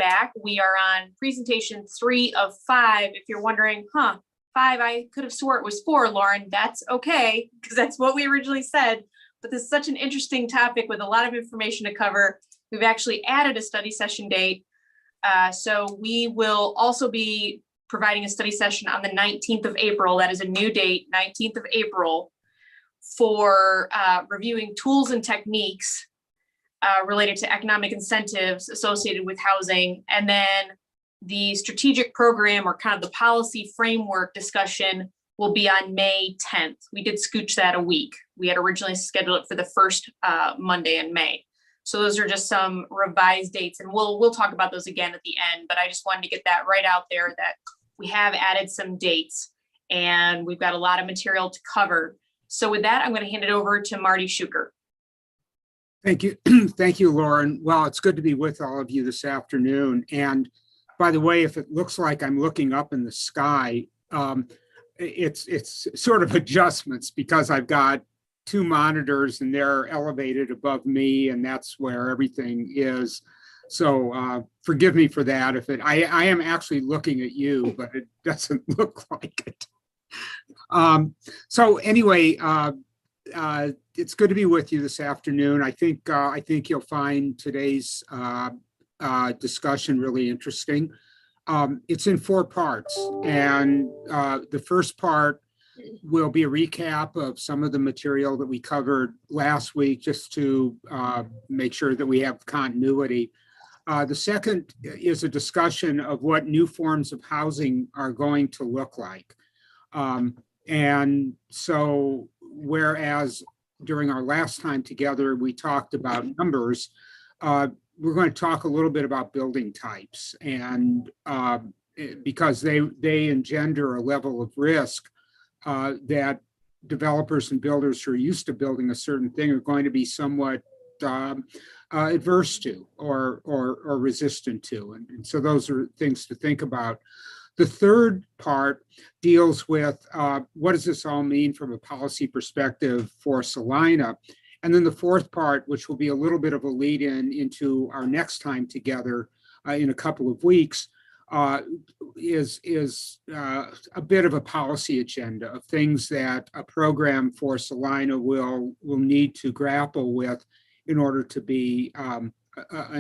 back. We are on presentation 3 of 5. If you're wondering, 5, I could have swore it was 4, Lauren. That's okay, because that's what we originally said. But this is such an interesting topic with a lot of information to cover. We've actually added a study session date. So we will also be providing a study session on the 19th of April. That is a new date, 19th of April, for reviewing tools and techniques related to economic incentives associated with housing. And then the strategic program, or kind of the policy framework discussion, will be on May 10th. We did scooch that a week. We had originally scheduled it for the first Monday in May. So those are just some revised dates, and we'll talk about those again at the end, but I just wanted to get that right out there that we have added some dates and we've got a lot of material to cover. So with that, I'm going to hand it over to Marty Schuker. Thank you. Thank you, Lauren. Well, it's good to be with all of you this afternoon. And by the way, if it looks like I'm looking up in the sky, it's sort of adjustments, because I've got 2 monitors and they're elevated above me, and that's where everything is. So forgive me for that. If I am actually looking at you, but it doesn't look like it. So anyway, it's good to be with you this afternoon. I think you'll find today's discussion really interesting. It's in 4 parts, and the first part will be a recap of some of the material that we covered last week, just to make sure that we have continuity. The second is a discussion of what new forms of housing are going to look like. And so, whereas during our last time together, we talked about numbers, we're going to talk a little bit about building types, and because they engender a level of risk that developers and builders who are used to building a certain thing are going to be somewhat adverse to or resistant to. And so those are things to think about. The third part deals with what does this all mean from a policy perspective for Salina? And then the fourth part, which will be a little bit of a lead in into our next time together in a couple of weeks, is a bit of a policy agenda of things that a program for Salina will need to grapple with in order to be an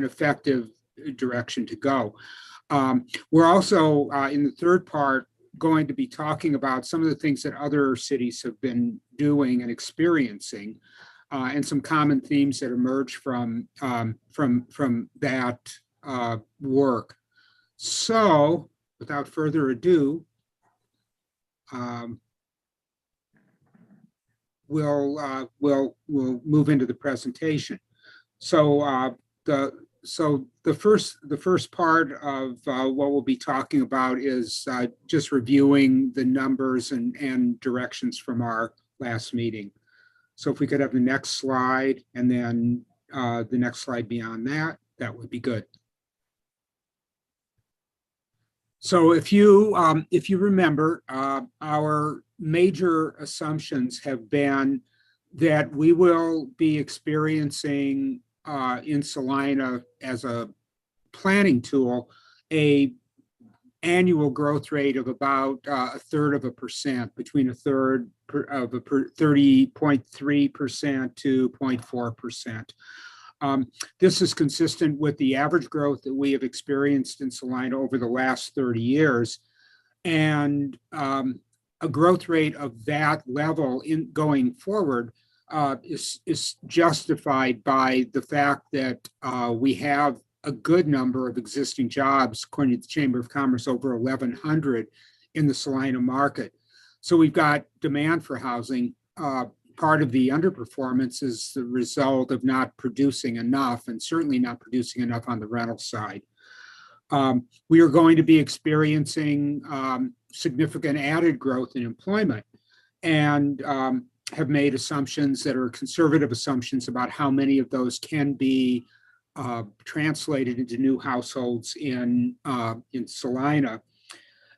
effective direction to go. We're also in the third part going to be talking about some of the things that other cities have been doing and experiencing, and some common themes that emerge from that work. So, without further ado, we'll move into the presentation. So the first part of what we'll be talking about is just reviewing the numbers and directions from our last meeting. So if we could have the next slide, and then the next slide beyond that, that would be good. So if you remember, our major assumptions have been that we will be experiencing in Salina as a planning tool a annual growth rate of about 1/3%, between 1/3 of 30.3% to 0.4%. This is consistent with the average growth that we have experienced in Salina over the last 30 years. And a growth rate of that level in going forward is justified by the fact that we have a good number of existing jobs, according to the Chamber of Commerce, over 1,100 in the Salina market. So we've got demand for housing. Part of the underperformance is the result of not producing enough, and certainly not producing enough on the rental side. We are going to be experiencing significant added growth in employment, and have made assumptions that are conservative assumptions about how many of those can be translated into new households in Salina.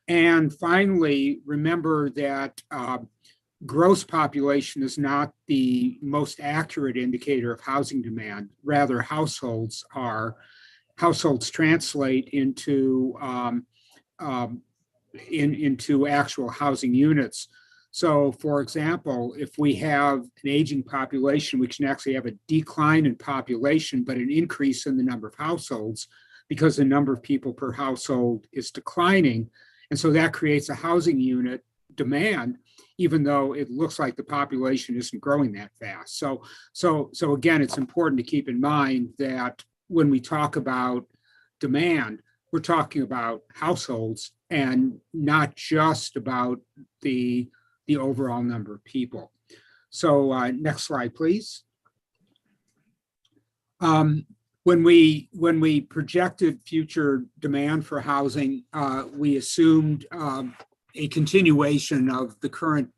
And finally, remember that gross population is not the most accurate indicator of housing demand. Rather, households are. households translate into into actual housing units. So, for example, if we have an aging population, we can actually have a decline in population, but an increase in the number of households because the number of people per household is declining. And so that creates a housing unit demand, even though it looks like the population isn't growing that fast. So again, it's important to keep in mind that when we talk about demand, we're talking about households and not just about the overall number of people. So next slide, please. When we projected future demand for housing, we assumed a continuation of the current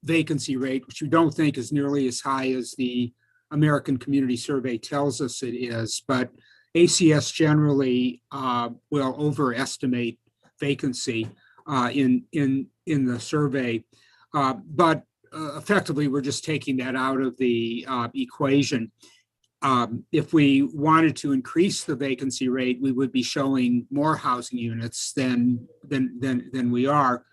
vacancy rate, which we don't think is nearly as high as the American Community Survey tells us it is, but ACS generally will overestimate vacancy in the survey. But effectively, we're just taking that out of the equation. If we wanted to increase the vacancy rate, we would be showing more housing units than we are.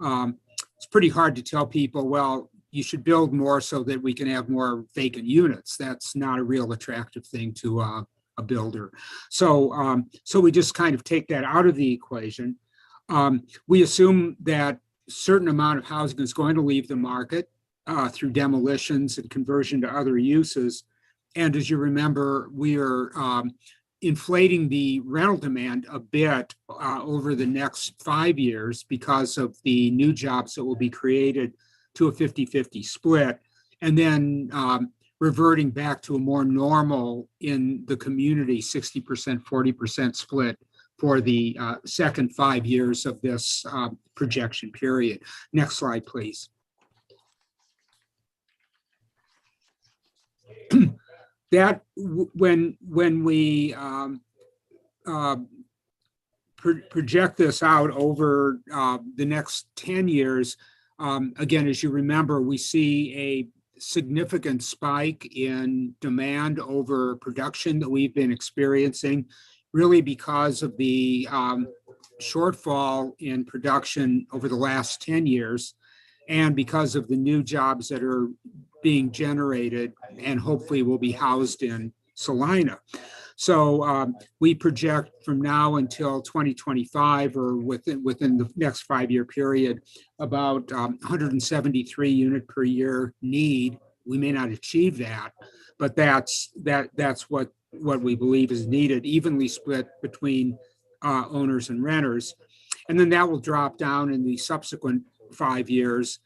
It's pretty hard to tell people, well, you should build more so that we can have more vacant units. That's not a real attractive thing to a builder. So we just kind of take that out of the equation. We assume that a certain amount of housing is going to leave the market through demolitions and conversion to other uses. And as you remember, we are inflating the rental demand a bit over the next 5 years because of the new jobs that will be created to a 50-50 split. And then reverting back to a more normal in the community 60%, 40% split for the second 5 years of this projection period. Next slide, please. That when we project this out over the next 10 years, again, as you remember, we see a significant spike in demand over production that we've been experiencing, really because of the shortfall in production over the last 10 years, and because of the new jobs that are being generated and hopefully will be housed in Salina. So we project from now until 2025 or within the next 5-year period, about 173 unit per year need. We may not achieve that, but that's what we believe is needed, evenly split between owners and renters. And then that will drop down in the subsequent 5 years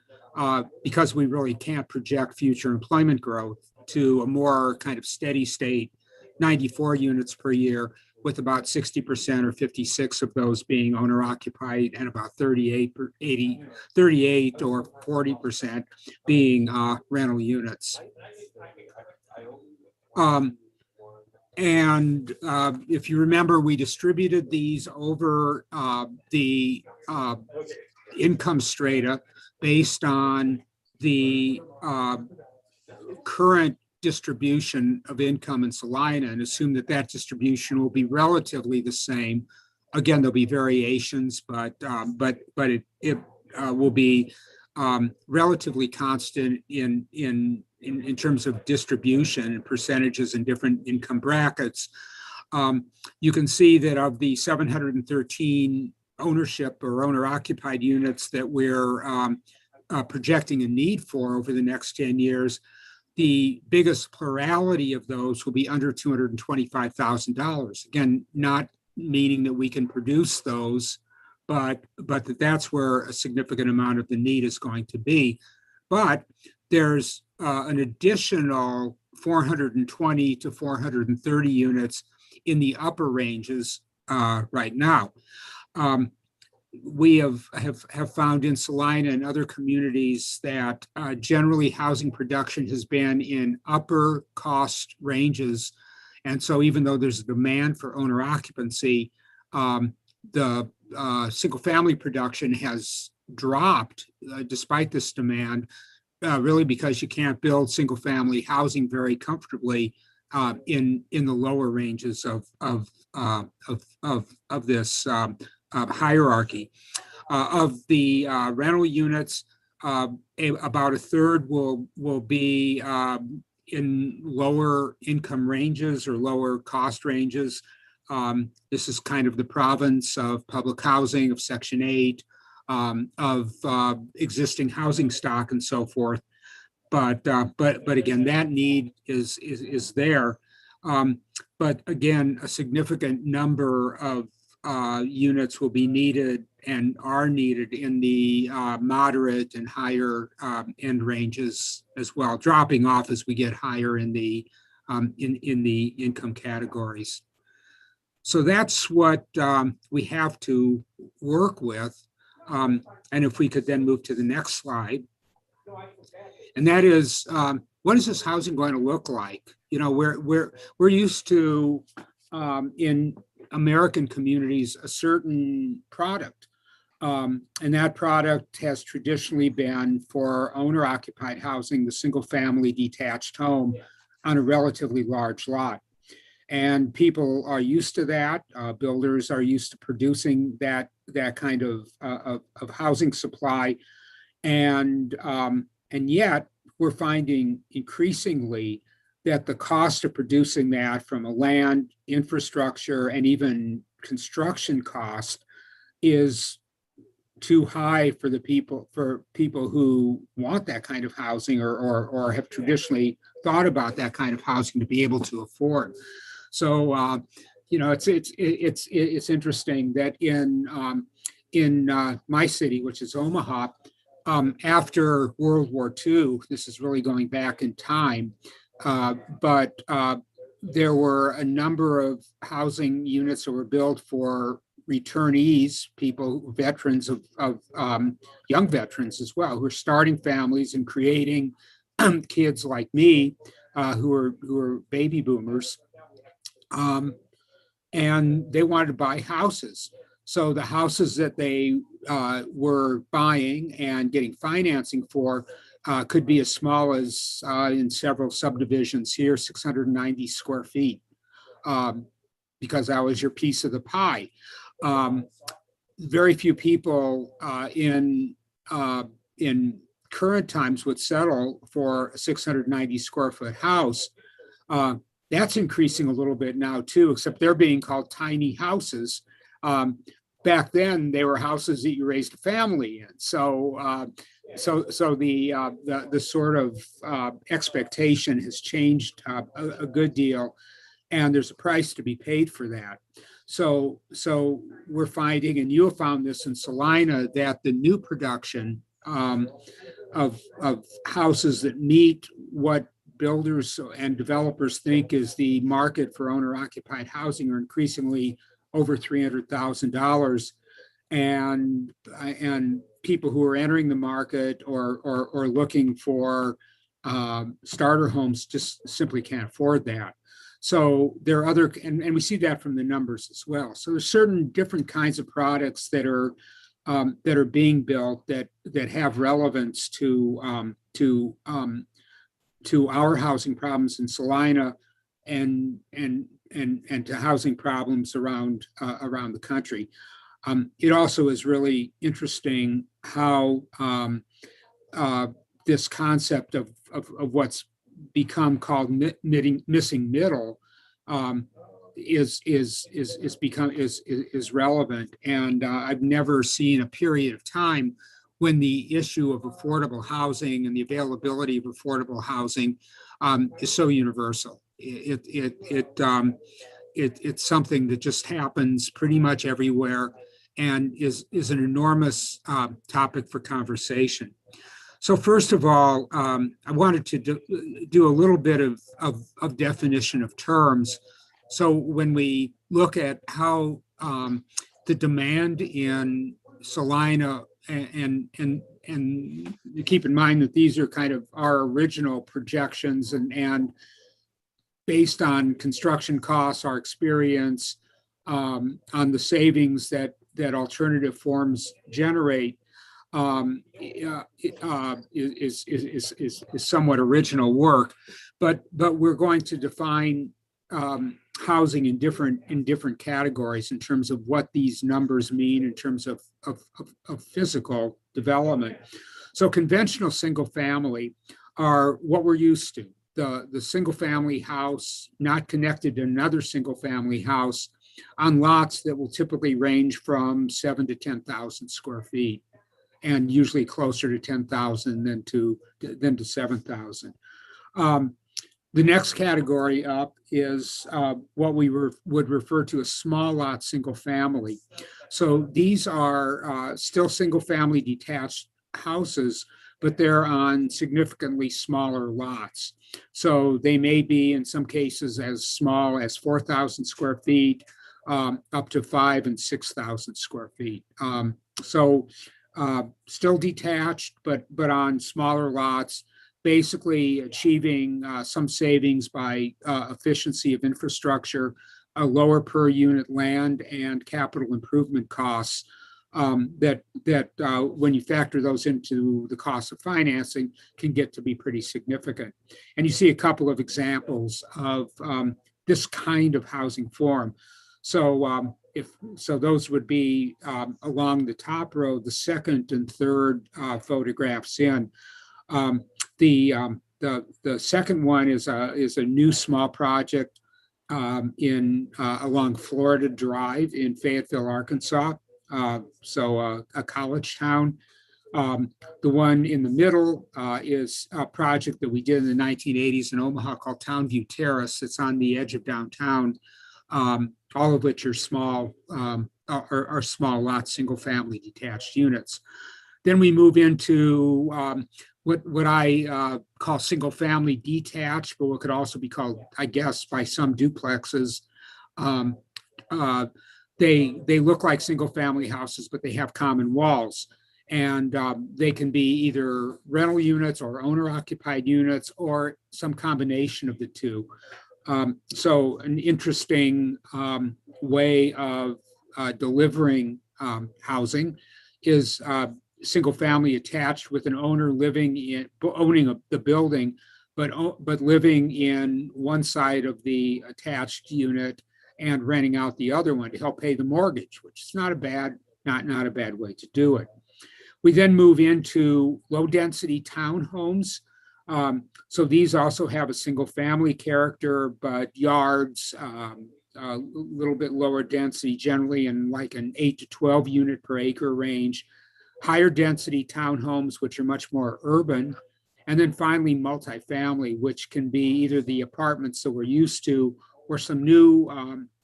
because we really can't project future employment growth to a more kind of steady state, 94 units per year, with about 60% or 56 of those being owner occupied and about 38 or 40% being rental units. And if you remember, we distributed these over the income strata based on the current distribution of income in Salina, and assume that distribution will be relatively the same. Again, there'll be variations, but it will be relatively constant in terms of distribution and percentages in different income brackets. You can see that of the 713 ownership or owner-occupied units that we're projecting a need for over the next 10 years, the biggest plurality of those will be under $225,000. Again, not meaning that we can produce those, but that's where a significant amount of the need is going to be. But there's an additional 420 to 430 units in the upper ranges right now. We have found in Salina and other communities that generally housing production has been in upper cost ranges. And so even though there's a demand for owner occupancy, the single family production has dropped despite this demand, really because you can't build single family housing very comfortably in the lower ranges of this hierarchy. Of the rental units, about a third will be in lower income ranges or lower cost ranges. This is kind of the province of public housing, of Section 8, of existing housing stock and so forth. But again, that need is there. But again, a significant number of units will be needed and are needed in the moderate and higher end ranges as well, dropping off as we get higher in the income categories. So that's what we have to work with. And if we could then move to the next slide. And that is, what is this housing going to look like? You know, we're used to, in American communities, a certain product. And that product has traditionally been for owner-occupied housing, the single-family detached home on a relatively large lot. And people are used to that. Builders are used to producing that kind of housing supply. And yet we're finding increasingly that the cost of producing that from a land, infrastructure, and even construction cost is too high for people who want that kind of housing or have traditionally thought about that kind of housing to be able to afford. So you know, it's interesting that in my city, which is Omaha, after World War II, this is really going back in time, but there were a number of housing units that were built for returnees, people, veterans of young veterans as well, who are starting families and creating kids like me, who are baby boomers, and they wanted to buy houses. So the houses that they were buying and getting financing for could be as small as in several subdivisions here, 690 square feet, because that was your piece of the pie. Very few people in current times would settle for a 690 square foot house. That's increasing a little bit now too, except they're being called tiny houses. Back then, they were houses that you raised a family in. So the sort of expectation has changed a good deal, and there's a price to be paid for that. So we're finding, and you have found this in Salina, that the new production of houses that meet what builders and developers think is the market for owner-occupied housing are increasingly over $300,000, and people who are entering the market or looking for starter homes just simply can't afford that. So there are other, and we see that from the numbers as well. So there's certain different kinds of products that are being built that have relevance to our housing problems in Salina and to housing problems around the country. It also is really interesting how this concept of what's become called missing middle is relevant. And I've never seen a period of time when the issue of affordable housing and the availability of affordable housing is so universal. It's something that just happens pretty much everywhere and is an enormous topic for conversation. So first of all, I wanted to do a little bit of definition of terms. So when we look at how the demand in Salina, and keep in mind that these are kind of our original projections and based on construction costs, our experience, on the savings that alternative forms generate, is somewhat original work, but we're going to define housing in different categories in terms of what these numbers mean in terms of physical development. So conventional single family are what we're used to. The single family house not connected to another single family house on lots that will typically range from 7 to 10,000 square feet, and usually closer to 10,000 than to 7,000. The next category up is what we would refer to as small lot single family. So these are still single family detached houses, but they're on significantly smaller lots. So they may be in some cases as small as 4,000 square feet up to 5,000 and 6,000 square feet. Still detached, but on smaller lots, basically achieving some savings by efficiency of infrastructure, a lower per unit land and capital improvement costs that when you factor those into the cost of financing can get to be pretty significant. And you see a couple of examples of this kind of housing form. So those would be along the top row, the second and third photographs in. The second one is a new small project along Florida Drive in Fayetteville, Arkansas. A college town. The one in the middle is a project that we did in the 1980s in Omaha called Townview Terrace. It's on the edge of downtown, all of which are small lot, single family detached units. Then we move into what I call single family detached, but what could also be called, I guess, by some duplexes. They look like single family houses, but they have common walls. And they can be either rental units or owner occupied units or some combination of the two. So an interesting way of delivering housing is single family attached with an owner owning the building, but living in one side of the attached unit and renting out the other one to help pay the mortgage, which is not a bad way to do it. We then move into low density townhomes. So these also have a single family character, but yards, a little bit lower density, generally in like an 8 to 12 unit per acre range. Higher density townhomes, which are much more urban. And then finally, multifamily, which can be either the apartments that we're used to or some new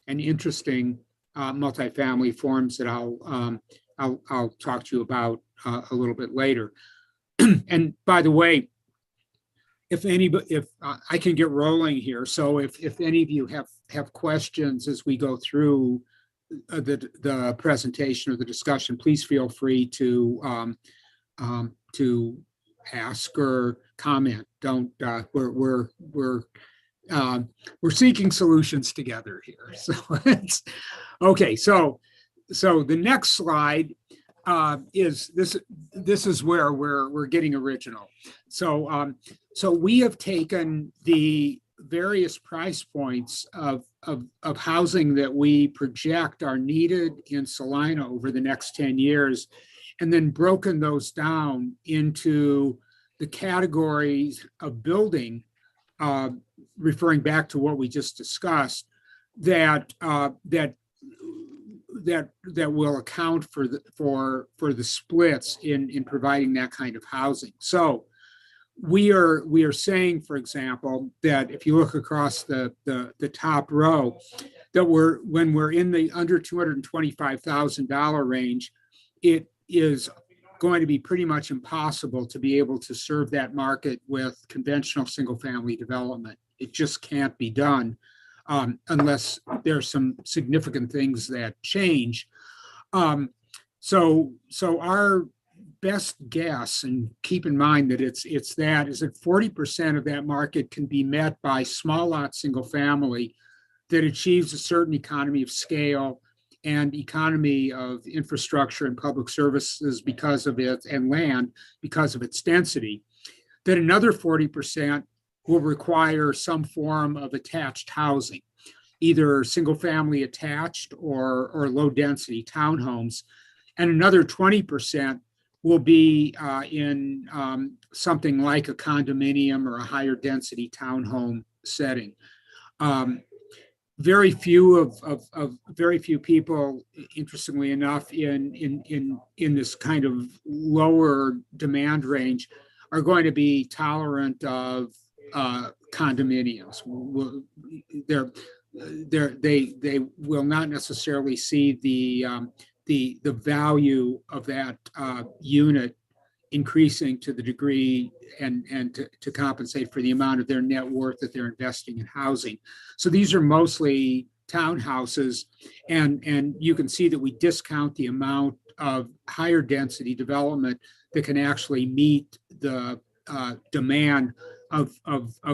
and interesting multifamily forms that I'll talk to you about a little bit later. And by the way, if I can get rolling here, so if any of you have questions as we go through the presentation or the discussion, please feel free to ask or comment. Don't we're seeking solutions together here. So it's okay. So the next slide is this. This is where we're getting original. So we have taken the various price points of housing that we project are needed in Salina over the next 10 years, and then broken those down into the categories of building, referring back to what we just discussed, that will account for the splits in providing that kind of housing. So we are saying, for example, that if you look across the top row, that when we're in the under $225,000 range, it is going to be pretty much impossible to be able to serve that market with conventional single family development. It just can't be done unless there's some significant things that change. So our best guess, and keep in mind that is that 40% of that market can be met by small lot single family that achieves a certain economy of scale and economy of infrastructure and public services because of it, and land because of its density, then another 40% will require some form of attached housing, either single family attached or low density townhomes. And another 20% will be in something like a condominium or a higher density townhome setting. Very few very few people, interestingly enough, in this kind of lower demand range, are going to be tolerant of condominiums. They will not necessarily see the value of that unit increasing to the degree and to compensate for the amount of their net worth that they're investing in housing. So these are mostly townhouses, and you can see that we discount the amount of higher density development that can actually meet the demand of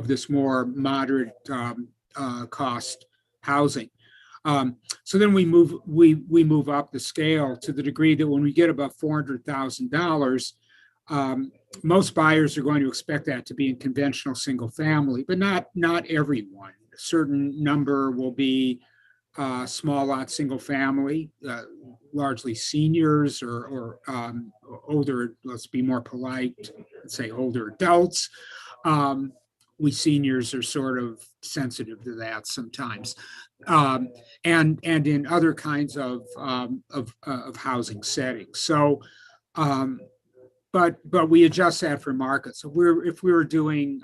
this more moderate cost housing. So then we move up the scale to the degree that when we get above $400,000, most buyers are going to expect that to be in conventional single family, but not everyone. A certain number will be small lot single family, largely seniors or older, let's be more polite, let's say older adults. We seniors are sort of sensitive to that sometimes, and in other kinds of housing settings. So, but we adjust that for market. So if we were doing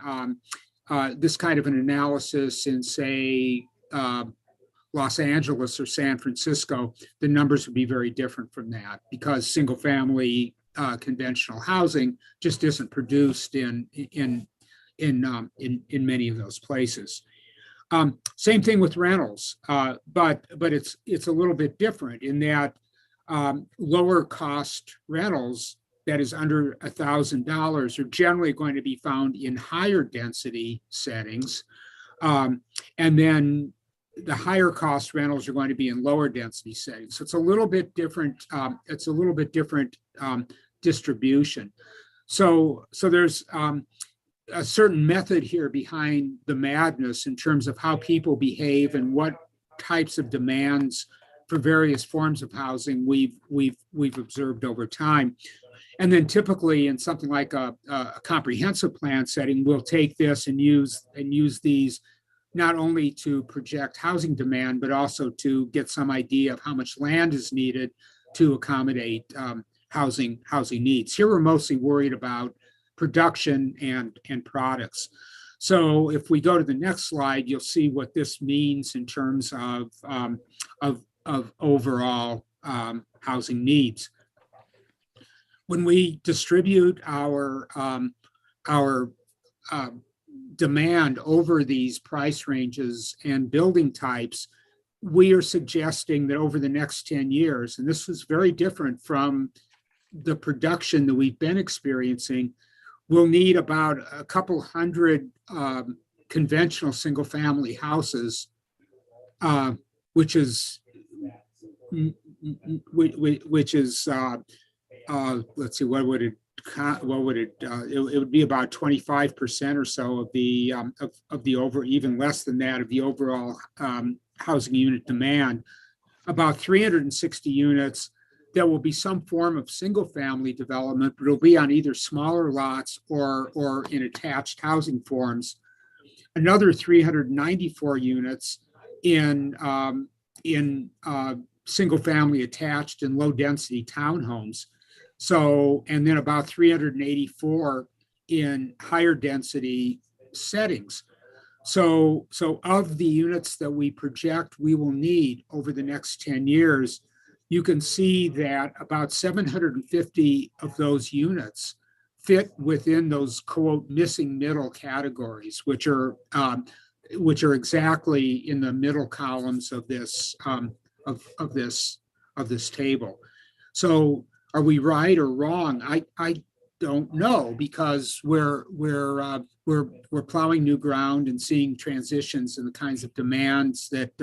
this kind of an analysis in, say, Los Angeles or San Francisco, the numbers would be very different from that, because single family conventional housing just isn't produced in many of those places. Same thing with rentals, but it's a little bit different in that lower cost rentals, that is under $1,000, are generally going to be found in higher density settings, and then the higher cost rentals are going to be in lower density settings. So it's a little bit different. It's a little bit different distribution. So there's a certain method here behind the madness in terms of how people behave and what types of demands for various forms of housing we've observed over time. And then typically in something like a comprehensive plan setting, we'll take this and use these not only to project housing demand, but also to get some idea of how much land is needed to accommodate housing needs. Here we're mostly worried about production and products. So if we go to the next slide, you'll see what this means in terms of overall housing needs. When we distribute our demand over these price ranges and building types, we are suggesting that over the next 10 years, and this is very different from the production that we've been experiencing, we'll need about a couple hundred conventional single family houses, which is let's see, what would it it would be about 25% or so of the over, even less than that, of the overall housing unit demand. About 360 units that will be some form of single family development, but it'll be on either smaller lots or in attached housing forms. Another 394 units in single family attached and low density townhomes. So, and then about 384 in higher density settings. So of the units that we project we will need over the next 10 years, you can see that about 750 of those units fit within those quote missing middle categories, which are exactly in the middle columns of this this table. So are we right or wrong? I don't know, because we're plowing new ground and seeing transitions in the kinds of demands that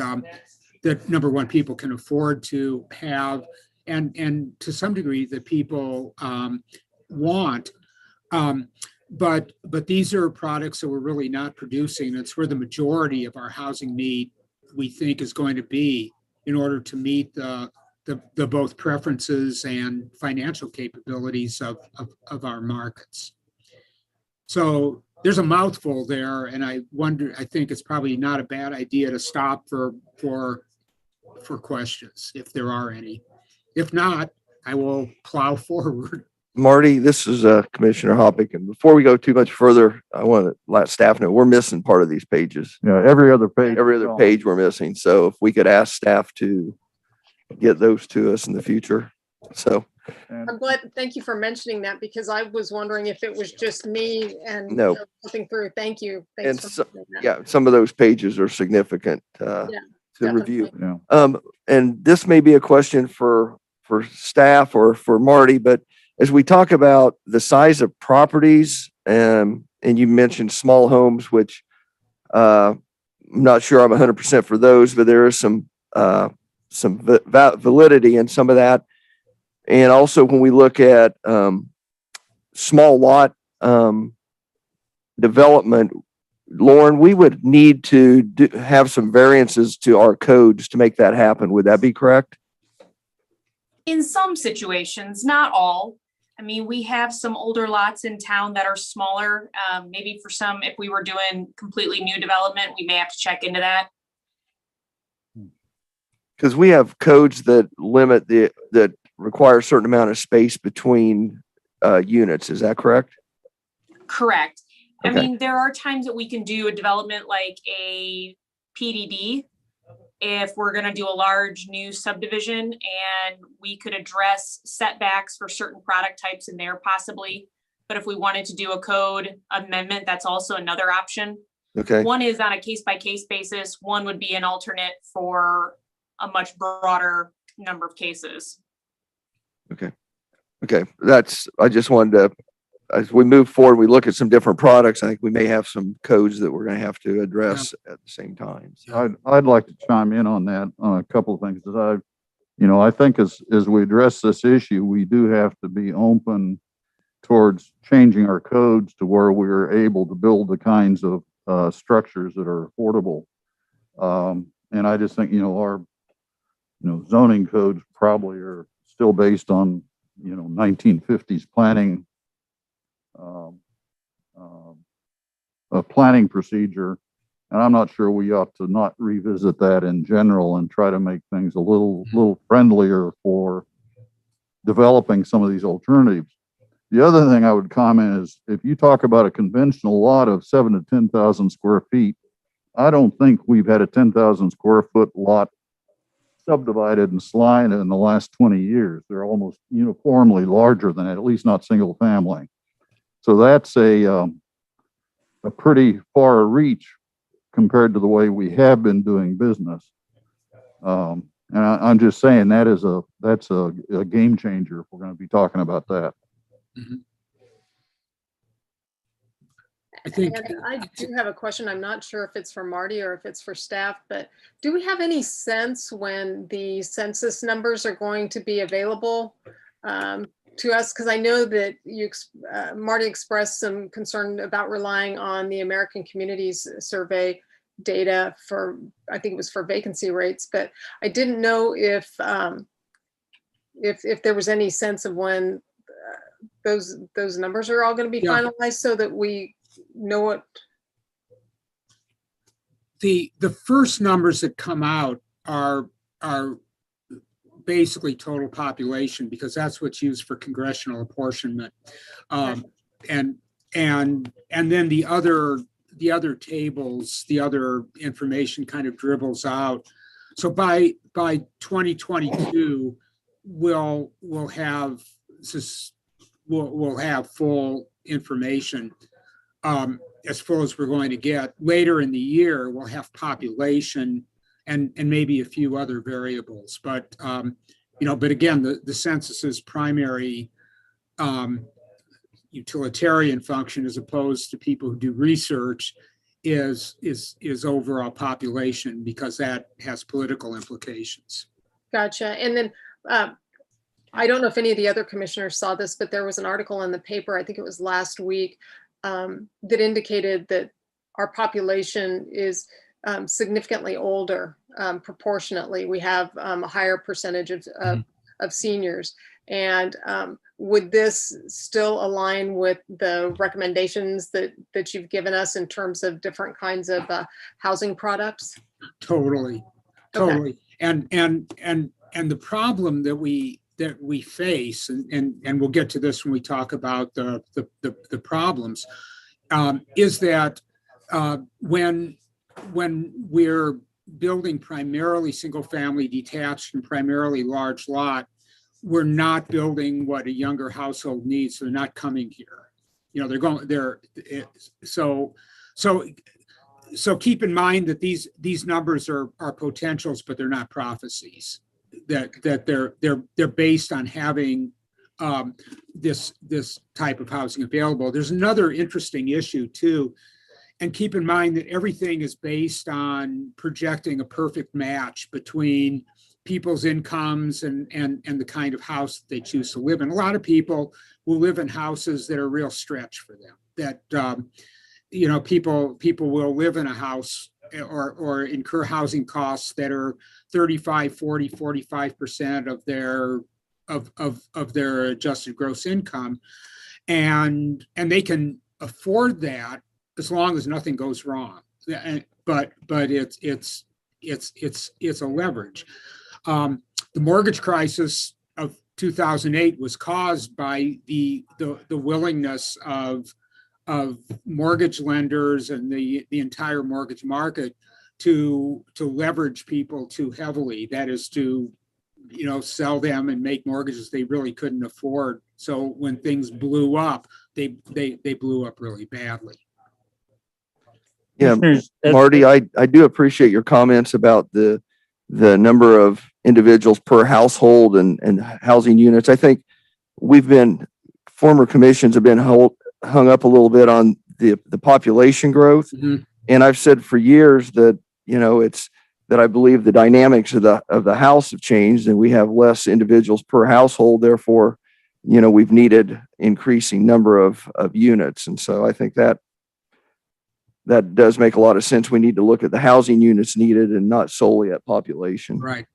that number one, people can afford to have, and to some degree that people want. But these are products that we're really not producing. It's where the majority of our housing need, we think, is going to be in order to meet the both preferences and financial capabilities of our markets. So there's a mouthful there, and I think it's probably not a bad idea to stop for questions if there are any. If not, I will plow forward. Marty, this is Commissioner Hoppick, and before we go too much further, I want to let staff know we're missing part of these pages. Yeah, every other page We're missing. So if we could ask staff to get those to us in the future. So I'm glad, thank you for mentioning that, because I was wondering if it was just me and No. flipping through. Thank you. And Thanks for so, mentioning that. yeah, some of those pages are significant to definitely. review. Yeah. And this may be a question for staff or for Marty, but as we talk about the size of properties, and you mentioned small homes, which I'm not sure I'm 100% for those, but there is some validity in some of that. And also when we look at small lot development, Lauren, we would need to have some variances to our codes to make that happen. Would that be correct? In some situations, not all. I mean, we have some older lots in town that are smaller. Maybe for some, if we were doing completely new development, we may have to check into that. Because we have codes that limit that require a certain amount of space between units. Is that correct? Correct. Okay. I mean, there are times that we can do a development like a PDD if we're going to do a large new subdivision, and we could address setbacks for certain product types in there possibly. But if we wanted to do a code amendment, that's also another option. Okay. One is on a case by case basis. One would be an alternate for a much broader number of cases. Okay. I just wanted to, as we move forward, we look at some different products. I think we may have some codes that we're going to have to address at the same time. So. I'd like to chime in on that on a couple of things. I think as we address this issue, we do have to be open towards changing our codes to where we're able to build the kinds of structures that are affordable. And I just think, our zoning codes probably are still based on 1950s planning a planning procedure, and I'm not sure we ought to not revisit that in general and try to make things a little friendlier for developing some of these alternatives. The other thing I would comment is, if you talk about a conventional lot of 7,000 to 10,000 square feet, I don't think we've had a 10,000 square foot lot subdivided in Salina in the last 20 years. They're almost uniformly larger than that, at least not single family. So that's a pretty far reach compared to the way we have been doing business. And I'm just saying that's a game changer if we're going to be talking about that. Mm-hmm. I think And I do have a question. I'm not sure if it's for Marty or if it's for staff, but do we have any sense when the census numbers are going to be available to us? Because I know that Marty expressed some concern about relying on the American Communities Survey data for, I think it was for vacancy rates, but I didn't know if there was any sense of when those numbers are all going to be finalized, so that we know what. The first numbers that come out are basically total population, because that's what's used for congressional apportionment. And then the other tables, the other information kind of dribbles out. So by 2022, we'll have full information, as full as we're going to get. Later in the year, we'll have population and maybe a few other variables. But but again, the census's primary utilitarian function, as opposed to people who do research, is overall population, because that has political implications. Gotcha. And then I don't know if any of the other commissioners saw this, but there was an article in the paper, I think it was last week, that indicated that our population is significantly older proportionately. We have a higher percentage of seniors. And would this still align with the recommendations that you've given us in terms of different kinds of housing products? Totally. Okay. And the problem that we face, and we'll get to this when we talk about the problems, is that when we're building primarily single family detached and primarily large lot, we're not building what a younger household needs. So they're not coming here. So keep in mind that these numbers are potentials, but they're not prophecies. That they're based on having this type of housing available. There's another interesting issue too, and keep in mind that everything is based on projecting a perfect match between people's incomes and the kind of house that they choose to live in. A lot of people will live in houses that are a real stretch for them. That people will live in a house or incur housing costs that are 35, 40, 45% of their adjusted gross income. And they can afford that as long as nothing goes wrong. But it's a leverage. The mortgage crisis of 2008 was caused by the willingness of mortgage lenders and the entire mortgage market to leverage people too heavily. That is to, sell them and make mortgages they really couldn't afford. So when things blew up, they blew up really badly. Yeah, Commissioners, Marty, I do appreciate your comments about the number of individuals per household and housing units. I think former commissions have been hung up a little bit on the population growth. Mhm. And I've said for years that, it's that I believe the dynamics of the house have changed and we have less individuals per household. Therefore, we've needed increasing number of units. And so I think that does make a lot of sense. We need to look at the housing units needed and not solely at population. Right.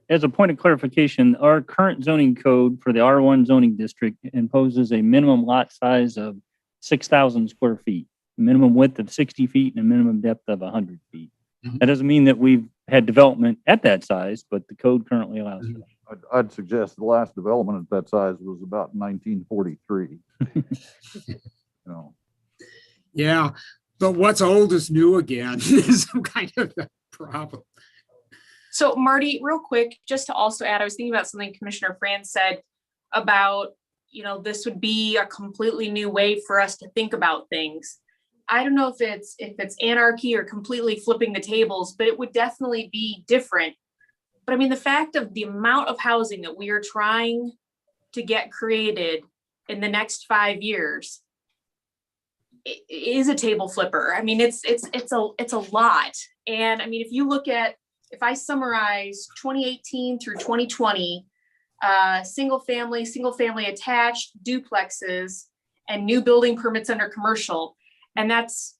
as a point of clarification, our current zoning code for the R1 zoning district imposes a minimum lot size of 6,000 square feet, a minimum width of 60 feet and a minimum depth of 100 feet. Mhm. That doesn't mean that we've had development at that size, but the code currently allows for that. I'd suggest the last development at that size was about 1943. Yeah, but what's old is new again is some kind of a problem. So Marty, real quick, just to also add, I was thinking about something Commissioner Franz said about, this would be a completely new way for us to think about things. I don't know if it's anarchy or completely flipping the tables, but it would definitely be different. But I mean, the fact of the amount of housing that we are trying to get created in the next 5 years is a table flipper. I mean, it's a lot. And I mean, if I summarize 2018 through 2020, single family attached duplexes and new building permits under commercial. And that's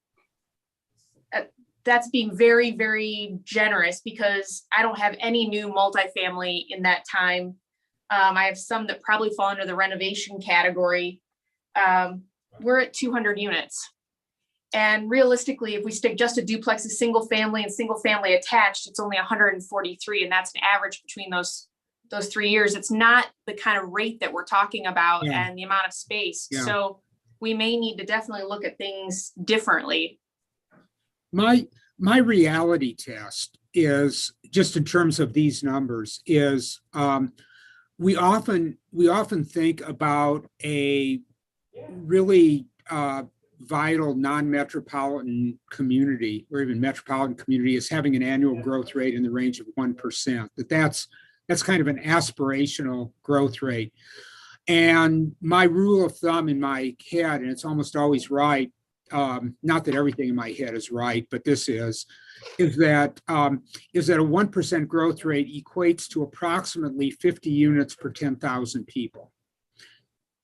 being very, very generous because I don't have any new multifamily in that time. I have some that probably fall under the renovation category. We're at 200 units. And realistically, if we stick just a duplex, a single family and single family attached, it's only 143. And that's an average between those 3 years. It's not the kind of rate that we're talking about and the amount of space. Yeah. So we may need to definitely look at things differently. My reality test is just in terms of these numbers is we often think about a really vital non-metropolitan community or even metropolitan community as having an annual growth rate in the range of 1%. That's kind of an aspirational growth rate. And my rule of thumb in my head, and it's almost always right, not that everything in my head is right, but this is that a 1% growth rate equates to approximately 50 units per 10,000 people.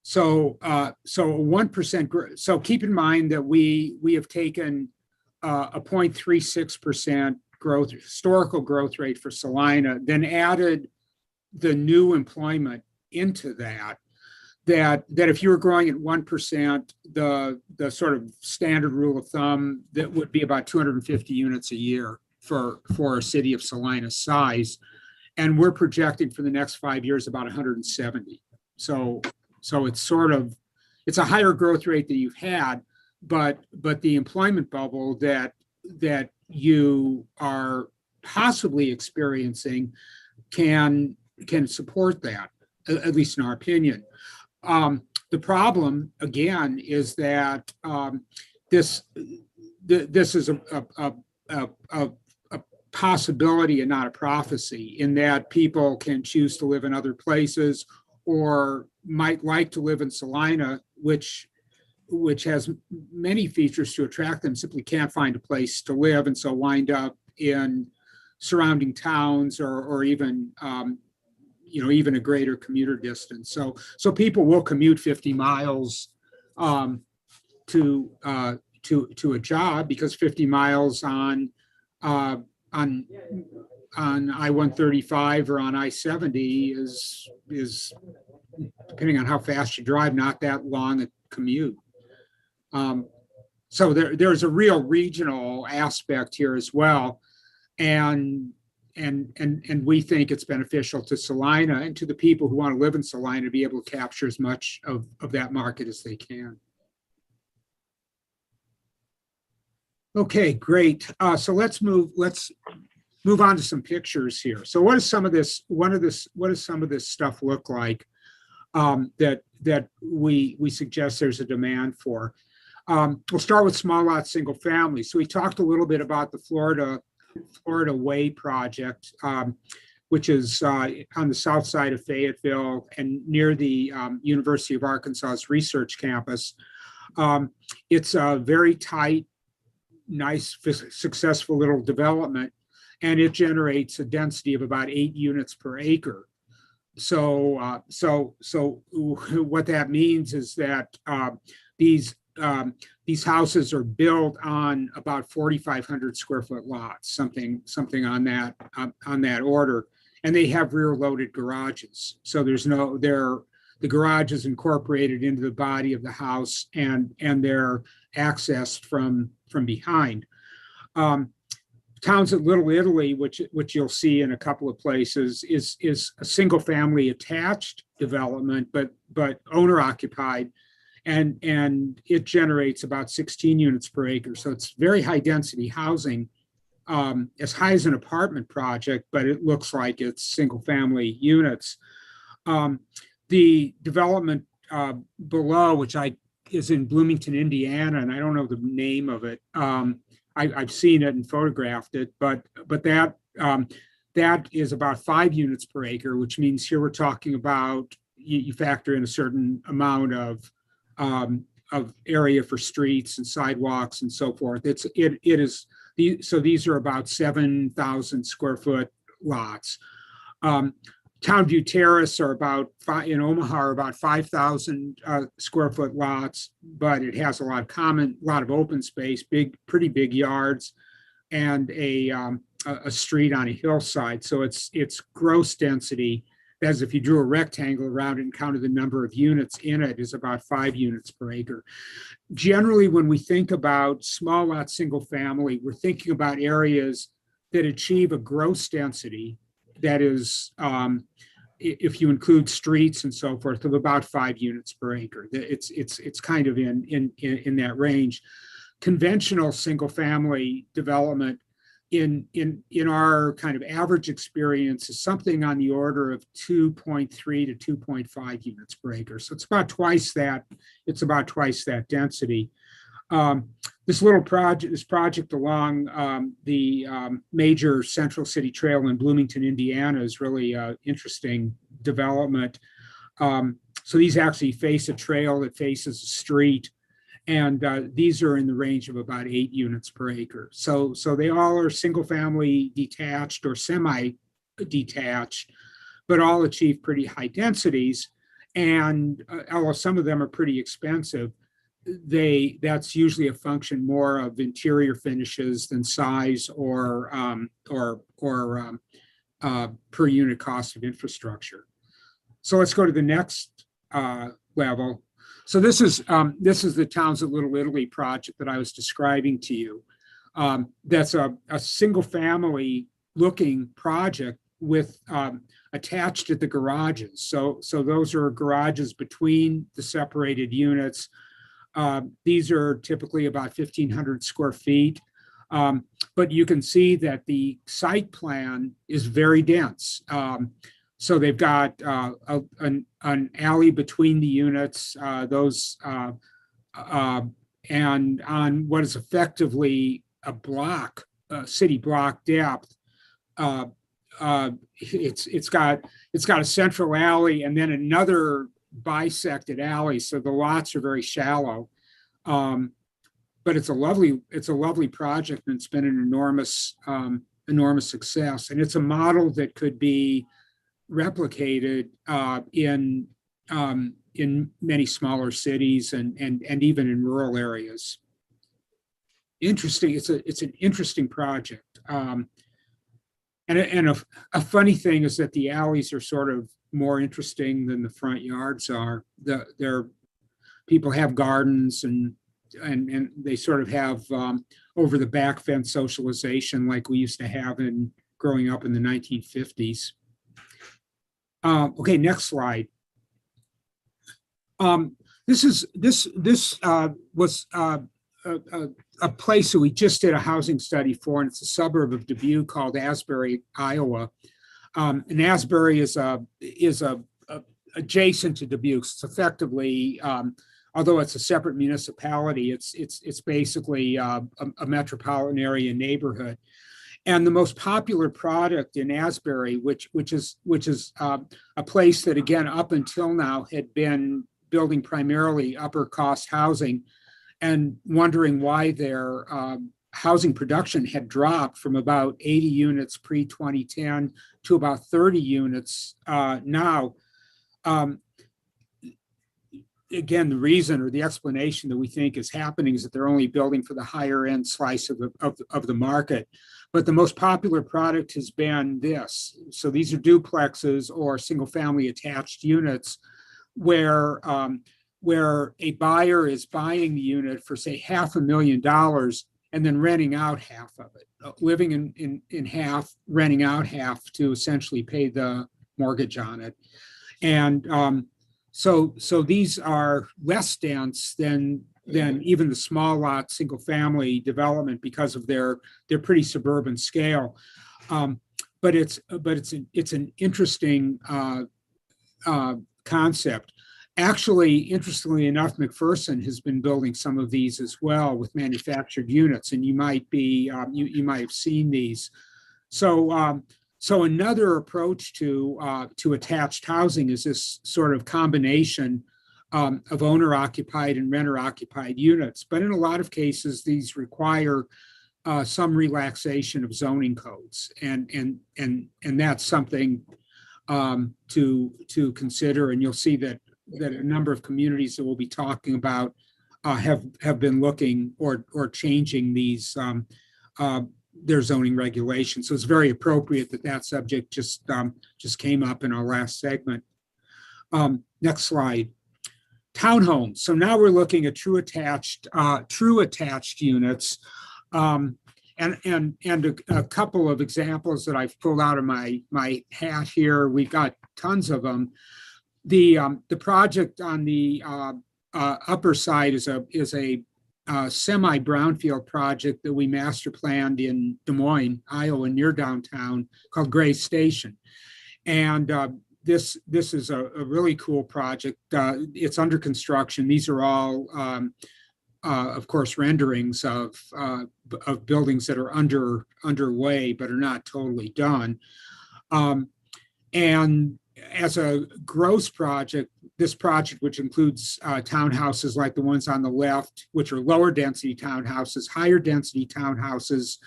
So, so a 1% growth. So keep in mind that we have taken a 0.36% growth, historical growth rate for Salina, then added the new employment into that. That if you were growing at 1%, the sort of standard rule of thumb, that would be about 250 units a year for a city of Salina's size. And we're projecting for the next 5 years about 170. So it's a higher growth rate than you've had, but the employment bubble that you are possibly experiencing can support that, at least in our opinion. The problem, again, is that this is a possibility and not a prophecy, in that people can choose to live in other places or might like to live in Salina, which has many features to attract them, simply can't find a place to live, and so wind up in surrounding towns or even even a greater commuter distance. So people will commute 50 miles to a job, because 50 miles on I-135 or on I-70 is, depending on how fast you drive, not that long a commute. So there's a real regional aspect here as well. And we think it's beneficial to Salina and to the people who want to live in Salina to be able to capture as much of that market as they can. Okay, great. So let's move on to some pictures here. So what does some of this stuff look like that we suggest there's a demand for? We'll start with small lot single family. So we talked a little bit about the Florida Way project, which is on the south side of Fayetteville and near the University of Arkansas's research campus. It's a very tight, nice, successful little development, and it generates a density of about 8 units per acre. So what that means is that these houses are built on about 4,500 square foot lots, something on that order, and they have rear loaded garages. So the garage is incorporated into the body of the house, and they're accessed from behind. Towns at Little Italy, which you'll see in a couple of places, is a single family attached development, but owner occupied. And it generates about 16 units per acre. So it's very high density housing, as high as an apartment project, but it looks like it's single family units. The development below, which is in Bloomington, Indiana, and I don't know the name of it. I've seen it and photographed it, but that is about 5 units per acre, which means here we're talking about, you factor in a certain amount of area for streets and sidewalks and so forth. So these are about 7,000 square foot lots. Townview Terrace in Omaha are about 5,000 square foot lots, but it has a lot of open space, pretty big yards, and a street on a hillside. So its gross density, as if you drew a rectangle around it and counted the number of units in it, is about 5 units per acre. Generally, when we think about small lot single family, we're thinking about areas that achieve a gross density that is, if you include streets and so forth, of about 5 units per acre. It's kind of in that range. Conventional single family development in our kind of average experience is something on the order of 2.3 to 2.5 units per acre. So it's about twice that. It's about twice that density. This project along the major Central City Trail in Bloomington, Indiana, is really interesting development. So these actually face a trail that faces a street, And these are in the range of about 8 units per acre. So they all are single family detached or semi-detached, but all achieve pretty high densities. And although some of them are pretty expensive, that's usually a function more of interior finishes than size or per unit cost of infrastructure. So let's go to the next level. So this is the Towns of Little Italy project that I was describing to you. That's a single family looking project with attached to the garages. So those are garages between the separated units. These are typically about 1,500 square feet. But you can see that the site plan is very dense. So they've got an alley between the units, and on what is effectively a block, city block depth. It's got a central alley and then another bisected alley, so the lots are very shallow. But it's a lovely project, and it's been an enormous success. And it's a model that could be replicated in many smaller cities and even in rural areas. Interesting. It's an interesting project. And a funny thing is that the alleys are sort of more interesting than the front yards are. People have gardens and they sort of have over the back fence socialization like we used to have in growing up in the 1950s. Okay, next slide. This was a place that we just did a housing study for, and it's a suburb of Dubuque called Asbury, Iowa. And Asbury is adjacent to Dubuque. It's effectively, although it's a separate municipality, it's basically a metropolitan area neighborhood. And the most popular product in Asbury, which is a place that again up until now had been building primarily upper cost housing, and wondering why their housing production had dropped from about 80 units pre-2010 to about 30 units now. Again, the reason or the explanation that we think is happening is that they're only building for the higher end slice of the market. But the most popular product has been this. So these are duplexes or single family attached units where a buyer is buying the unit for say $500,000 and then renting out half of it, living in half, renting out half to essentially pay the mortgage on it. And so these are less dense than even the small lot single family development because of their pretty suburban scale. But it's an interesting concept. Actually, interestingly enough, McPherson has been building some of these as well with manufactured units, and you might have seen these. So another approach to attached housing is this sort of combination of owner-occupied and renter-occupied units. But in a lot of cases, these require some relaxation of zoning codes, and that's something to consider. And you'll see that a number of communities that we'll be talking about have been looking or changing these their zoning regulations. So it's very appropriate that subject just came up in our last segment. Next slide. Townhomes. So now we're looking at true attached units. And a couple of examples that I've pulled out of my hat here. We've got tons of them. The project on the upper side is a semi brownfield project that we master planned in Des Moines, Iowa, near downtown, called Gray Station. And this is a really cool project. It's under construction. These are all, of course, renderings of buildings that are underway but are not totally done. And as a gross project, this project, which includes townhouses like the ones on the left, which are lower density townhouses, higher density townhouses,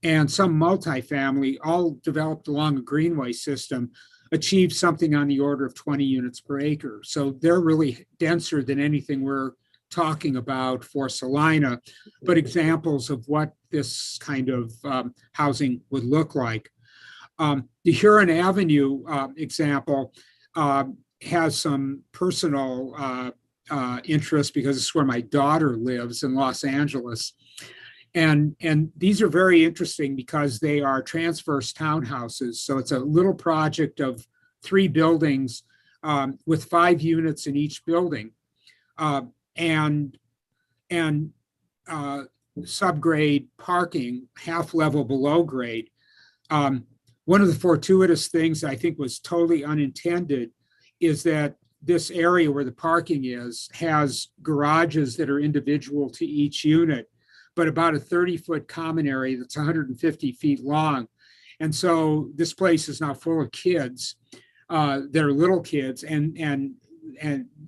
and some multifamily, all developed along a greenway system, achieve something on the order of 20 units per acre. So they're really denser than anything we're talking about for Salina, but examples of what this kind of housing would look like. The Huron Avenue example has some personal interest because it's where my daughter lives in Los Angeles. And these are very interesting because they are transverse townhouses. So it's a little project of 3 buildings with 5 units in each building, and subgrade parking, half level below grade. One of the fortuitous things I think was totally unintended is that this area where the parking is has garages that are individual to each unit, but about a 30-foot common area that's 150 feet long. And so this place is now full of kids that are little kids and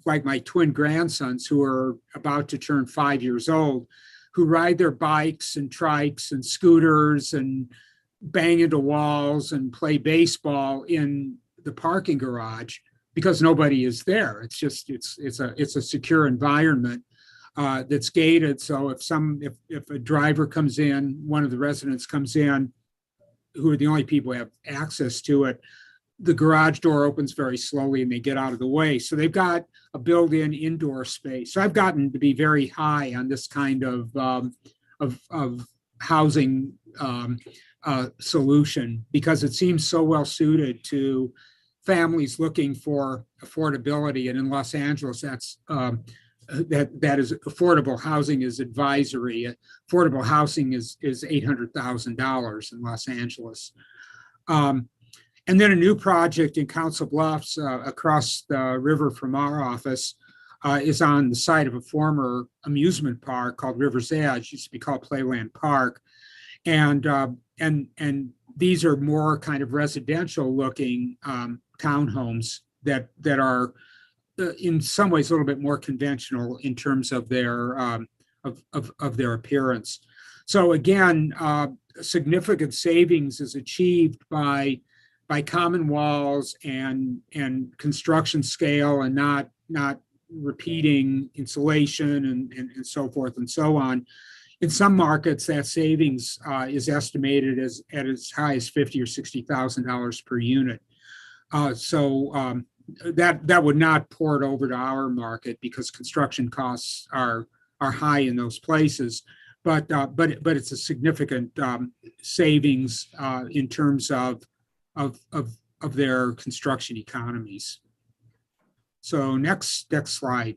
like my twin grandsons who are about to turn 5 years old, who ride their bikes and trikes and scooters and bang into walls and play baseball in the parking garage because nobody is there. It's just, it's a secure environment that's gated. So if a driver comes in, one of the residents comes in, who are the only people who have access to it, the garage door opens very slowly and they get out of the way. So they've got a built-in indoor space. So I've gotten to be very high on this kind of housing solution because it seems so well suited to families looking for affordability. And in Los Angeles, that's that is affordable housing is advisory. Affordable housing is $800,000 in Los Angeles. And then a new project in Council Bluffs across the river from our office is on the site of a former amusement park called River's Edge. It used to be called Playland Park. And these are more kind of residential looking townhomes that are in some ways a little bit more conventional in terms of their of their appearance. So again, significant savings is achieved by common walls and construction scale and not repeating insulation and so forth and so on. In some markets, that savings is estimated at as high as $50,000 or $60,000 per unit. So that would not port over to our market because construction costs are high in those places. But it's a significant savings in terms of their construction economies. So next slide.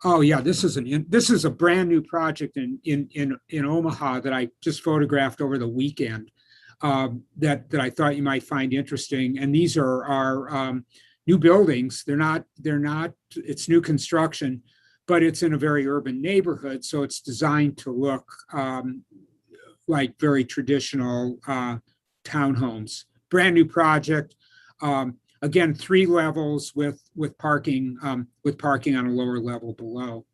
Oh yeah, this is a brand new project in Omaha that I just photographed over the weekend that I thought you might find interesting. And these are new buildings. They're not. It's new construction, but it's in a very urban neighborhood, so it's designed to look like very traditional townhomes. Brand new project. Again, 3 levels with parking on a lower level below.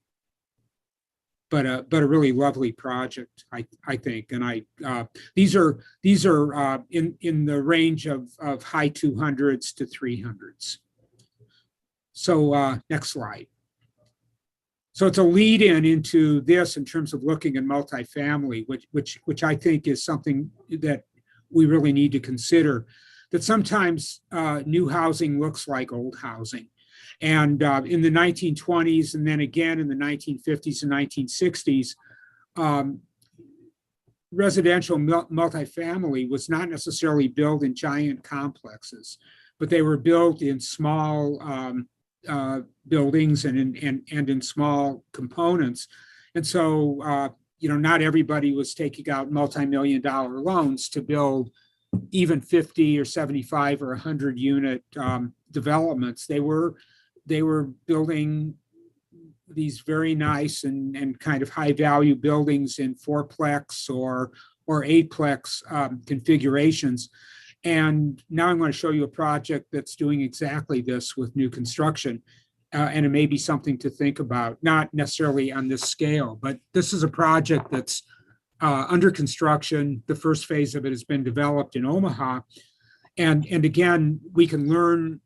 But a really lovely project, I think. And these are in the range of high 200s to 300s. So next slide. So it's a lead into this in terms of looking at multifamily, which I think is something that we really need to consider. That sometimes new housing looks like old housing. And in the 1920s, and then again in the 1950s and 1960s, residential multifamily was not necessarily built in giant complexes, but they were built in small buildings and in small components. And so, not everybody was taking out multi-million-dollar loans to build even 50 or 75 or 100 unit developments. They were building these very nice and kind of high value buildings in 4-plex or 8-plex configurations. And now I'm going to show you a project that's doing exactly this with new construction. And it may be something to think about, not necessarily on this scale, but this is a project that's under construction. The first phase of it has been developed in Omaha. And again, we can learn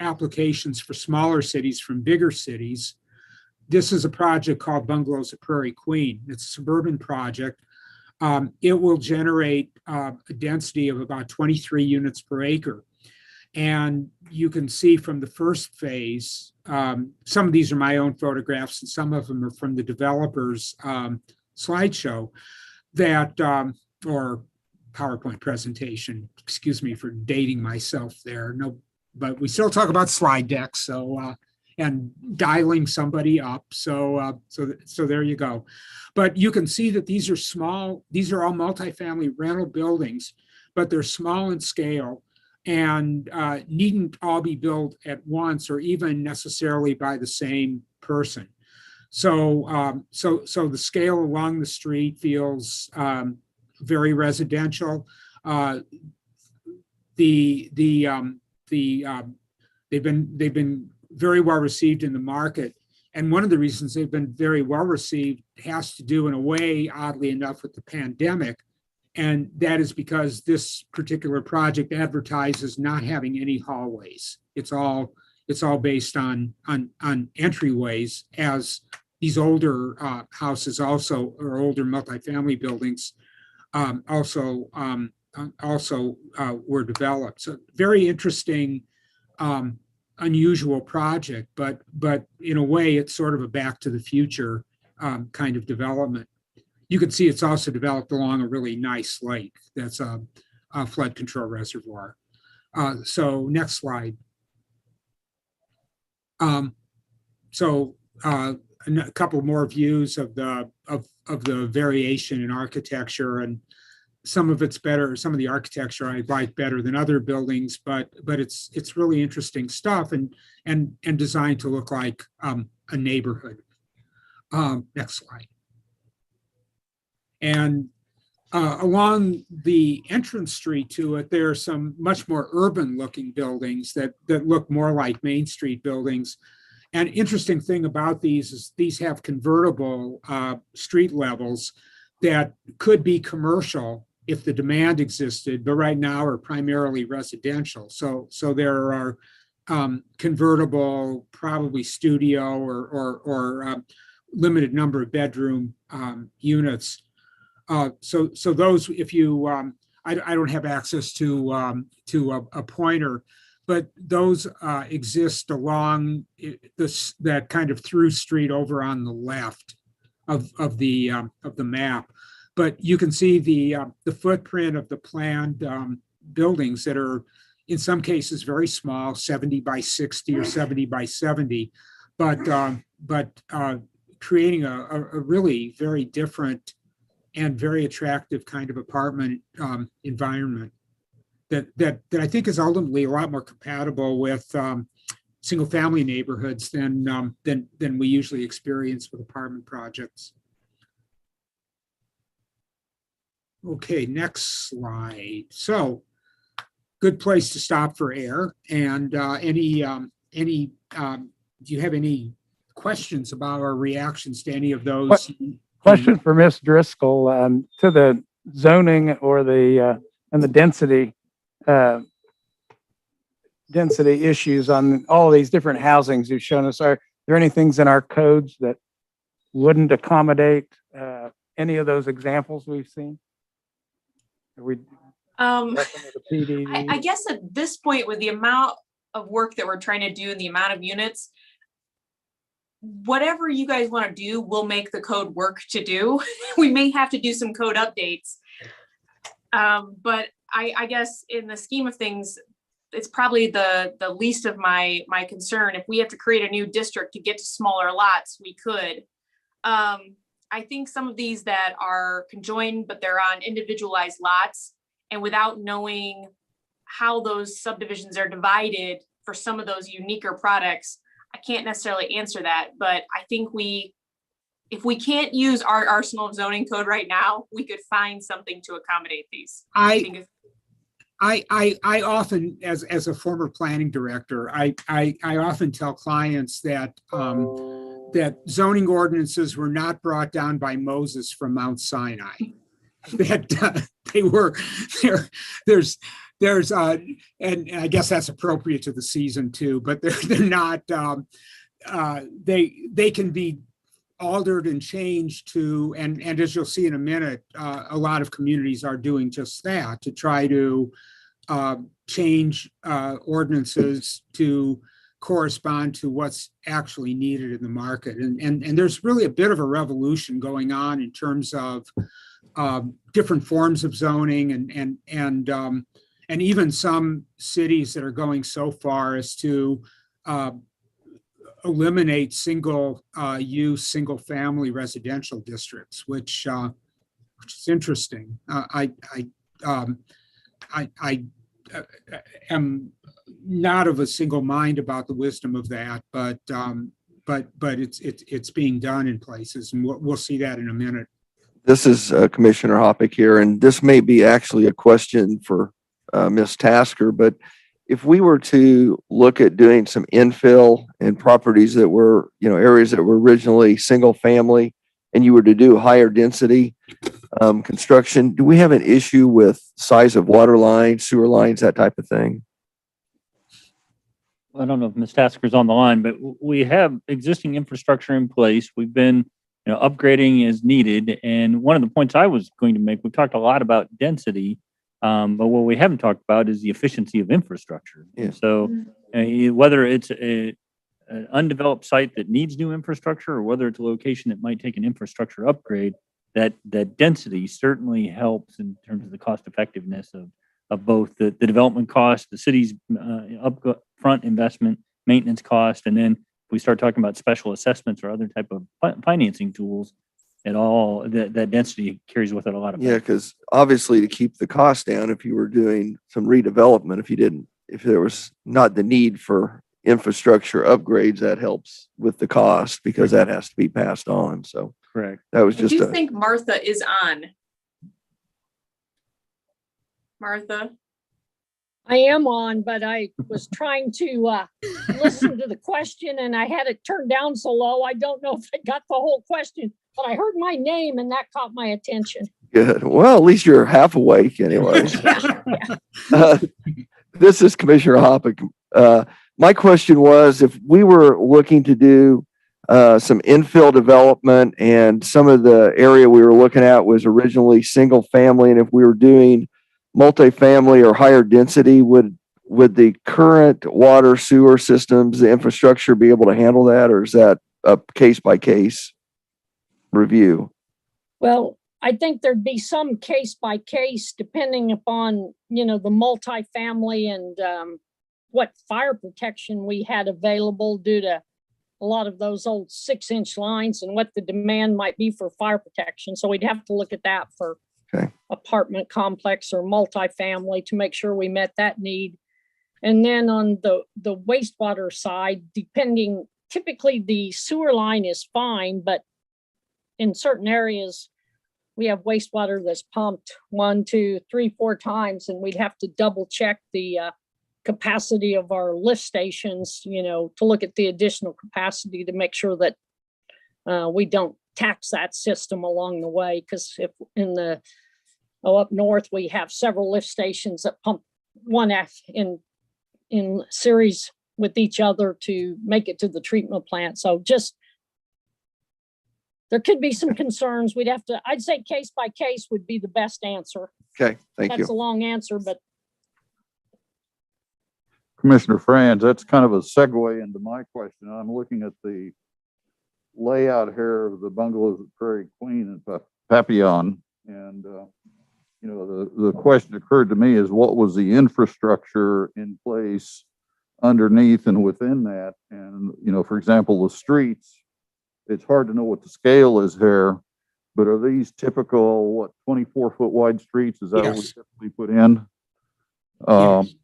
applications for smaller cities from bigger cities. This is a project called Bungalows at Prairie Queen. It's a suburban project. It will generate a density of about 23 units per acre. And you can see from the first phase, some of these are my own photographs and some of them are from the developer's slideshow that, or PowerPoint presentation, excuse me for dating myself there. No, but we still talk about slide decks. So, and dialing somebody up. So there you go. But you can see that these are small, these are all multifamily rental buildings, but they're small in scale and needn't all be built at once or even necessarily by the same person. So, so the scale along the street feels very residential. They've been very well received in the market. And one of the reasons they've been very well received has to do in a way, oddly enough, with the pandemic. And that is because this particular project advertises not having any hallways. It's all based on entryways, as these older houses also, or older multifamily buildings also were developed. So very interesting, unusual project, but in a way, it's sort of a back to the future kind of development. You can see it's also developed along a really nice lake that's a flood control reservoir. So next slide. So a couple more views of the variation in architecture, and some of it's better. Some of the architecture I like better than other buildings, but it's really interesting stuff and designed to look like a neighborhood. Next slide. And along the entrance street to it, there are some much more urban looking buildings that look more like Main Street buildings. And interesting thing about these is these have convertible street levels that could be commercial if the demand existed, but right now are primarily residential. So there are convertible, probably studio or limited number of bedroom units. So those, if you, I don't have access to a pointer, but those exist along that kind of through street over on the left of the map. But you can see the footprint of the planned buildings that are in some cases very small, 70 by 60 or 70 by 70, but creating a really very different and very attractive kind of apartment environment that I think is ultimately a lot more compatible with single family neighborhoods than we usually experience with apartment projects. Okay, next slide. So good place to stop for air. And do you have any questions about our reactions to any of those? Question for Ms. Driscoll, to the zoning or the and the density issues on all these different housings you've shown us. Are there any things in our codes that wouldn't accommodate any of those examples we've seen? Are we I guess at this point, with the amount of work that we're trying to do and the amount of units, whatever you guys want to do, we'll make the code work to do. We may have to do some code updates. But I guess in the scheme of things, it's probably the least of my concern. If we have to create a new district to get to smaller lots, we could. I think some of these that are conjoined, but they're on individualized lots, and without knowing how those subdivisions are divided for some of those uniquer products, I can't necessarily answer that. But I think if we can't use our arsenal of zoning code right now, we could find something to accommodate these. I often, as a former planning director, I often tell clients that that zoning ordinances were not brought down by Moses from Mount Sinai. That they were there's and I guess that's appropriate to the season too, but they're not they can be altered and changed to, and as you'll see in a minute, a lot of communities are doing just that, to try to change ordinances to correspond to what's actually needed in the market. And there's really a bit of a revolution going on in terms of different forms of zoning and even some cities that are going so far as to eliminate single use, single family residential districts, which is interesting. I am not of a single mind about the wisdom of that, but it's being done in places, and we'll see that in a minute. This is Commissioner Hoppick here, and this may be actually a question for Ms. Tasker, but if we were to look at doing some infill in properties that were, areas that were originally single family, and you were to do higher density construction, do we have an issue with size of water lines, sewer lines, that type of thing? I don't know if Ms. Tasker's on the line, but we have existing infrastructure in place. We've been, upgrading as needed. And one of the points I was going to make, we talked a lot about density, but what we haven't talked about is the efficiency of infrastructure. Yeah. So whether it's an undeveloped site that needs new infrastructure, or whether it's a location that might take an infrastructure upgrade, that density certainly helps in terms of the cost effectiveness of both the development cost, the city's upfront investment, maintenance cost, and then if we start talking about special assessments or other type of financing tools, at all, that density carries with it a lot of. Yeah, because obviously to keep the cost down, if you were doing some redevelopment, if there was not the need for infrastructure upgrades, that helps with the cost because that has to be passed on. So correct. That was I just do think Martha is on. Martha? I am on, but I was trying to listen to the question and I had it turned down so low. I don't know if I got the whole question, but I heard my name and that caught my attention. good. Well, at least you're half awake anyways. Yeah. This is Commissioner Hoppick. My question was, if we were looking to do some infill development and some of the area we were looking at was originally single family, and if we were doing multifamily or higher density, would the current water sewer systems, the infrastructure be able to handle that, or is that a case by case review? Well, I think there'd be some case by case depending upon, the multifamily and what fire protection we had available due to a lot of those old 6-inch lines and what the demand might be for fire protection. So we'd have to look at that for apartment complex or multifamily to make sure we met that need. And then on the wastewater side, typically the sewer line is fine, but in certain areas, we have wastewater that's pumped 1, 2, 3, 4 times, and we'd have to double check the capacity of our lift stations, to look at the additional capacity to make sure that we don't tax that system along the way. Because if up north, we have several lift stations that pump one in series with each other to make it to the treatment plant. So there could be some concerns. I'd say case by case would be the best answer. Okay, thank you. That's a long answer, but. Commissioner Franz, that's kind of a segue into my question. I'm looking at the layout here of the bungalows at Prairie Queen and Papillon. And, the question occurred to me is, what was the infrastructure in place underneath and within that? And, for example, the streets, it's hard to know what the scale is here, but are these typical, 24-foot wide streets? Is that what we typically put in? Yes.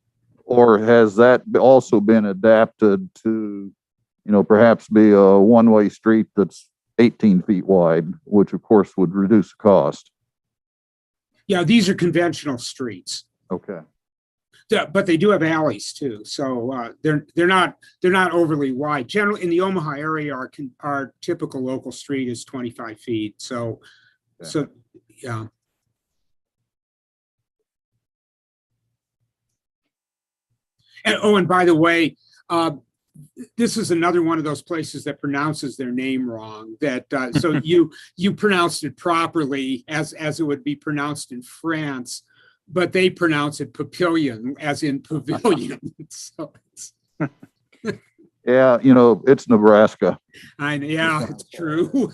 Or has that also been adapted to, perhaps be a one-way street that's 18 feet wide, which of course would reduce the cost? Yeah, these are conventional streets. Okay. But they do have alleys too, so they're not overly wide. Generally, in the Omaha area, our typical local street is 25 feet. So, Yeah. so yeah. And, oh, and by the way, this is another one of those places that pronounces their name wrong. That so you pronounced it properly as it would be pronounced in France, but they pronounce it papillion as in pavilion. So Yeah, it's Nebraska. yeah, it's true.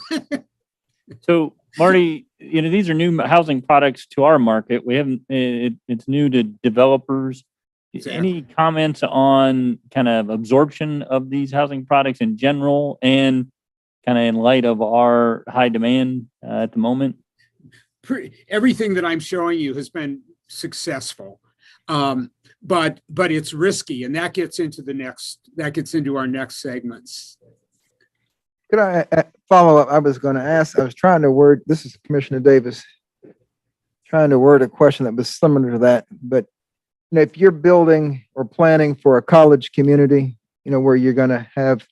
So Marty, these are new housing products to our market. We haven't, it's new to developers. Exactly. Any comments on kind of absorption of these housing products in general and kind of in light of our high demand at the moment? Everything that I'm showing you has been successful. But it's risky, and that gets into our next segments. Could I follow up? I was trying to word, this is Commissioner Davis, trying to word a question that was similar to that, but if you're building or planning for a college community, where you're going to have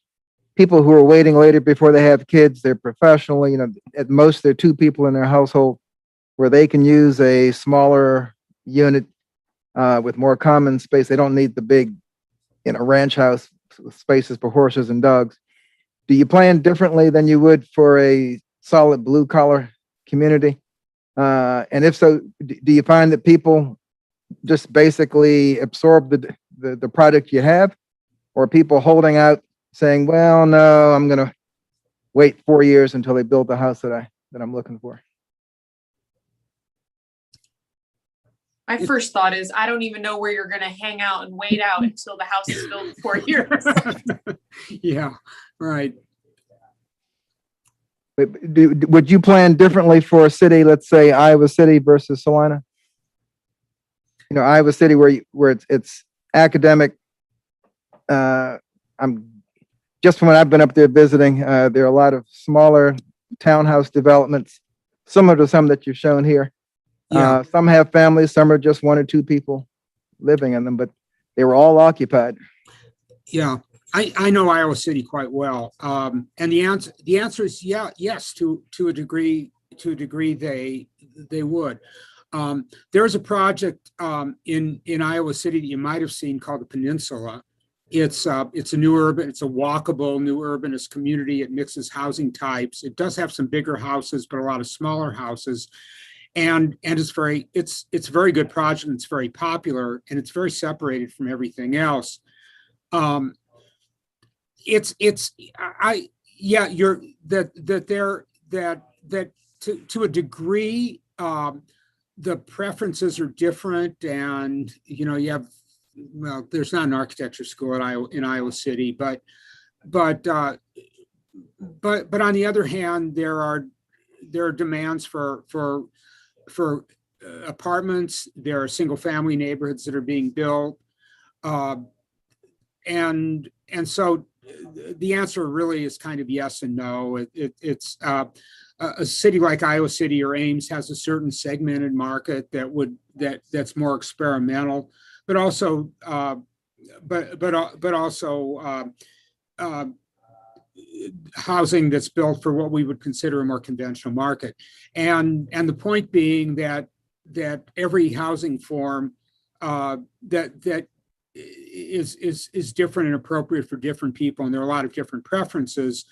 people who are waiting later before they have kids, they're professional, at most they're 2 people in their household, where they can use a smaller unit with more common space. They don't need the big, ranch house spaces for horses and dogs. Do you plan differently than you would for a solid blue collar community? And if so, do you find that people just basically absorb the product you have, or people holding out saying, well, no, I'm going to wait 4 years until they build the house that I'm looking for? My first thought is, I don't even know where you're gonna hang out and wait out until the house is built in 4 years. Yeah, right. But would you plan differently for a city, let's say Iowa City versus Salina? Iowa City, where it's academic. I'm just when I've been up there visiting, there are a lot of smaller townhouse developments, similar to some that you've shown here. Yeah. Some have families, some are just 1 or 2 people living in them, but they were all occupied. Yeah, I know Iowa City quite well. And the answer is yes, to a degree they would. There's a project in Iowa City that you might have seen called the Peninsula. It's a it's a walkable new urbanist community. It mixes housing types. It does have some bigger houses, but a lot of smaller houses. And it's a very good project. And it's very popular, and it's very separated from everything else. You're that to a degree, the preferences are different, and you have, well, there's not an architecture school in Iowa City, but on the other hand, there are demands for apartments. There are single family neighborhoods that are being built, and so the answer really is kind of yes and no. It's a city like Iowa City or Ames has a certain segmented market that's more experimental, but also housing that's built for what we would consider a more conventional market. And the point being that every housing form that is different and appropriate for different people, and there are a lot of different preferences.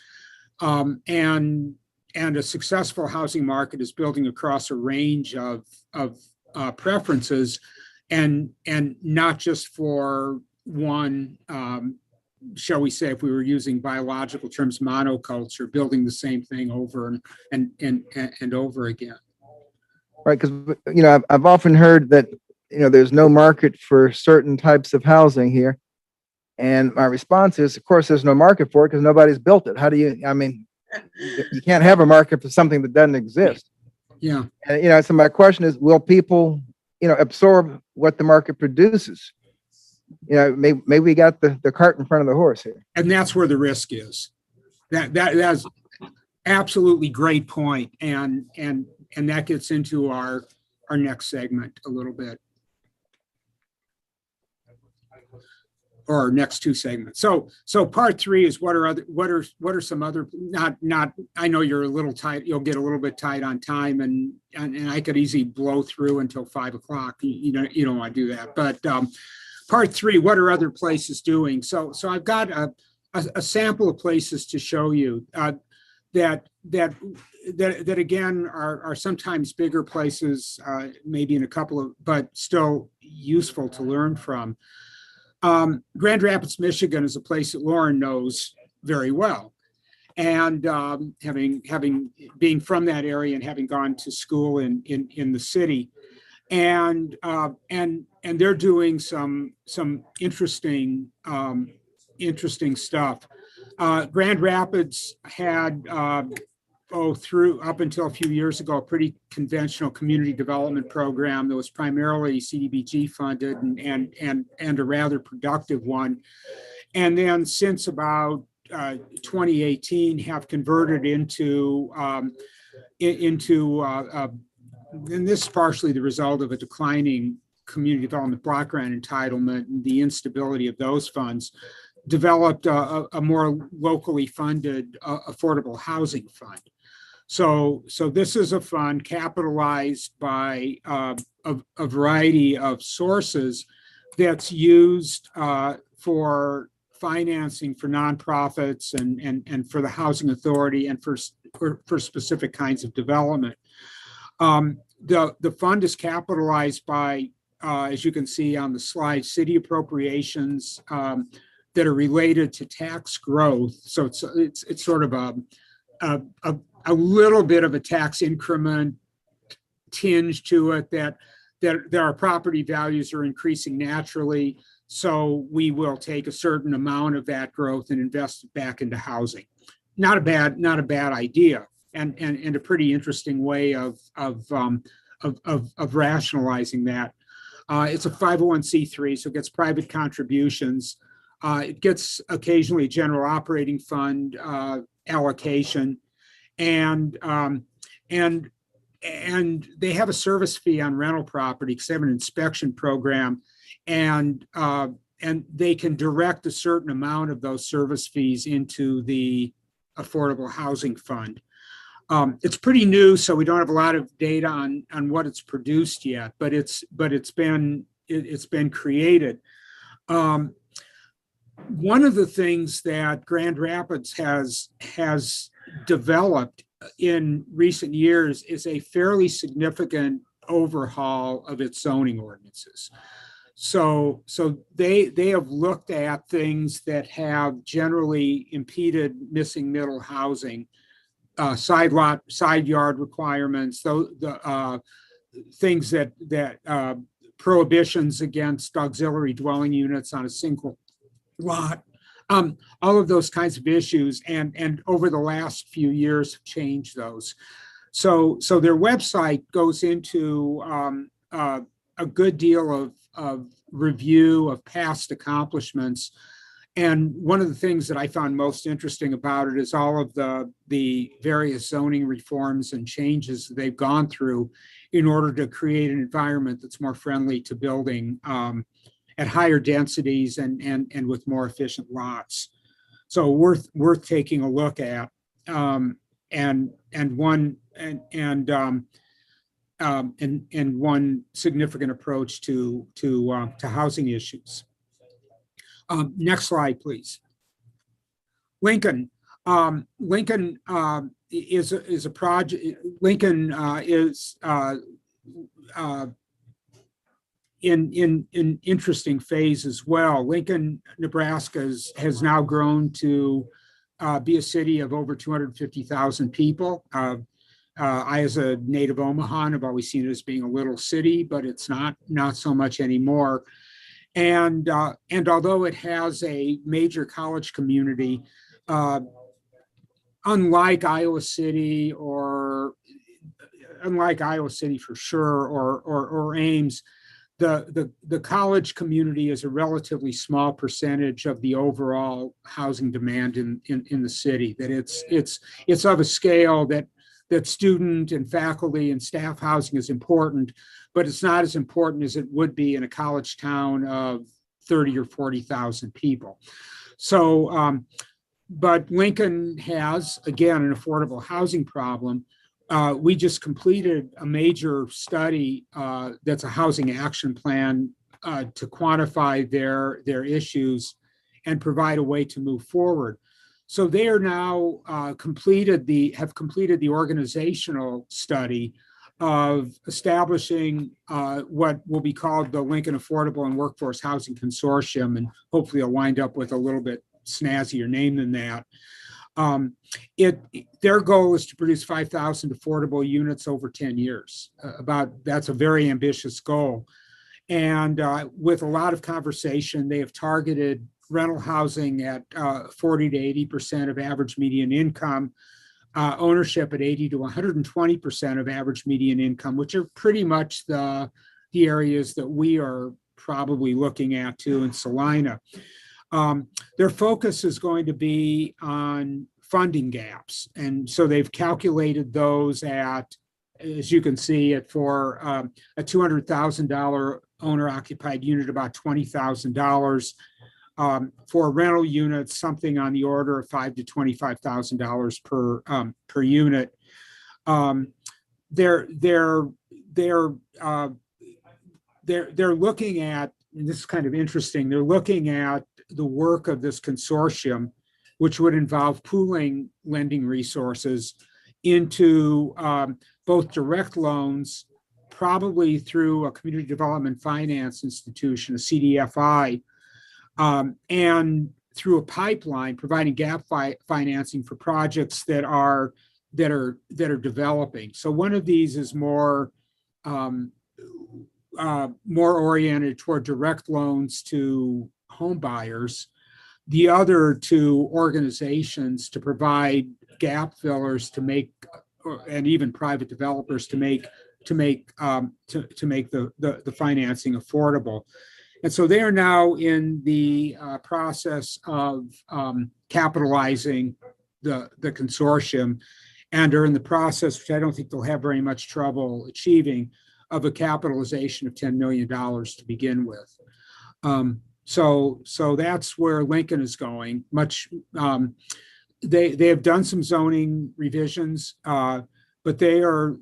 And a successful housing market is building across a range of preferences, and not just for one. Shall we say, if we were using biological terms, monoculture, building the same thing over and over again. Right, because I've often heard that there's no market for certain types of housing here, and my response is, of course, there's no market for it because nobody's built it. How do you? I mean, you can't have a market for something that doesn't exist. Yeah. And so my question is, will people absorb what the market produces? Maybe we got the cart in front of the horse here. And that's where the risk is. That's absolutely great point. And that gets into our next segment a little bit. or our next two segments. So part three is what are some other, I know you're a little tight, you'll get a little bit tight on time, and I could easily blow through until 5 o'clock. You don't want to do that. But part three, what are other places doing? So I've got a sample of places to show you that again are sometimes bigger places, maybe in a couple of, but still useful to learn from. Grand Rapids, Michigan is a place that Lauren knows very well. And being from that area and having gone to school in the city, and they're doing some interesting stuff. Grand Rapids had through up until a few years ago, a pretty conventional community development program that was primarily CDBG funded and a rather productive one. And then since about 2018 have converted into and this is partially the result of a declining community development block grant entitlement and the instability of those funds, developed a more locally funded affordable housing fund. So this is a fund capitalized by a variety of sources that's used for financing for nonprofits and for the housing authority and for specific kinds of development. The fund is capitalized by, as you can see on the slide, city appropriations that are related to tax growth. So it's sort of a little bit of a tax increment tinge to it, that our property values are increasing naturally. So we will take a certain amount of that growth and invest it back into housing. Not a bad idea, and a pretty interesting way of rationalizing that. It's a 501c3, so it gets private contributions. It gets occasionally general operating fund allocation, and they have a service fee on rental property because they have an inspection program, and they can direct a certain amount of those service fees into the affordable housing fund. It's pretty new, so we don't have a lot of data on what it's produced yet, but it's been created. One of the things that Grand Rapids has developed in recent years is a fairly significant overhaul of its zoning ordinances. So they have looked at things that have generally impeded missing middle housing, side yard requirements, the things that prohibitions against auxiliary dwelling units on a single lot, all of those kinds of issues, and over the last few years have changed those. So their website goes into a good deal of review of past accomplishments. And one of the things that I found most interesting about it is all of the various zoning reforms and changes that they've gone through in order to create an environment that's more friendly to building at higher densities and with more efficient lots. So worth taking a look at, and one significant approach to housing issues. Next slide, please. Lincoln. Lincoln is a project. Lincoln is in interesting phase as well. Lincoln, Nebraska has now grown to be a city of over 250,000 people. I, as a native Omahan, have always seen it as being a little city, but it's not so much anymore. And although it has a major college community, unlike Iowa City for sure, or Ames, the college community is a relatively small percentage of the overall housing demand in the city. That it's of a scale that student and faculty and staff housing is important, but it's not as important as it would be in a college town of 30 or 40,000 people. So, but Lincoln has, again, an affordable housing problem. We just completed a major study that's a housing action plan to quantify their issues and provide a way to move forward. So they are now have completed the organizational study of establishing what will be called the Lincoln Affordable and Workforce Housing Consortium, and hopefully it'll wind up with a little bit snazzier name than that. Their goal is to produce 5,000 affordable units over 10 years. That's a very ambitious goal. And with a lot of conversation, they have targeted rental housing at 40 to 80% of average median income, ownership at 80 to 120% of average median income, which are pretty much the areas that we are probably looking at too in Salina. Their focus is going to be on funding gaps. And so they've calculated those at, as you can see, for a $200,000 owner occupied unit, about $20,000. For rental units, something on the order of $5,000 to $25,000 per unit. They're looking at, and this is kind of interesting, they're looking at the work of this consortium, which would involve pooling lending resources into both direct loans, probably through a community development finance institution, a CDFI, and through a pipeline, providing gap financing for projects that are developing. So one of these is more oriented toward direct loans to home buyers. The other to organizations to provide gap fillers to make, and even private developers to make the financing affordable. And so they are now in the process of capitalizing the consortium, and are in the process, which I don't think they'll have very much trouble achieving, of a capitalization of $10 million to begin with. So that's where Lincoln is going. They have done some zoning revisions, but they're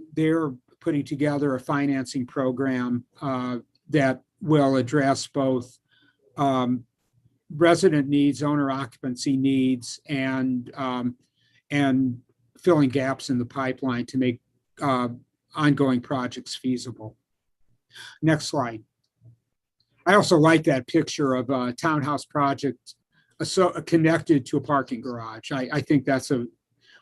putting together a financing program that will address both resident needs, owner occupancy needs, and filling gaps in the pipeline to make ongoing projects feasible. Next slide. I also like that picture of a townhouse project connected to a parking garage. I think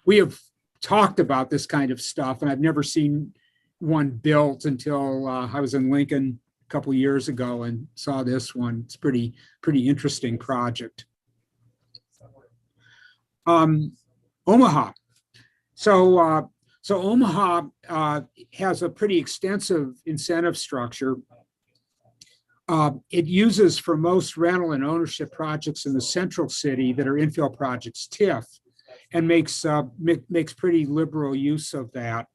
we have talked about this kind of stuff, and I've never seen one built until I was in Lincoln a couple of years ago and saw this one. It's pretty interesting project. Omaha. So Omaha has a pretty extensive incentive structure. It uses, for most rental and ownership projects in the central city that are infill projects, TIF, and makes pretty liberal use of that.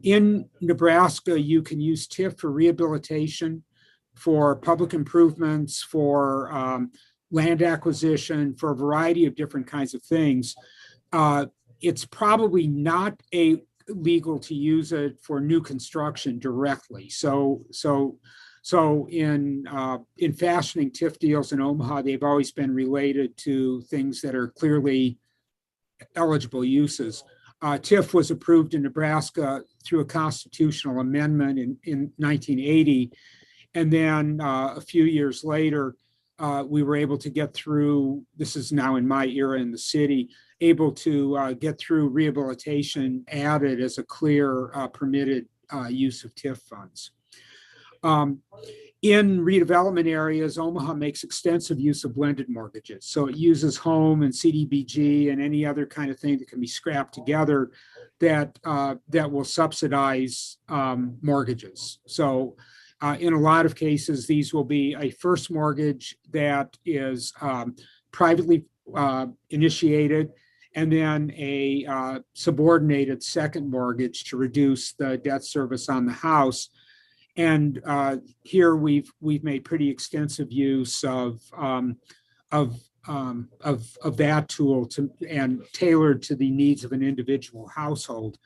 In Nebraska, you can use TIF for rehabilitation, for public improvements, for land acquisition, for a variety of different kinds of things. It's probably not legal to use it for new construction directly. So in fashioning TIF deals in Omaha, they've always been related to things that are clearly eligible uses. TIF was approved in Nebraska through a constitutional amendment in 1980. And then a few years later, we were able to get through, this is now in my era in the city, able to get through rehabilitation added as a clear permitted use of TIF funds. In redevelopment areas, Omaha makes extensive use of blended mortgages. So it uses home and CDBG and any other kind of thing that can be scrapped together that will subsidize mortgages. So in a lot of cases, these will be a first mortgage that is privately initiated, and then a subordinated second mortgage to reduce the debt service on the house. And here we've made pretty extensive use of that tool and tailored to the needs of an individual household.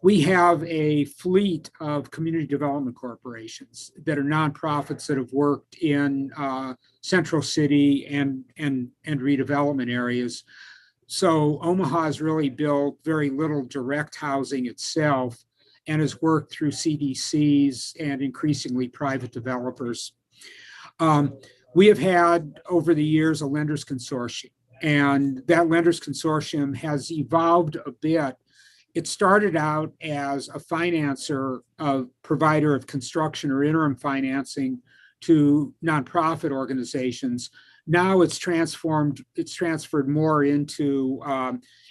We have a fleet of community development corporations that are nonprofits that have worked in Central City and redevelopment areas. So Omaha has really built very little direct housing itself and has worked through CDCs and increasingly private developers. We have had over the years a lenders consortium, and that lenders consortium has evolved a bit. It started out as a financer, a provider of construction or interim financing to nonprofit organizations. Now it's transferred more into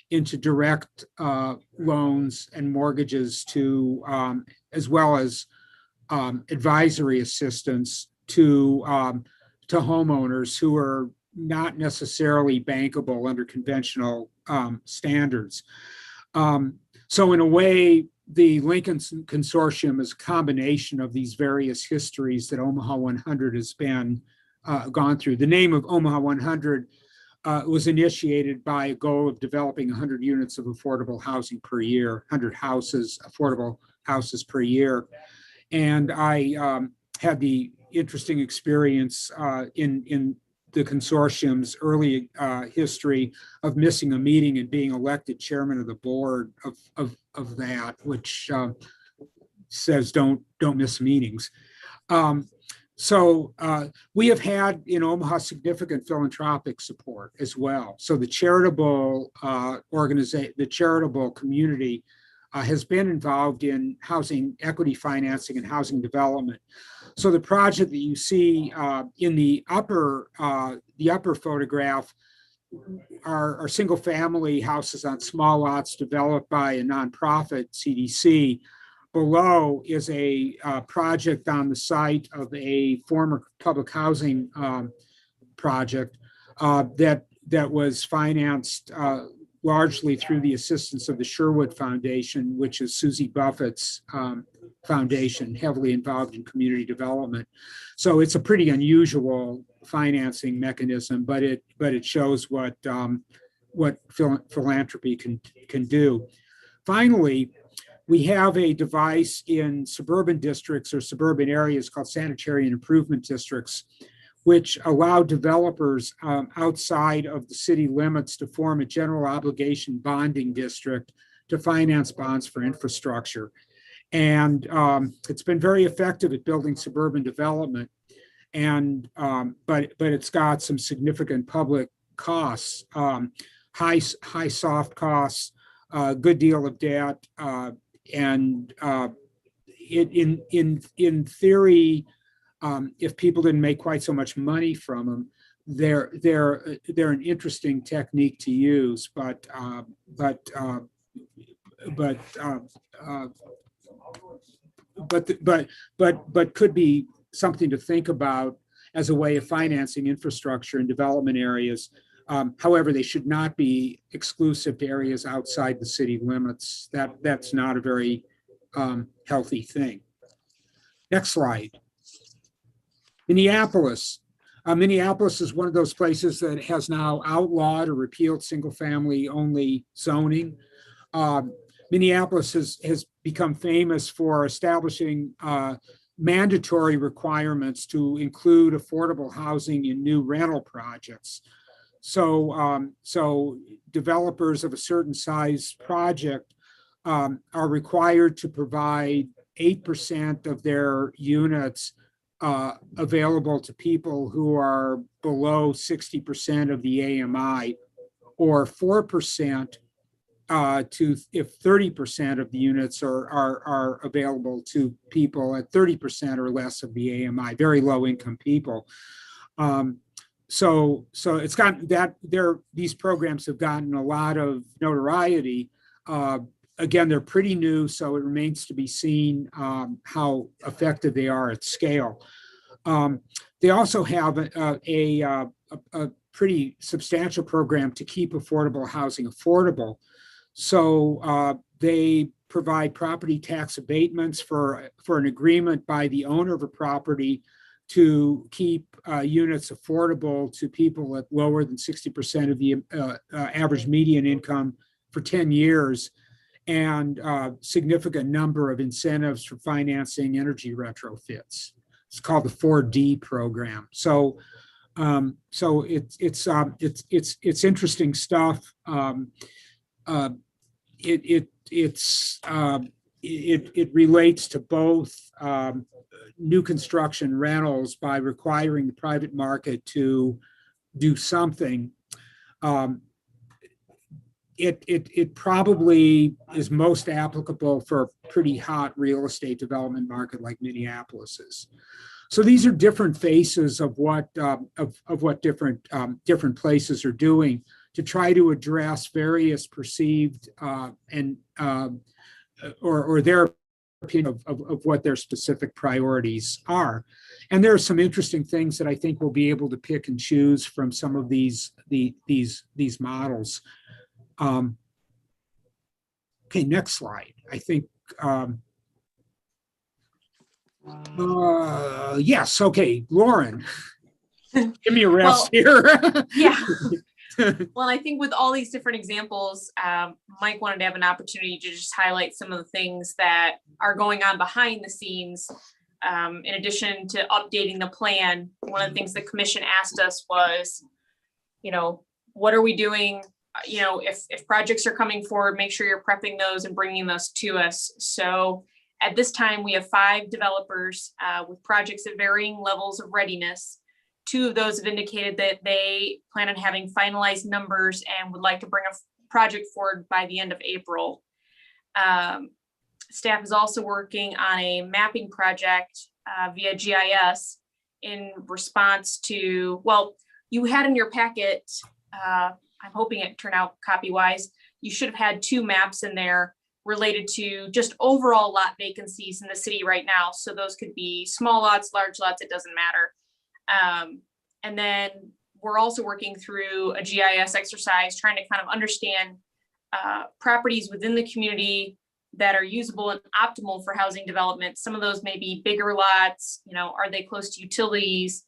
direct loans and mortgages to, as well as advisory assistance to homeowners who are not necessarily bankable under conventional standards. So in a way, the Lincoln Consortium is a combination of these various histories that Omaha 100 has been gone through. The name of Omaha 100 was initiated by a goal of developing 100 units of affordable housing per year, 100 houses, affordable houses per year. And I had the interesting experience in the consortium's early history of missing a meeting and being elected chairman of the board of that, which says don't miss meetings. So we have had in Omaha significant philanthropic support as well. So the charitable the charitable community has been involved in housing equity financing and housing development. So the project that you see in the upper photograph are single family houses on small lots developed by a nonprofit, CDC. Below is a project on the site of a former public housing project that was financed largely through the assistance of the Sherwood Foundation, which is Susie Buffett's foundation, heavily involved in community development. So it's a pretty unusual financing mechanism, but it shows what philanthropy can do. Finally, we have a device in suburban districts or suburban areas called sanitary and improvement districts, which allow developers outside of the city limits to form a general obligation bonding district to finance bonds for infrastructure. And it's been very effective at building suburban development. And but it's got some significant public costs, high soft costs, a good deal of debt, and in theory, if people didn't make quite so much money from them, they're an interesting technique to use, but could be something to think about as a way of financing infrastructure in development areas. However, they should not be exclusive to areas outside the city limits. That's not a very healthy thing. Next slide. Minneapolis. Minneapolis is one of those places that has now outlawed or repealed single-family only zoning. Minneapolis has become famous for establishing mandatory requirements to include affordable housing in new rental projects. So, so developers of a certain size project are required to provide 8% of their units available to people who are below 60% of the AMI, or 4% to if 30% of the units are available to people at 30% or less of the AMI, very low income people. So it's gotten that these programs have gotten a lot of notoriety. Again, they're pretty new, so it remains to be seen how effective they are at scale. They also have a pretty substantial program to keep affordable housing affordable. So they provide property tax abatements for an agreement by the owner of a property to keep units affordable to people at lower than 60% of the average median income for 10 years, and significant number of incentives for financing energy retrofits. It's called the 4D program. So it's interesting stuff. It relates to both new construction rentals by requiring the private market to do something. It probably is most applicable for a pretty hot real estate development market like Minneapolis is. So these are different faces of what different places are doing to try to address various perceived or their opinion of what their specific priorities are. And there are some interesting things that I think we'll be able to pick and choose from some of these models. Okay, next slide. I think, yes, okay, Lauren, give me a rest here. Yeah. Well, I think with all these different examples, Mike wanted to have an opportunity to just highlight some of the things that are going on behind the scenes. In addition to updating the plan, one of the things the commission asked us was, what are we doing? If projects are coming forward, make sure you're prepping those and bringing those to us. So at this time, we have 5 developers with projects at varying levels of readiness. 2 of those have indicated that they plan on having finalized numbers and would like to bring a project forward by the end of April. Staff is also working on a mapping project via GIS in response to, well, you had in your packet, I'm hoping it turned out copy-wise, you should have had 2 maps in there related to just overall lot vacancies in the city right now. So those could be small lots, large lots, it doesn't matter. And then we're also working through a GIS exercise, trying to kind of understand properties within the community that are usable and optimal for housing development. Some of those may be bigger lots, are they close to utilities,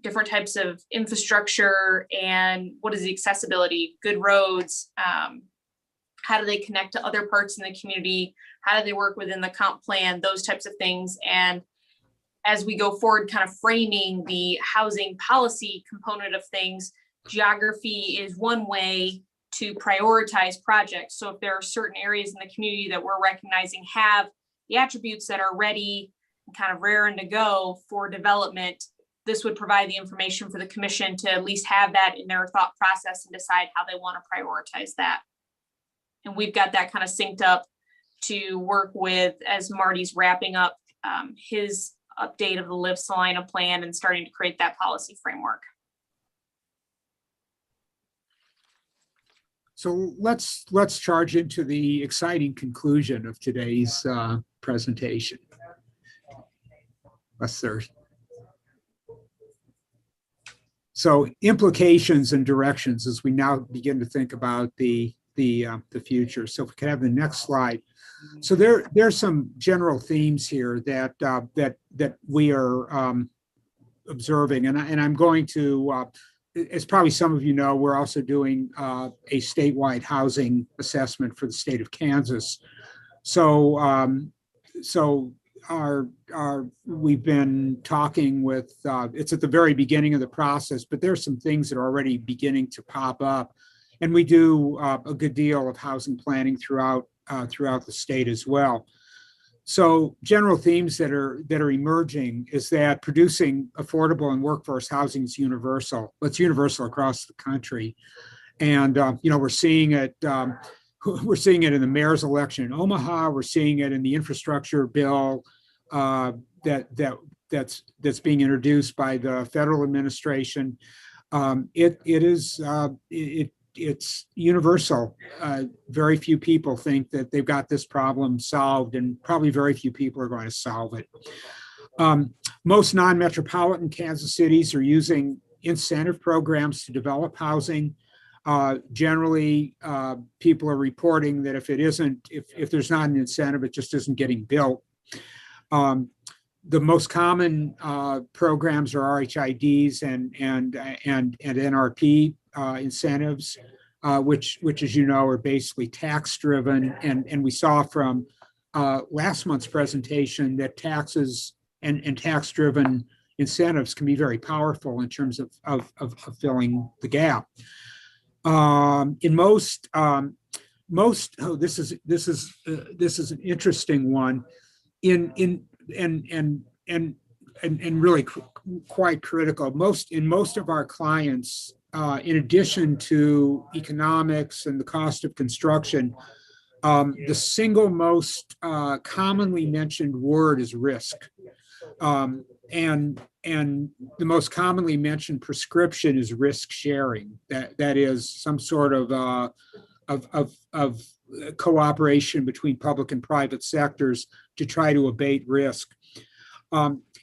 different types of infrastructure, and what is the accessibility, good roads, how do they connect to other parts in the community, how do they work within the comp plan, those types of things. And as we go forward, kind of framing the housing policy component of things, geography is one way to prioritize projects. So if there are certain areas in the community that we're recognizing have the attributes that are ready and kind of raring to go for development, this would provide the information for the commission to at least have that in their thought process and decide how they want to prioritize that. And we've got that kind of synced up to work with as Marty's wrapping up his update of the Live Salina plan and starting to create that policy framework. So let's charge into the exciting conclusion of today's presentation. So implications and directions as we now begin to think about the future. So if we could have the next slide. So there's some general themes here that we are observing, and I'm going to, as probably some of you know, we're also doing a statewide housing assessment for the state of Kansas. So we've been talking with, it's at the very beginning of the process, but there's some things that are already beginning to pop up, and we do a good deal of housing planning throughout the state as well. So general themes that are emerging is that producing affordable and workforce housing is universal. It's universal across the country, and we're seeing it. We're seeing it in the mayor's election in Omaha. We're seeing it in the infrastructure bill that's being introduced by the federal administration. It's universal. Very few people think that they've got this problem solved, and probably very few people are going to solve it. Most non-metropolitan Kansas cities are using incentive programs to develop housing. Generally, people are reporting that if there's not an incentive, it just isn't getting built. The most common programs are RHIDs and NRP incentives, which, as you know, are basically tax driven. And we saw from last month's presentation that taxes and tax driven incentives can be very powerful in terms of filling the gap. In most, this is an interesting one. And really quite critical. In most of our clients, in addition to economics and the cost of construction, the single most commonly mentioned word is risk. And the most commonly mentioned prescription is risk sharing. That is some sort of cooperation between public and private sectors to try to abate risk.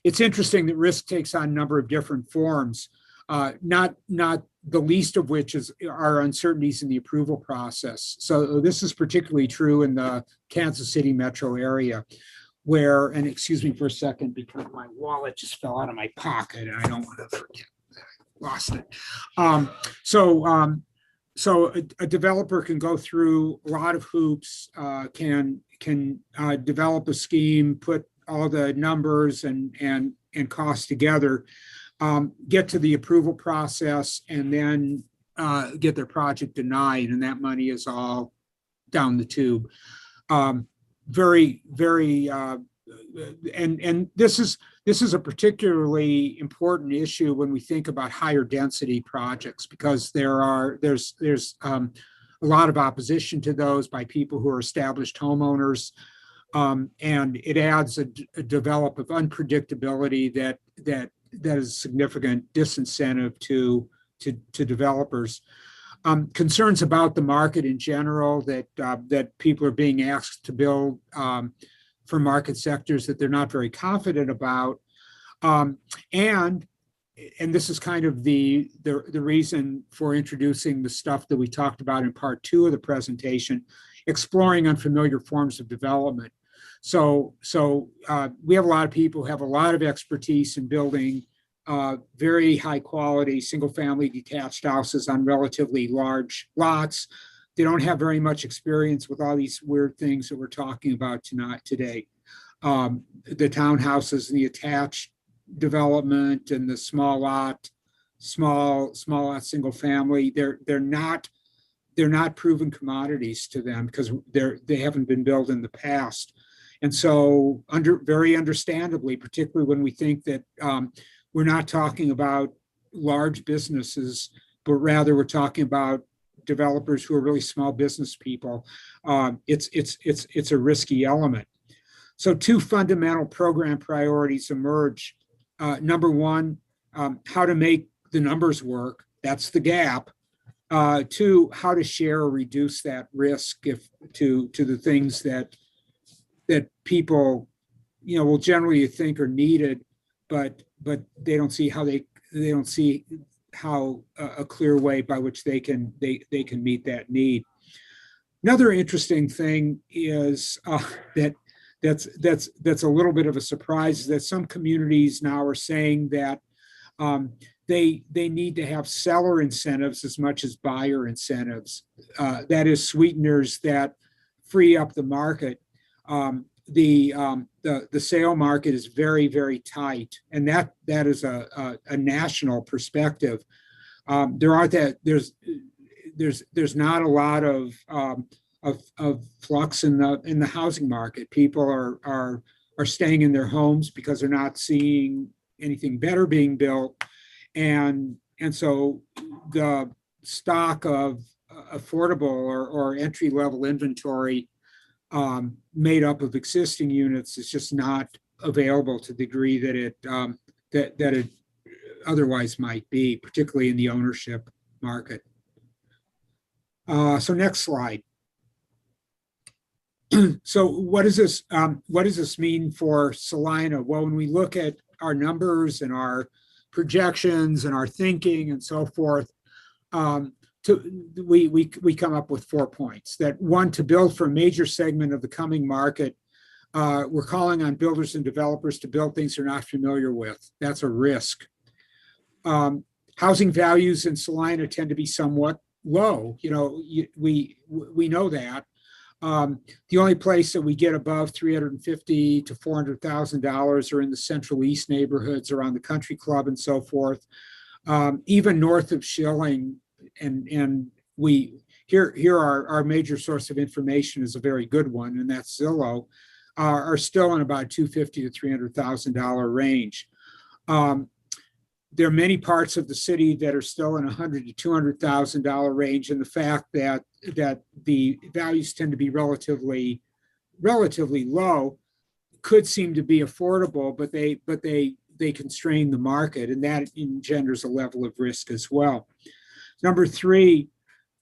It's interesting that risk takes on a number of different forms, not the least of which are uncertainties in the approval process. So this is particularly true in the Kansas City metro area, where, and excuse me for a second, because my wallet just fell out of my pocket and I don't want to forget that I lost it. So a developer can go through a lot of hoops, can develop a scheme, put all the numbers and costs together, get to the approval process, and then get their project denied, and that money is all down the tube. Very, and this is a particularly important issue when we think about higher density projects, because there's a lot of opposition to those by people who are established homeowners, and it adds a develop of unpredictability that is a significant disincentive to developers. Concerns about the market in general, that people are being asked to build for market sectors that they're not very confident about, and this is kind of the reason for introducing the stuff that we talked about in part 2 of the presentation, exploring unfamiliar forms of development. So we have a lot of people who have a lot of expertise in building very high quality single family detached houses on relatively large lots. They don't have very much experience with all these weird things that we're talking about today. The townhouses and the attached development and the small lot single family, they're not proven commodities to them because they haven't been built in the past. And so very understandably, particularly when we think that we're not talking about large businesses, but rather we're talking about developers who are really small business people, it's a risky element. So 2 fundamental program priorities emerge. Number one, how to make the numbers work. That's the gap. 2, how to share or reduce that risk to the things that people, will generally think are needed, but they don't see how a clear way by which they can meet that need. Another interesting thing is that's a little bit of a surprise, is that some communities now are saying that they need to have seller incentives as much as buyer incentives. That is, sweeteners that free up the market. The sale market is very, very tight, and that is a national perspective. There's not a lot of flux in the housing market. People are staying in their homes because they're not seeing anything better being built, and so the stock of affordable or entry level inventory made up of existing units is just not available to the degree that it otherwise might be, particularly in the ownership market. So next slide. So what does this mean for Salina? Well, when we look at our numbers and our projections and our thinking and so forth, we come up with 4 points. That one, to build for a major segment of the coming market, we're calling on builders and developers to build things they're not familiar with. That's a risk. Housing values in Salina tend to be somewhat low. You know, we know that. The only place that we get above $350,000 to $400,000 are in the Central East neighborhoods around the Country Club and so forth. Even north of Schilling, and here our major source of information is a very good one, and that's Zillow, are still in about $250,000 to $300,000 range. There are many parts of the city that are still in $100,000 to $200,000 range, and the fact that the values tend to be relatively low could seem to be affordable, but they constrain the market, and that engenders a level of risk as well. Number 3,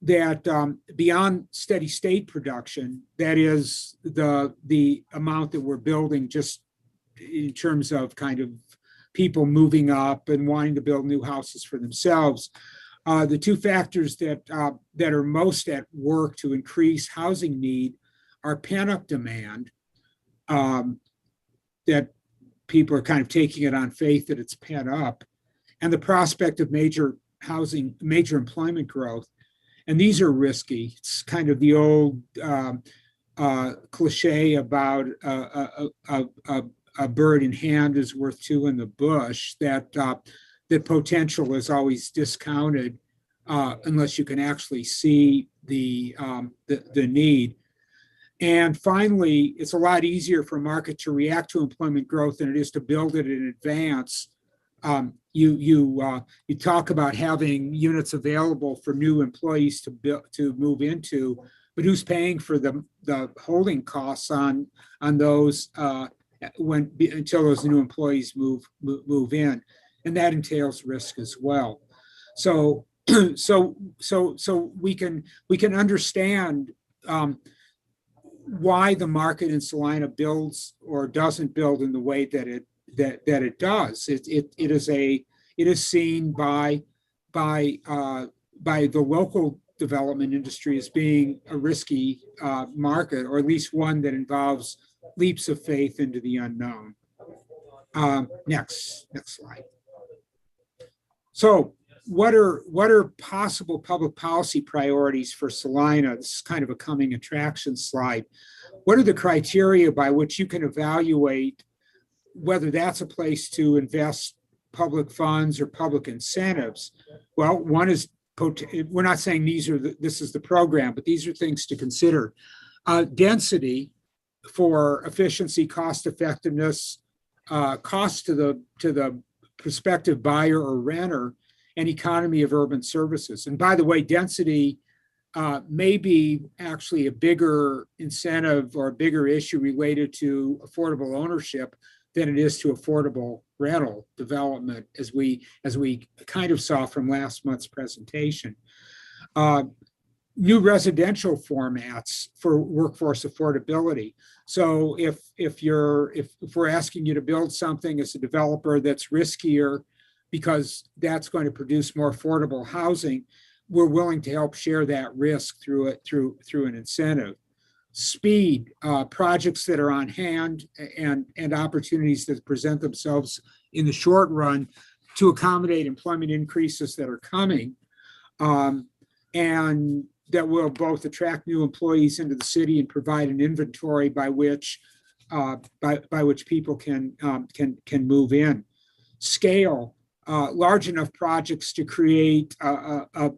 that beyond steady state production, that is the amount that we're building just in terms of kind of people moving up and wanting to build new houses for themselves. The 2 factors that are most at work to increase housing need are pent-up demand, that people are kind of taking it on faith that it's pent up, and the prospect of major employment growth. And these are risky. It's kind of the old cliche about a bird in hand is worth 2 in the bush, that potential is always discounted unless you can actually see the need. And finally, it's a lot easier for a market to react to employment growth than it is to build it in advance. You talk about having units available for new employees to move into, but who's paying for the holding costs on those until those new employees move in, and that entails risk as well. So we can understand why the market in Salina builds or doesn't build in the way that it does. It is seen by the local development industry as being a risky market, or at least one that involves leaps of faith into the unknown. Next slide. So what are possible public policy priorities for Salina? This is kind of a coming attraction slide. What are the criteria by which you can evaluate whether that's a place to invest public funds or public incentives? Well, one is, we're not saying this is the program, but these are things to consider. Density for efficiency, cost effectiveness, cost to the prospective buyer or renter, and economy of urban services. And by the way, density may be actually a bigger incentive or a bigger issue related to affordable ownership than it is to affordable rental development, as we kind of saw from last month's presentation. New residential formats for workforce affordability. So if we're asking you to build something as a developer that's riskier because that's going to produce more affordable housing, we're willing to help share that risk through an incentive. Speed, projects that are on hand and opportunities that present themselves in the short run to accommodate employment increases that are coming, and that will both attract new employees into the city and provide an inventory by which people can move in. Scale, large enough projects to create a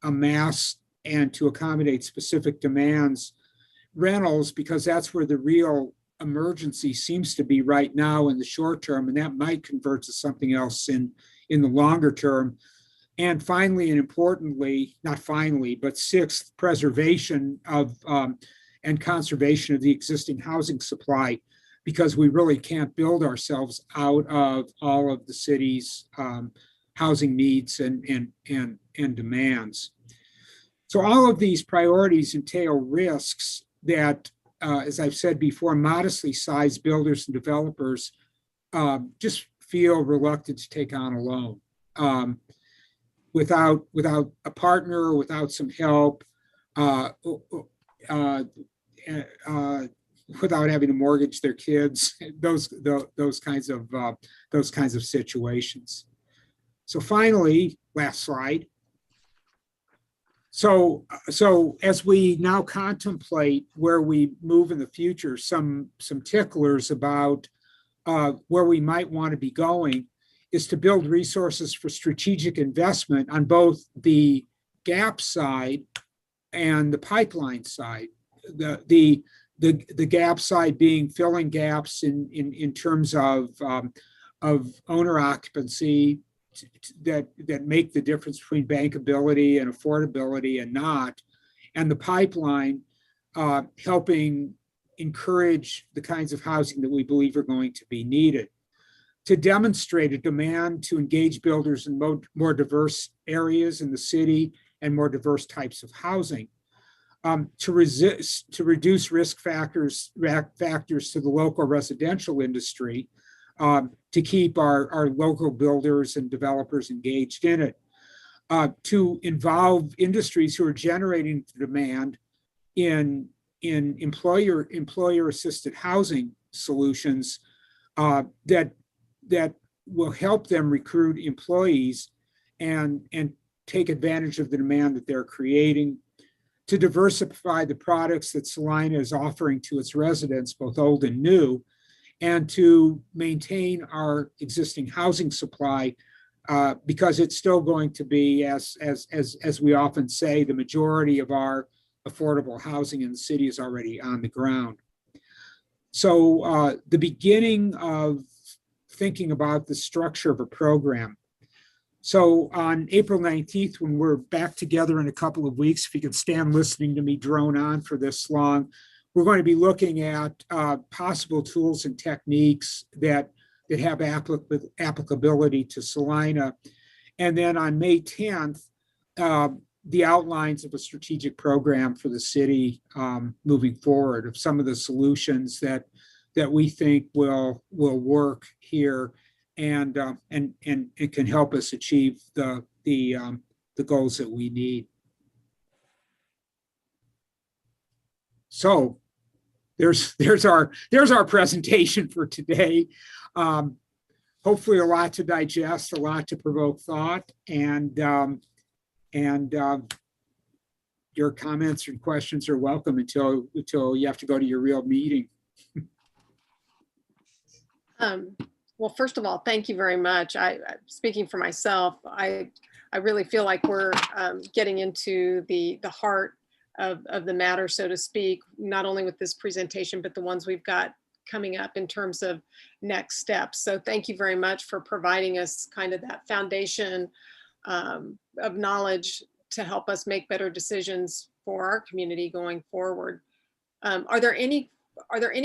mass and to accommodate specific demands. Rentals, because that's where the real emergency seems to be right now in the short term, and that might convert to something else in the longer term. And finally, and importantly, not finally, but 6th, preservation of and conservation of the existing housing supply, because we really can't build ourselves out of all of the city's housing needs and demands. So all of these priorities entail risks that, as I've said before, modestly sized builders and developers just feel reluctant to take on alone. without a partner, without some help, uh, uh, without having to mortgage their kids, those kinds of situations. So finally, last slide. So as we now contemplate where we move in the future, some ticklers about where we might want to be going is to build resources for strategic investment on both the gap side and the pipeline side. The gap side being filling gaps in terms of owner occupancy that make the difference between bankability and affordability and not, and the pipeline helping encourage the kinds of housing that we believe are going to be needed. To demonstrate a demand to engage builders in more diverse areas in the city and more diverse types of housing. To reduce risk factors to the local residential industry, to keep our local builders and developers engaged in it, to involve industries who are generating demand in employer assisted housing solutions that will help them recruit employees and take advantage of the demand that they're creating, to diversify the products that Salina is offering to its residents, both old and new, and to maintain our existing housing supply, because it's still going to be, as we often say, the majority of our affordable housing in the city is already on the ground. So the beginning of thinking about the structure of a program. So on April 19th, when we're back together in a couple of weeks, if you can stand listening to me drone on for this long, we're going to be looking at possible tools and techniques that have applicability to Salina. And then on May 10th, the outlines of a strategic program for the city moving forward, of some of the solutions that we think will work here and it can help us achieve the goals that we need. So there's our presentation for today. Hopefully a lot to digest, a lot to provoke thought, and your comments and questions are welcome until you have to go to your real meeting. Well, first of all, thank you very much. Speaking for myself, I really feel like we're getting into the heart of the matter, so to speak, not only with this presentation, but the ones we've got coming up in terms of next steps. So thank you very much for providing us kind of that foundation of knowledge to help us make better decisions for our community going forward. Are there any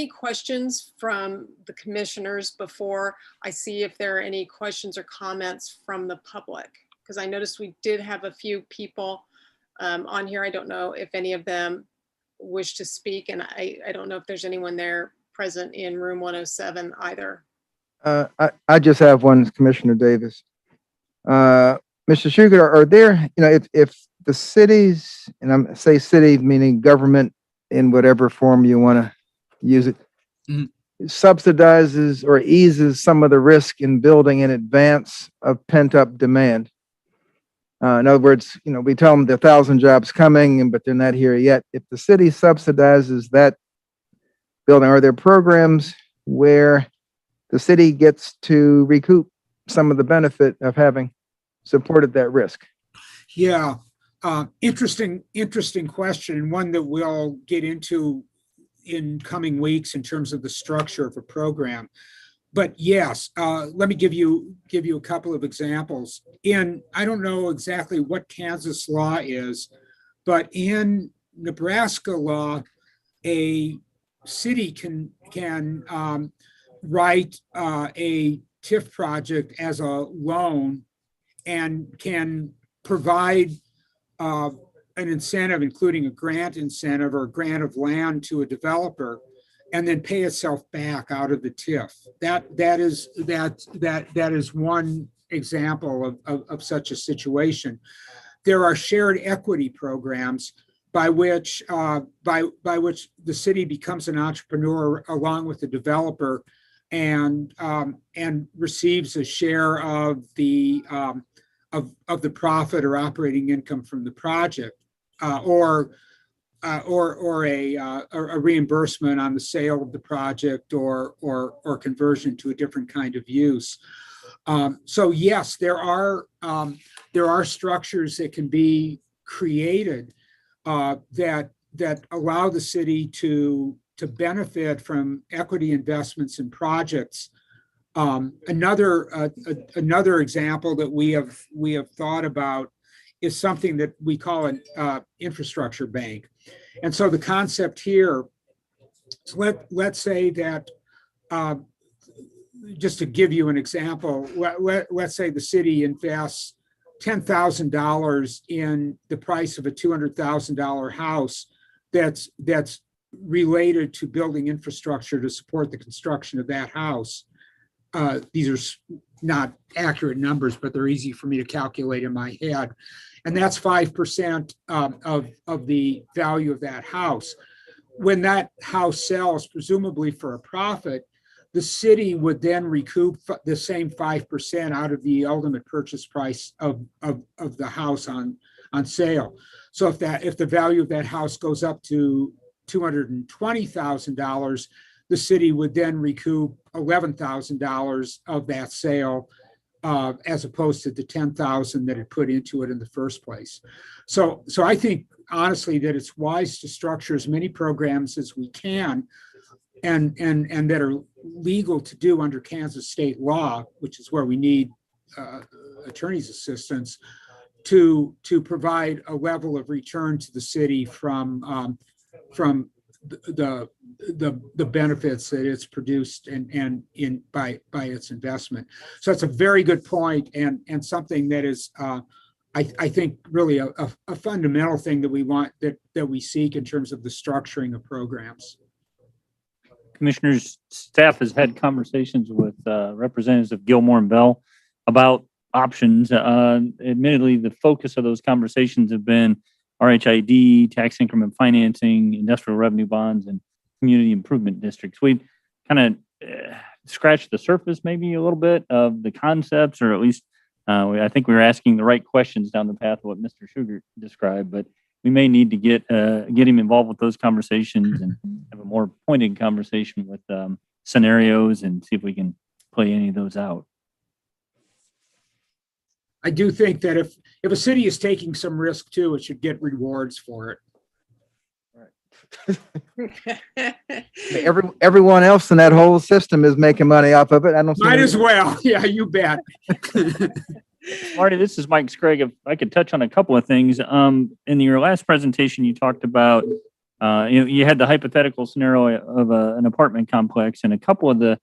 questions from the commissioners before I see if there are any questions or comments from the public? Because I noticed we did have a few people on here. I don't know if any of them wish to speak, and I don't know if there's anyone there present in room 107 either. I just have one, Commissioner Davis. Mr. Sugar, are there, if the cities, and I'm say city meaning government in whatever form you want to use it, subsidizes or eases some of the risk in building in advance of pent-up demand. In other words, we tell them there are 1,000 jobs coming, but they're not here yet. If the city subsidizes that building, are there programs where the city gets to recoup some of the benefit of having supported that risk? Yeah, interesting question, and one that we'll get into in coming weeks in terms of the structure of a program. But yes, let me give you a couple of examples. I don't know exactly what Kansas law is, but in Nebraska law, a city can write a TIF project as a loan and can provide an incentive, including a grant incentive or a grant of land to a developer, and then pay itself back out of the TIF. That is one example of such a situation. There are shared equity programs by which the city becomes an entrepreneur along with the developer and receives a share of the profit or operating income from the project, or a reimbursement on the sale of the project or conversion to a different kind of use. So yes, there are structures that can be created that allow the city to benefit from equity investments in projects. Another example that we have thought about is something that we call an infrastructure bank. And so the concept here, let's say that, just to give you an example, let's say the city invests $10,000 in the price of a $200,000 house that's related to building infrastructure to support the construction of that house. These are not accurate numbers, but they're easy for me to calculate in my head. And that's 5% of the value of that house. When that house sells, presumably for a profit, the city would then recoup the same 5% out of the ultimate purchase price of the house on sale. So if the value of that house goes up to $220,000, the city would then recoup $11,000 of that sale, as opposed to the $10,000 that it put into it in the first place. So I think honestly that it's wise to structure as many programs as we can, and that are legal to do under Kansas state law, which is where we need attorney's assistance to provide a level of return to the city from the benefits that it's produced and by its investment. So that's a very good point, and something that is I think really a fundamental thing that we want, that we seek in terms of the structuring of programs. Commissioners, staff has had conversations with representatives of Gilmore and Bell about options. Admittedly, the focus of those conversations have been RHID, tax increment financing, industrial revenue bonds, and community improvement districts. We've kind of scratched the surface maybe a little bit of the concepts, or at least I think we were asking the right questions down the path of what Mr. Sugar described, but we may need to get him involved with those conversations and have a more pointed conversation with scenarios and see if we can play any of those out. I do think that if a city is taking some risk too, it should get rewards for it. Everyone else in that whole system is making money off of it. I don't see Might any- as well. Yeah, you bet. Marty, this is Mike Scragg. If I could touch on a couple of things. In your last presentation, you talked about, you had the hypothetical scenario of an apartment complex, and a couple of the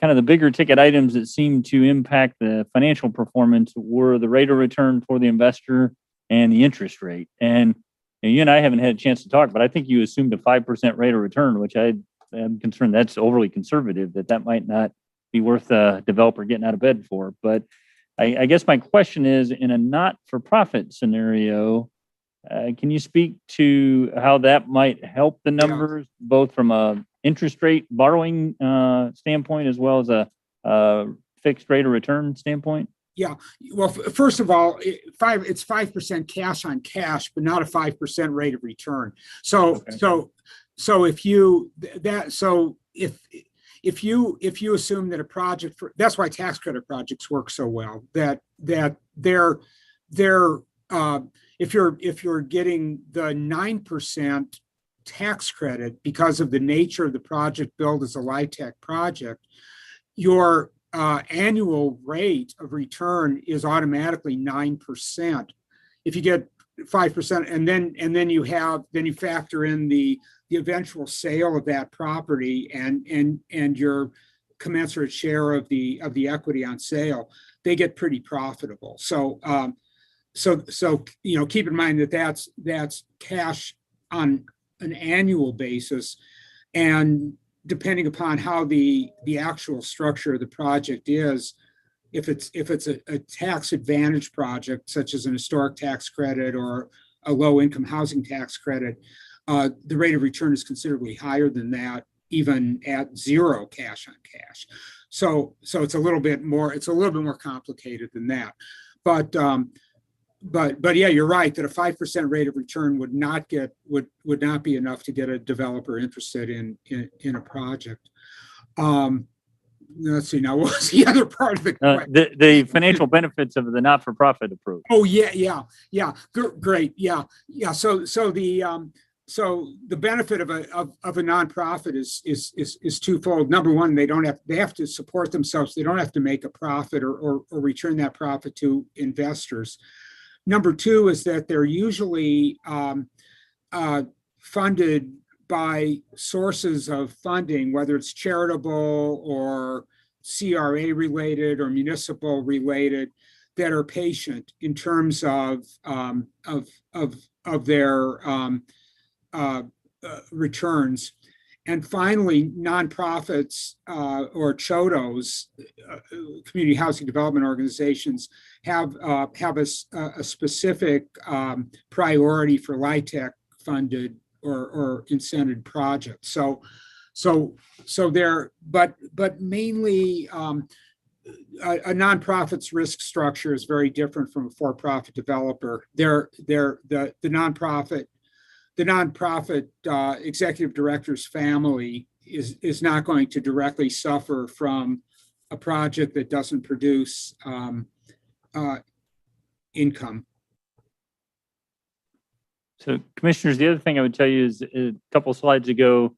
kind of the bigger ticket items that seemed to impact the financial performance were the rate of return for the investor and the interest rate. And you and I haven't had a chance to talk, but I think you assumed a 5% rate of return, which I am concerned that's overly conservative, that might not be worth a developer getting out of bed for. But I guess my question is, in a not-for-profit scenario, can you speak to how that might help the numbers, both from a interest rate borrowing standpoint as well as a fixed rate of return standpoint? Yeah. Well, first of all, it's 5% cash on cash, but not a 5% rate of return. So if you assume that a project that's why tax credit projects work so well, that they're if you're getting the 9% tax credit because of the nature of the project billed as a LIHTC project, your annual rate of return is automatically 9%. If you get 5%, and then you factor in the eventual sale of that property and your commensurate share of the equity on sale, they get pretty profitable. So keep in mind that that's cash on an annual basis, and depending upon how the actual structure of the project is, if it's a tax advantage project, such as an historic tax credit or a low income housing tax credit, the rate of return is considerably higher than that, even at zero cash on cash. So it's a little bit more complicated than that. But yeah, you're right that a 5% rate of return would not be enough to get a developer interested in a project. Let's see, now what was the other part of the question? The financial benefits of the not-for-profit approach. Oh, yeah. Great. Yeah. So the benefit of a nonprofit is twofold. Number one, they have to support themselves. They don't have to make a profit or return that profit to investors. Number two is that they're usually funded by sources of funding, whether it's charitable or CRA related or municipal related, that are patient in terms of their returns. And finally, nonprofits or CHODOs, community housing development organizations, have a specific priority for LIHTC funded or incented projects. So they're, but mainly a nonprofit's risk structure is very different from a for-profit developer. The nonprofit executive director's family is not going to directly suffer from a project that doesn't produce income. So commissioners, the other thing I would tell you is a couple slides ago,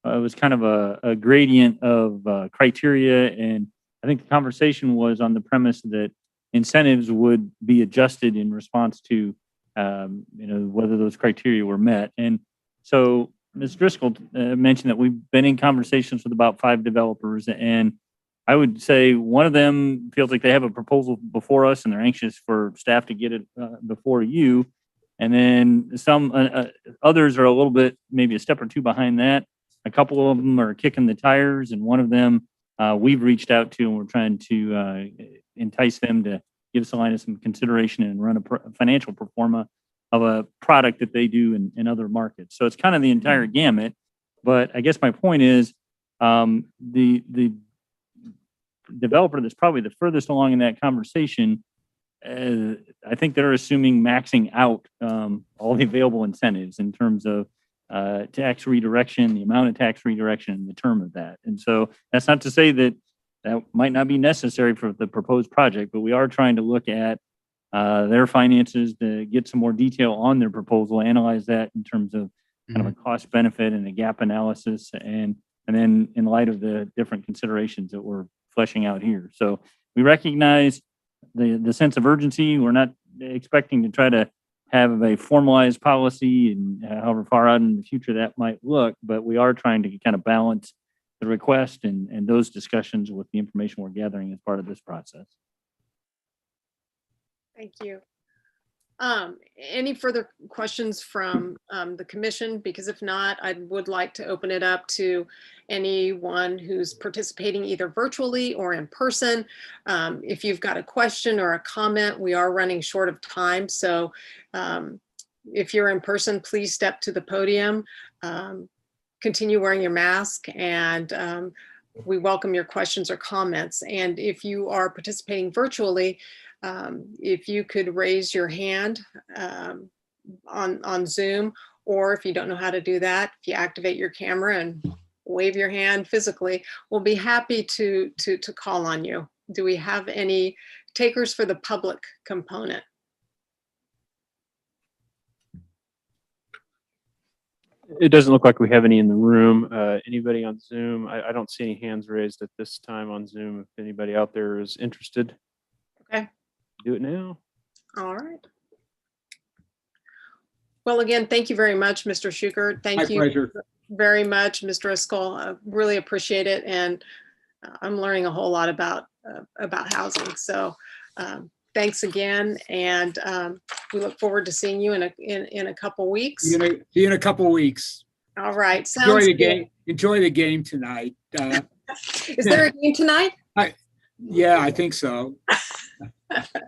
it was kind of a gradient of criteria. And I think the conversation was on the premise that incentives would be adjusted in response to whether those criteria were met. And so Ms. Driscoll mentioned that we've been in conversations with about 5 developers, and I would say one of them feels like they have a proposal before us and they're anxious for staff to get it before you. And then some others are a little bit, maybe a step or two behind that. A couple of them are kicking the tires, and one of them we've reached out to, and we're trying to entice them to give Salina some consideration and run a financial pro forma of a product that they do in other markets. So it's kind of the entire gamut. But I guess my point is the developer that's probably the furthest along in that conversation, I think they're assuming maxing out all the available incentives in terms of tax redirection, the amount of tax redirection, and the term of that. And so that's not to say that that might not be necessary for the proposed project, but we are trying to look at their finances to get some more detail on their proposal, analyze that in terms of kind of a cost benefit and a gap analysis, and then in light of the different considerations that we're fleshing out here. So we recognize the sense of urgency. We're not expecting to try to have a formalized policy and however far out in the future that might look, but we are trying to kind of balance the request and those discussions with the information we're gathering as part of this process. Thank you. Any further questions from the commission? Because if not, I would like to open it up to anyone who's participating either virtually or in person. If you've got a question or a comment, we are running short of time. So if you're in person, please step to the podium, continue wearing your mask, and we welcome your questions or comments. And if you are participating virtually, if you could raise your hand on Zoom, or if you don't know how to do that, if you activate your camera and wave your hand physically, we'll be happy to call on you. Do we have any takers for the public component? It doesn't look like we have any in the room. Anybody on Zoom? I don't see any hands raised at this time on Zoom. If anybody out there is interested. Okay. Do it now. All right. Well, again, thank you very much, Mr. Schukert. Thank you pleasure. very much, Mr. Driscoll. I really appreciate it. And I'm learning a whole lot about housing. So thanks again. And we look forward to seeing you in a couple weeks. See you in a couple of weeks. All right. Enjoy Sounds the good. game. Enjoy the game tonight. Is there a game tonight? Yeah, I think so.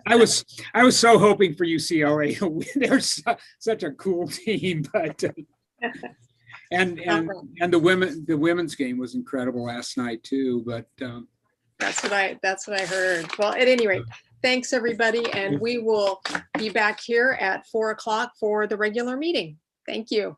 I was so hoping for UCLA to win. They're such a cool team, but and the women's game was incredible last night too. But That's what I heard. Well, at any rate, thanks, everybody, and we will be back here at 4 o'clock for the regular meeting. Thank you.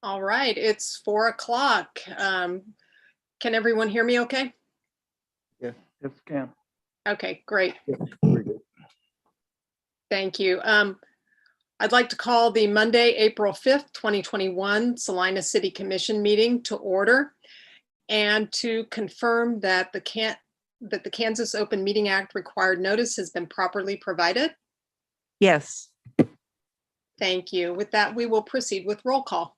All right, it's 4 o'clock. Can everyone hear me okay? Yes, Cam. Okay, great. Yeah, very good. Thank you. I'd like to call the Monday, April 5th, 2021 Salina City Commission meeting to order and to confirm that the Kansas Open Meeting Act required notice has been properly provided. Yes. Thank you. With that, we will proceed with roll call.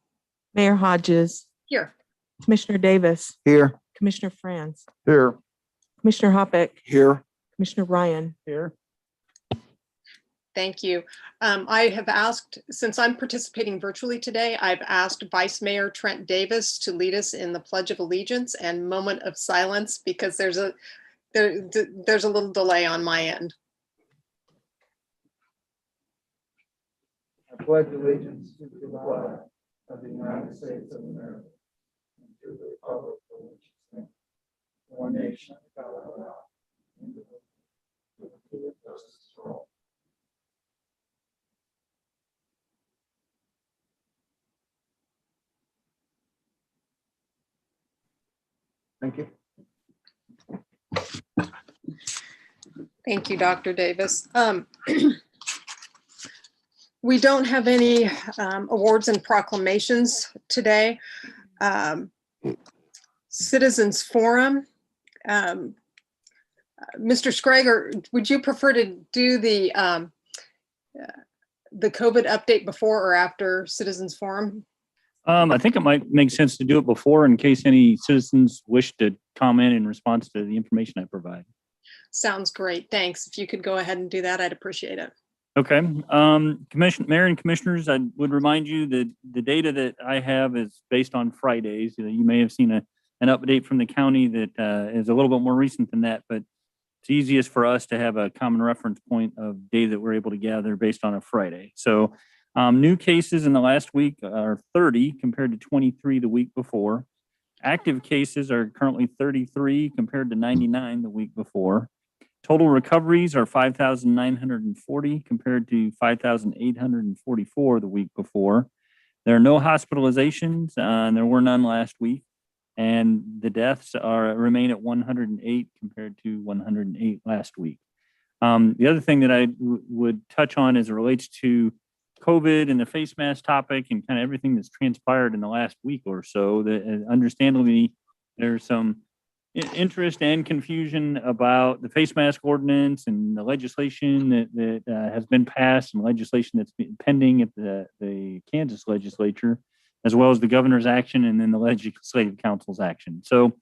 Mayor Hodges, Here. Commissioner Davis, Here. Commissioner Franz, Here. Commissioner Hoppeck, Here. Commissioner Ryan. Here. Thank you. I have asked, since I'm participating virtually today, I've asked Vice Mayor Trent Davis to lead us in the Pledge of Allegiance and moment of silence because there's a little delay on my end. I pledge allegiance to the flag of the United States of America and to the republic for which it stands, one nation, under God, indivisible, with liberty and justice for all. Thank you. Thank you, Dr. Davis. We don't have any awards and proclamations today. Citizens Forum. Mr. Scrager, would you prefer to do the COVID update before or after Citizens Forum? I think it might make sense to do it before in case any citizens wish to comment in response to the information I provide. Sounds great. Thanks. If you could go ahead and do that, I'd appreciate it. Okay. Mayor and Commissioners, I would remind you that the data that I have is based on Fridays. You may have seen an update from the county that is a little bit more recent than that, but it's easiest for us to have a common reference point of data that we're able to gather based on a Friday. So new cases in the last week are 30 compared to 23 the week before. Active cases are currently 33 compared to 99 the week before. Total recoveries are 5,940 compared to 5,844 the week before. There are no hospitalizations, and there were none last week. And the deaths remain at 108 compared to 108 last week. The other thing that I would touch on as it relates to COVID and the face mask topic and kind of everything that's transpired in the last week or so, that understandably there's some interest and confusion about the face mask ordinance and the legislation that has been passed and legislation that's been pending at the Kansas legislature, as well as the governor's action and then the legislative council's action. So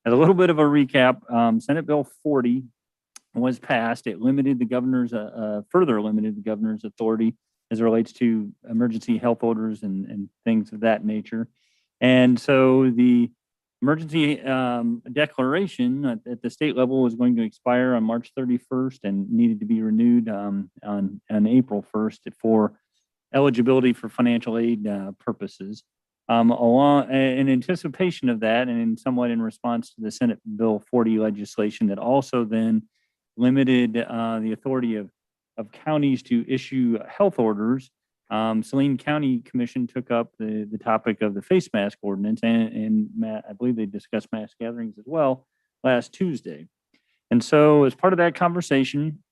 as a little bit of a recap, Senate Bill 40 was passed. It limited the governor's, further limited the governor's authority as it relates to emergency health orders and things of that nature. And so the emergency declaration at the state level was going to expire on March 31st and needed to be renewed on April 1st for eligibility for financial aid purposes. Along in anticipation of that, and somewhat in response to the Senate Bill 40 legislation that also then limited the authority of counties to issue health orders, Salina County Commission took up the topic of the face mask ordinance, and I believe they discussed mass gatherings as well last Tuesday. And so as part of that conversation,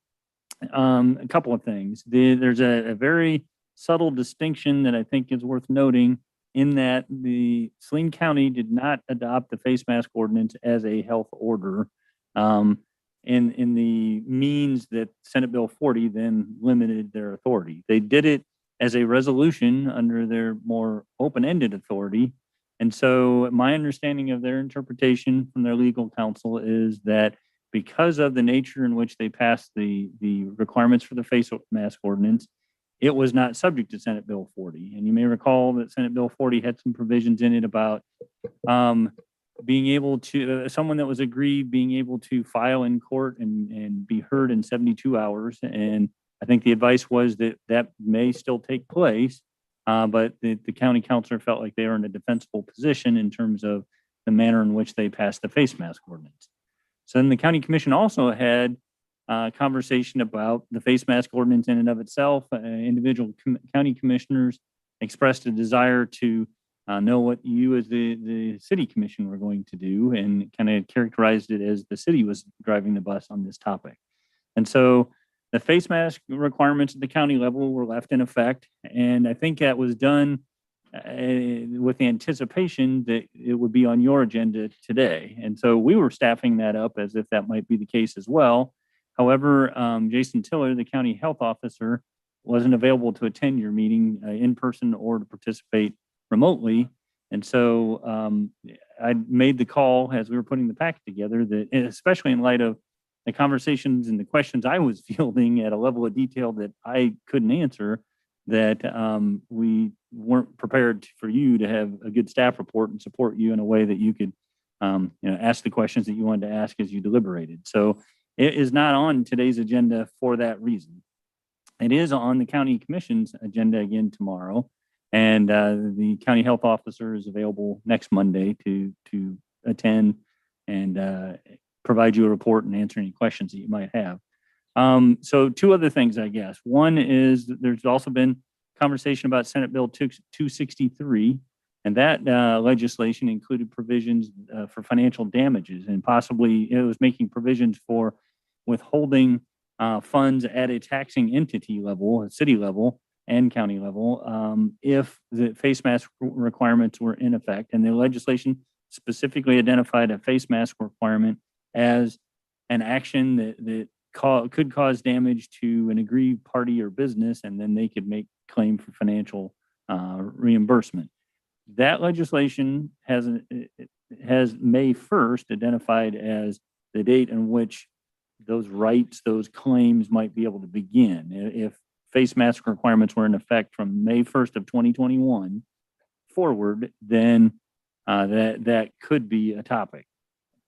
a couple of things. There's a very subtle distinction that I think is worth noting in that the Salina County did not adopt the face mask ordinance as a health order in the means that Senate Bill 40 then limited their authority. They did it as a resolution under their more open-ended authority. And so my understanding of their interpretation from their legal counsel is that because of the nature in which they passed the requirements for the face mask ordinance, it was not subject to Senate Bill 40. And you may recall that Senate Bill 40 had some provisions in it about being able to, someone that was aggrieved being able to file in court and be heard in 72 hours. And I think the advice was that that may still take place, but the county councilor felt like they were in a defensible position in terms of the manner in which they passed the face mask ordinance. So then the county commission also had a conversation about the face mask ordinance in and of itself. Individual county commissioners expressed a desire to know what you as the city commission were going to do, and kind of characterized it as the city was driving the bus on this topic. And so the face mask requirements at the county level were left in effect. And I think that was done with the anticipation that it would be on your agenda today. And so we were staffing that up as if that might be the case as well. However, Jason Tiller, the county health officer, wasn't available to attend your meeting in person or to participate remotely. And so I made the call as we were putting the packet together that, especially in light of the conversations and the questions I was fielding at a level of detail that I couldn't answer, that we weren't prepared for you to have a good staff report and support you in a way that you could ask the questions that you wanted to ask as you deliberated. So it is not on today's agenda for that reason. It is on the county commission's agenda again tomorrow. And the county health officer is available next Monday to attend and provide you a report and answer any questions that you might have. So two other things, I guess. One is that there's also been conversation about Senate Bill 263, and that legislation included provisions for financial damages, and possibly it was making provisions for withholding funds at a taxing entity level, a city level and county level, if the face mask requirements were in effect. And the legislation specifically identified a face mask requirement as an action that could cause damage to an aggrieved party or business, and then they could make claim for financial reimbursement. That legislation has May 1st identified as the date in which those rights, those claims might be able to begin. If face mask requirements were in effect from May 1st of 2021 forward, then that could be a topic.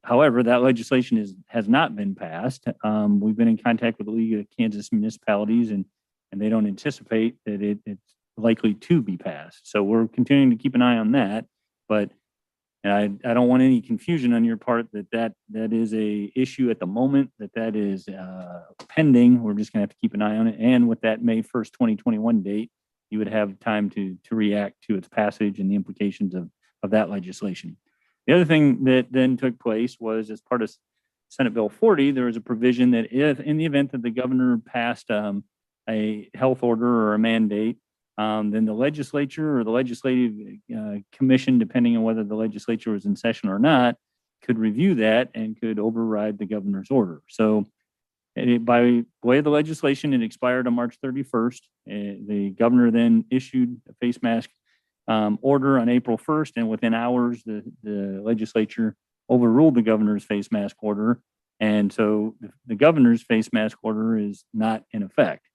However, that legislation has not been passed. We've been in contact with the League of Kansas Municipalities, and they don't anticipate that it's likely to be passed. So we're continuing to keep an eye on that. But I don't want any confusion on your part that is a issue at the moment, that is pending. We're just going to have to keep an eye on it. And with that May 1st, 2021 date, you would have time to react to its passage and the implications of that legislation. The other thing that then took place was, as part of Senate Bill 40, there was a provision that if, in the event that the governor passed a health order or a mandate, then the legislature or the legislative commission, depending on whether the legislature was in session or not, could review that and could override the governor's order. So by way of the legislation, it expired on March 31st. The governor then issued a face mask order on April 1st, and within hours, the legislature overruled the governor's face mask order. And so the governor's face mask order is not in effect.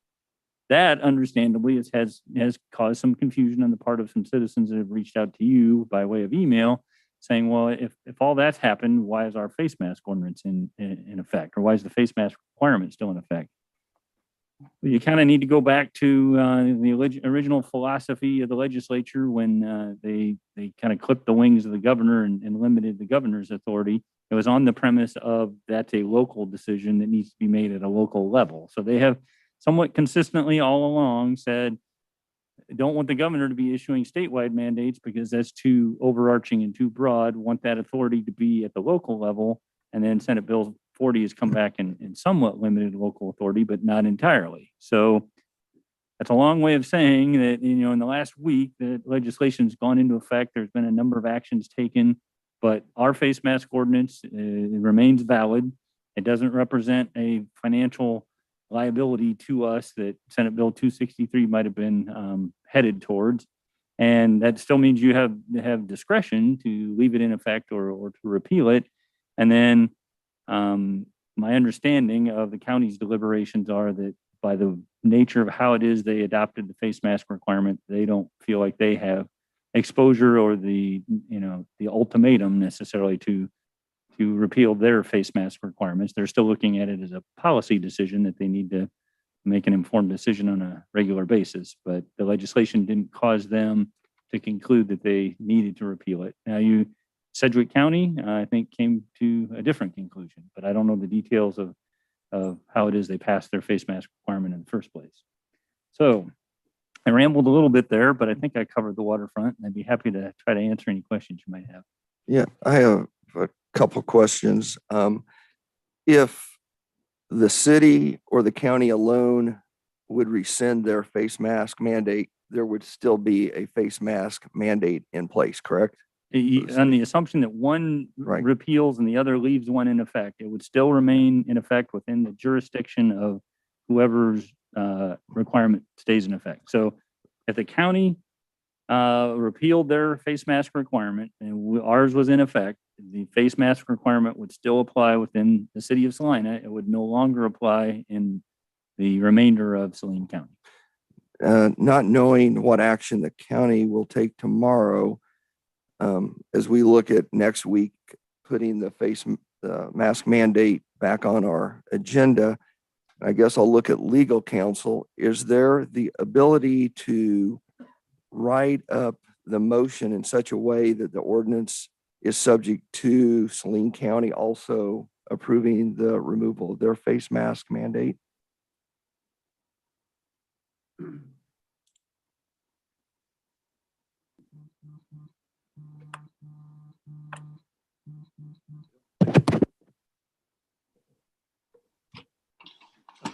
That, understandably, has caused some confusion on the part of some citizens that have reached out to you by way of email saying, well, if all that's happened, why is our face mask ordinance in effect? Or why is the face mask requirement still in effect? You kind of need to go back to the original philosophy of the legislature when they kind of clipped the wings of the governor and limited the governor's authority. It was on the premise of that's a local decision that needs to be made at a local level. So they have somewhat consistently all along said, don't want the governor to be issuing statewide mandates because that's too overarching and too broad. Want that authority to be at the local level. And then Senate Bill 40 has come back in somewhat limited local authority, but not entirely. So that's a long way of saying that, in the last week, the legislation's gone into effect. There's been a number of actions taken, but our face mask ordinance remains valid. It doesn't represent a financial liability to us that Senate Bill 263 might have been headed towards. And that still means you have discretion to leave it in effect or to repeal it. And then my understanding of the county's deliberations are that by the nature of how it is they adopted the face mask requirement, they don't feel like they have exposure or the ultimatum necessarily to repeal their face mask requirements. They're still looking at it as a policy decision that they need to make an informed decision on a regular basis. But the legislation didn't cause them to conclude that they needed to repeal it. Now, Sedgwick County, I think, came to a different conclusion, but I don't know the details of how it is they passed their face mask requirement in the first place. So I rambled a little bit there, but I think I covered the waterfront, and I'd be happy to try to answer any questions you might have. Yeah, I have a couple questions. If the city or the county alone would rescind their face mask mandate, there would still be a face mask mandate in place, correct? On the assumption that one Right. repeals and the other leaves one in effect, it would still remain in effect within the jurisdiction of whoever's requirement stays in effect. So if the county repealed their face mask requirement and ours was in effect, the face mask requirement would still apply within the city of Salina. It would no longer apply in the remainder of Saline County. Not knowing what action the county will take tomorrow, as we look at next week, putting the face mask mandate back on our agenda, I guess I'll look at legal counsel. Is there the ability to write up the motion in such a way that the ordinance is subject to Saline County also approving the removal of their face mask mandate?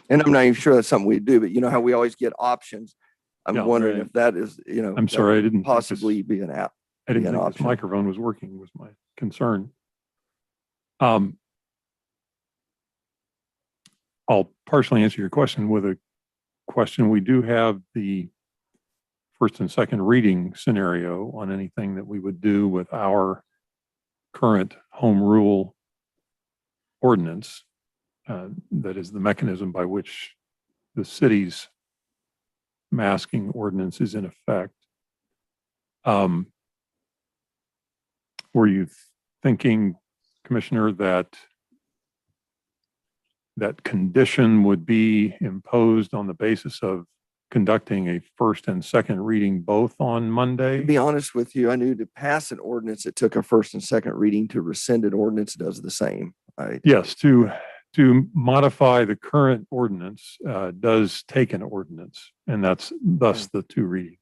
And I'm not even sure that's something we do, but you know how we always get options. I'm Yeah, wondering right. if that is, I'm that sorry, I would didn't think this- possibly be an app. I didn't be an think this option. microphone was working, was my concern. I'll partially answer your question with a question. We do have the first and second reading scenario on anything that we would do with our current home rule ordinance. That is the mechanism by which the city's masking ordinance is in effect. Were you thinking, Commissioner, that condition would be imposed on the basis of conducting a first and second reading both on To Monday? be honest with you, I knew to pass an ordinance, it took a first and second reading. To rescind an ordinance does the same. Yes, to modify the current ordinance does take an ordinance, and that's thus the two readings.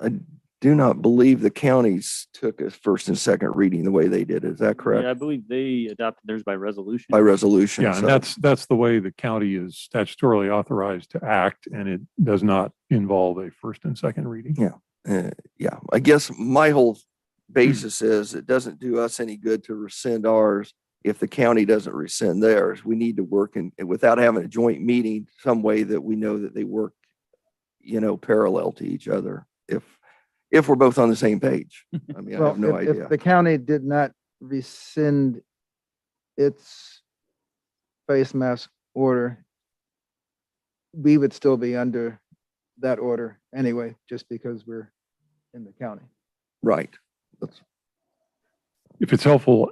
I do not believe the counties took a first and second reading the way they did. Is that Yeah, correct? I believe they adopted theirs by resolution. By resolution. Yeah, so- and that's the way the county is statutorily authorized to act, and it does not involve a first and second reading. Yeah, I guess my whole basis is it doesn't do us any good to rescind ours if the county doesn't rescind theirs. We need to work in, without having a joint meeting, some way that we know that they work, parallel to each other. If we're both on the same page. I mean, I Well, have no if idea. the county did not rescind its face mask order, we would still be under that order anyway, just because we're in the county. Right. If it's helpful,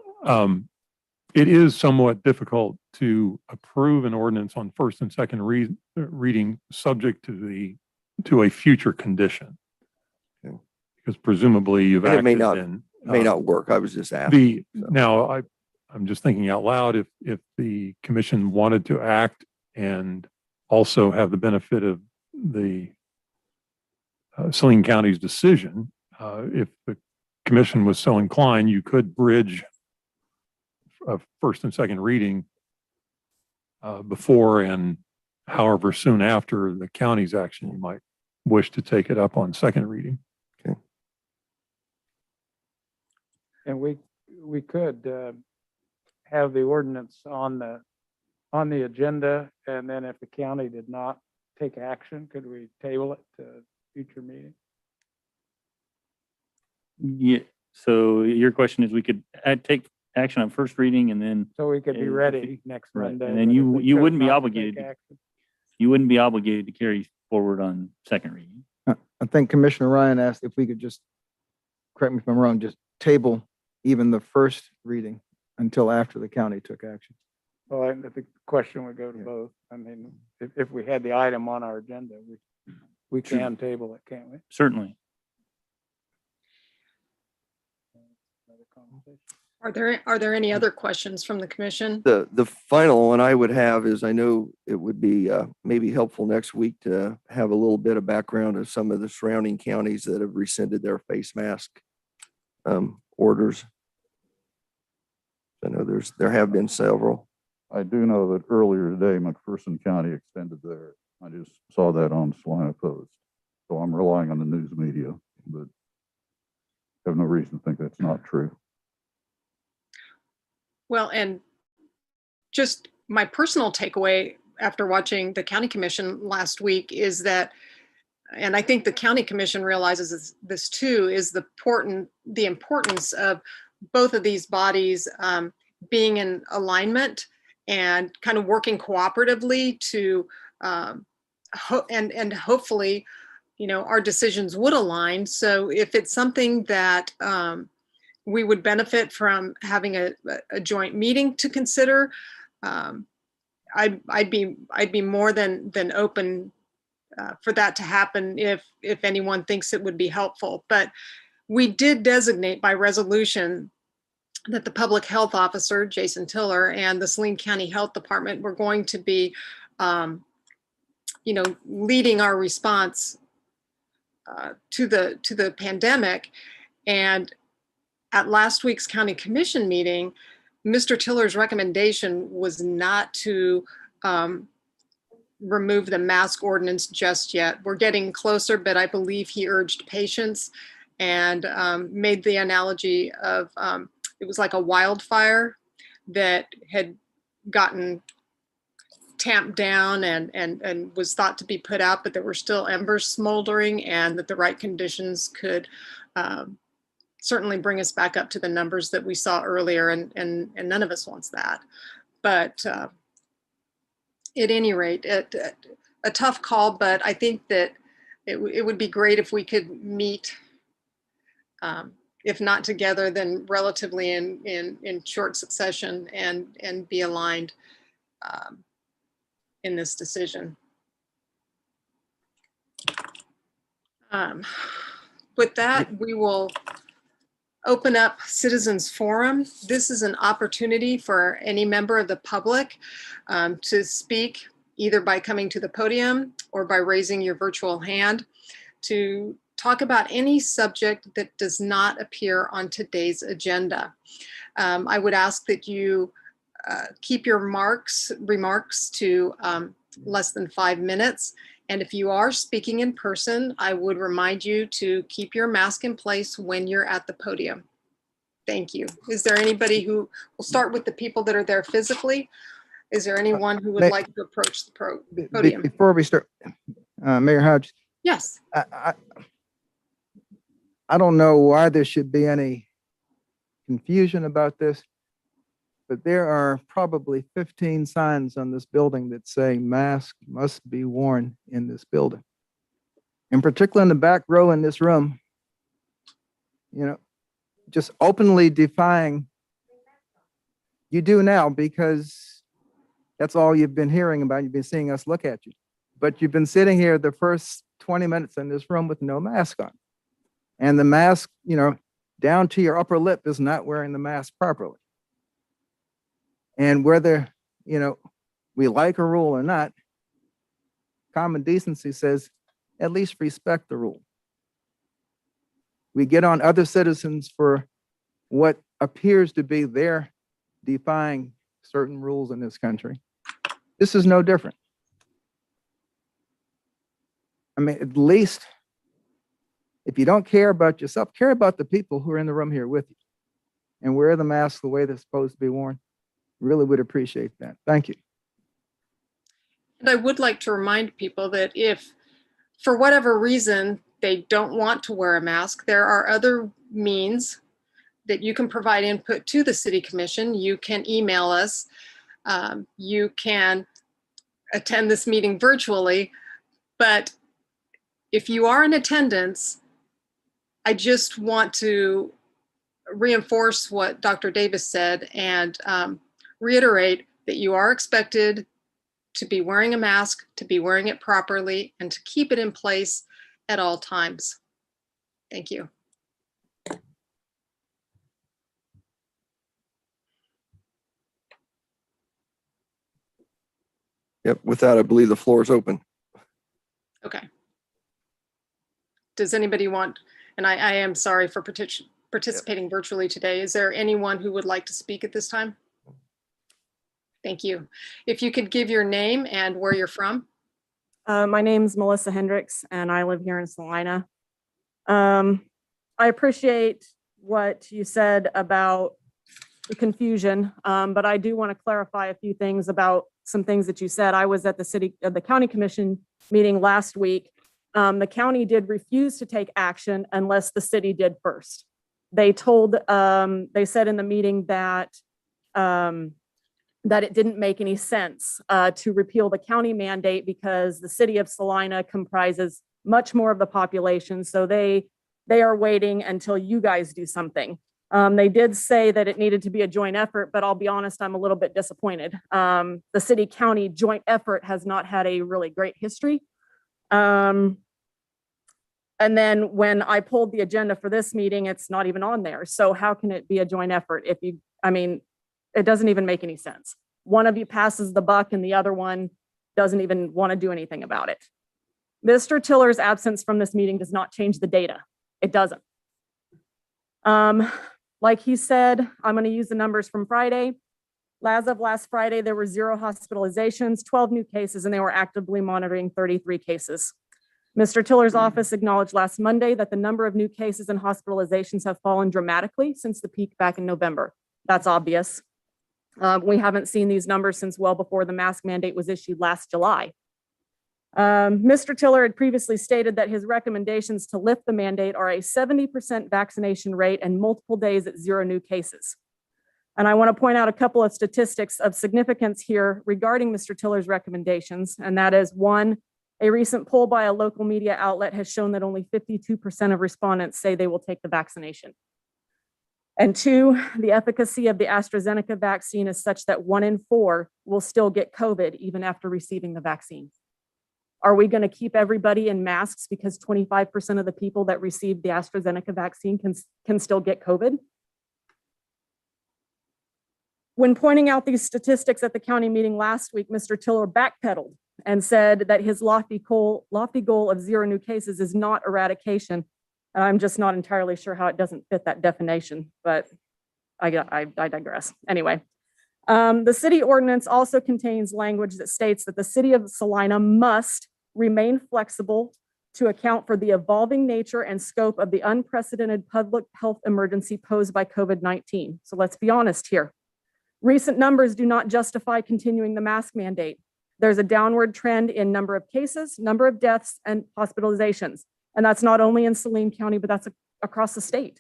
it is somewhat difficult to approve an ordinance on first and second reading subject to a future condition. Okay. Because presumably you've And it may acted not- in. May not work. I was just asking. Now, I'm just thinking out loud, if the commission wanted to act and also have the benefit of the Saline County's decision, if the commission was so inclined, you could bridge a first and second reading before and however soon after the county's action, you might wish to take it up on second reading. And we could have the ordinance on the agenda, and then if the county did not take action, could we table it to future meeting? Yeah, so your question is we could take action on first reading and then So we could be Yeah, ready next right, Monday. and then but if you- we you chose wouldn't be not to obligated take to- action- you wouldn't be obligated to carry forward on second reading. I think Commissioner Ryan asked if we could just, correct me if I'm wrong, just table even the first reading until after the county took action. Well, I think the question would go to Yeah. both. I mean, if we had the item on our agenda, we Sure. can table it, can't we? Certainly. Another conversation. Are there any other questions from the commission? The final one I would have is, I know it would be maybe helpful next week to have a little bit of background of some of the surrounding counties that have rescinded their face mask orders. I know there have been several. I do know that earlier today, McPherson County extended theirs. I just saw that on Salina Post. So I'm relying on the news media, but have no reason to think that's not true. Well, and just my personal takeaway after watching the county commission last week is that, and I think the county commission realizes this too, is the importance of both of these bodies being in alignment and kind of working cooperatively to, and hopefully, you know, our decisions would align. So if it's something that we would benefit from having a joint meeting to consider, I'd be more than open for that to happen if anyone thinks it would be helpful. But we did designate by resolution that the public health officer, Jason Tiller, and the Saline County Health Department were going to be, you know, leading our response to the pandemic. And at last week's county commission meeting, Mr. Tiller's recommendation was not to remove the mask ordinance just yet. We're getting closer, but I believe he urged patience and made the analogy of it was like a wildfire that had gotten tamped down and was thought to be put out, but there were still embers smoldering, and that the right conditions could certainly bring us back up to the numbers that we saw earlier, and none of us wants that. But at any rate, a tough call, but I think that it would be great if we could meet, if not together, then relatively in short succession and be aligned in this decision. With that, we will open up citizens forum. This is an opportunity for any member of the public to speak, either by coming to the podium or by raising your virtual hand, to talk about any subject that does not appear on today's agenda. I would ask that you keep your remarks to less than 5 minutes. And if you are speaking in person, I would remind you to keep your mask in place when you're at the podium. Thank you. Is there anybody who, we'll start with the people that are there physically. Is there anyone who would like to approach the podium? Before we start, Mayor Hodge, Yes. I don't know why there should be any confusion about this, but there are probably 15 signs on this building that say mask must be worn in this building. In particular, in the back row in this room, you know, just openly defying. You do now because that's all you've been hearing about. You've been seeing us look at you, but you've been sitting here the first 20 minutes in this room with no mask on. And the mask, you know, down to your upper lip is not wearing the mask properly. And whether, you know, we like a rule or not, common decency says at least respect the rule. We get on other citizens for what appears to be their defying certain rules in this country. This is no different. I mean, at least if you don't care about yourself, care about the people who are in the room here with you and wear the mask the way they're supposed to be worn. Really would appreciate that. Thank you. And I would like to remind people that if, for whatever reason, they don't want to wear a mask, there are other means that you can provide input to the City Commission. You can email us. You can attend this meeting virtually. But if you are in attendance, I just want to reinforce what Dr. Davis said and reiterate that you are expected to be wearing a mask, to be wearing it properly, and to keep it in place at all times. Thank you. Yep, with that, I believe the floor is open. Okay. Does anybody want, and I am sorry for participating virtually today. Is there anyone who would like to speak at this time? Thank you. If you could give your name and where you're from. My name's Melissa Hendricks and I live here in Salina. I appreciate what you said about the confusion, but I do want to clarify a few things about some things that you said. I was at the county commission meeting last week. The county did refuse to take action unless the city did first. They said in the meeting that it didn't make any sense to repeal the county mandate because the city of Salina comprises much more of the population. So they are waiting until you guys do something. They did say that it needed to be a joint effort, but I'll be honest, I'm a little bit disappointed. The city-county joint effort has not had a really great history. And then when I pulled the agenda for this meeting, it's not even on there. So how can it be a joint effort if it doesn't even make any sense. One of you passes the buck and the other one doesn't even want to do anything about it. Mr. Tiller's absence from this meeting does not change the data. It doesn't. Like he said, I'm going to use the numbers from Friday. As of last Friday, there were 0 hospitalizations, 12 new cases, and they were actively monitoring 33 cases. Mr. Tiller's office acknowledged last Monday that the number of new cases and hospitalizations have fallen dramatically since the peak back in November. That's obvious. We haven't seen these numbers since well before the mask mandate was issued last July. Mr. Tiller had previously stated that his recommendations to lift the mandate are a 70% vaccination rate and multiple days at 0 new cases. And I want to point out a couple of statistics of significance here regarding Mr. Tiller's recommendations. And that is, 1, a recent poll by a local media outlet has shown that only 52% of respondents say they will take the vaccination. And 2, the efficacy of the AstraZeneca vaccine is such that 1 in 4 will still get COVID even after receiving the vaccine. Are we going to keep everybody in masks because 25% of the people that received the AstraZeneca vaccine can still get COVID? When pointing out these statistics at the county meeting last week, Mr. Tiller backpedaled and said that his lofty goal of 0 new cases is not eradication. And I'm just not entirely sure how it doesn't fit that definition, but I digress. Anyway, the city ordinance also contains language that states that the city of Salina must remain flexible to account for the evolving nature and scope of the unprecedented public health emergency posed by COVID-19. So let's be honest here. Recent numbers do not justify continuing the mask mandate. There's a downward trend in number of cases, number of deaths, and hospitalizations. And that's not only in Saline County, but that's across the state.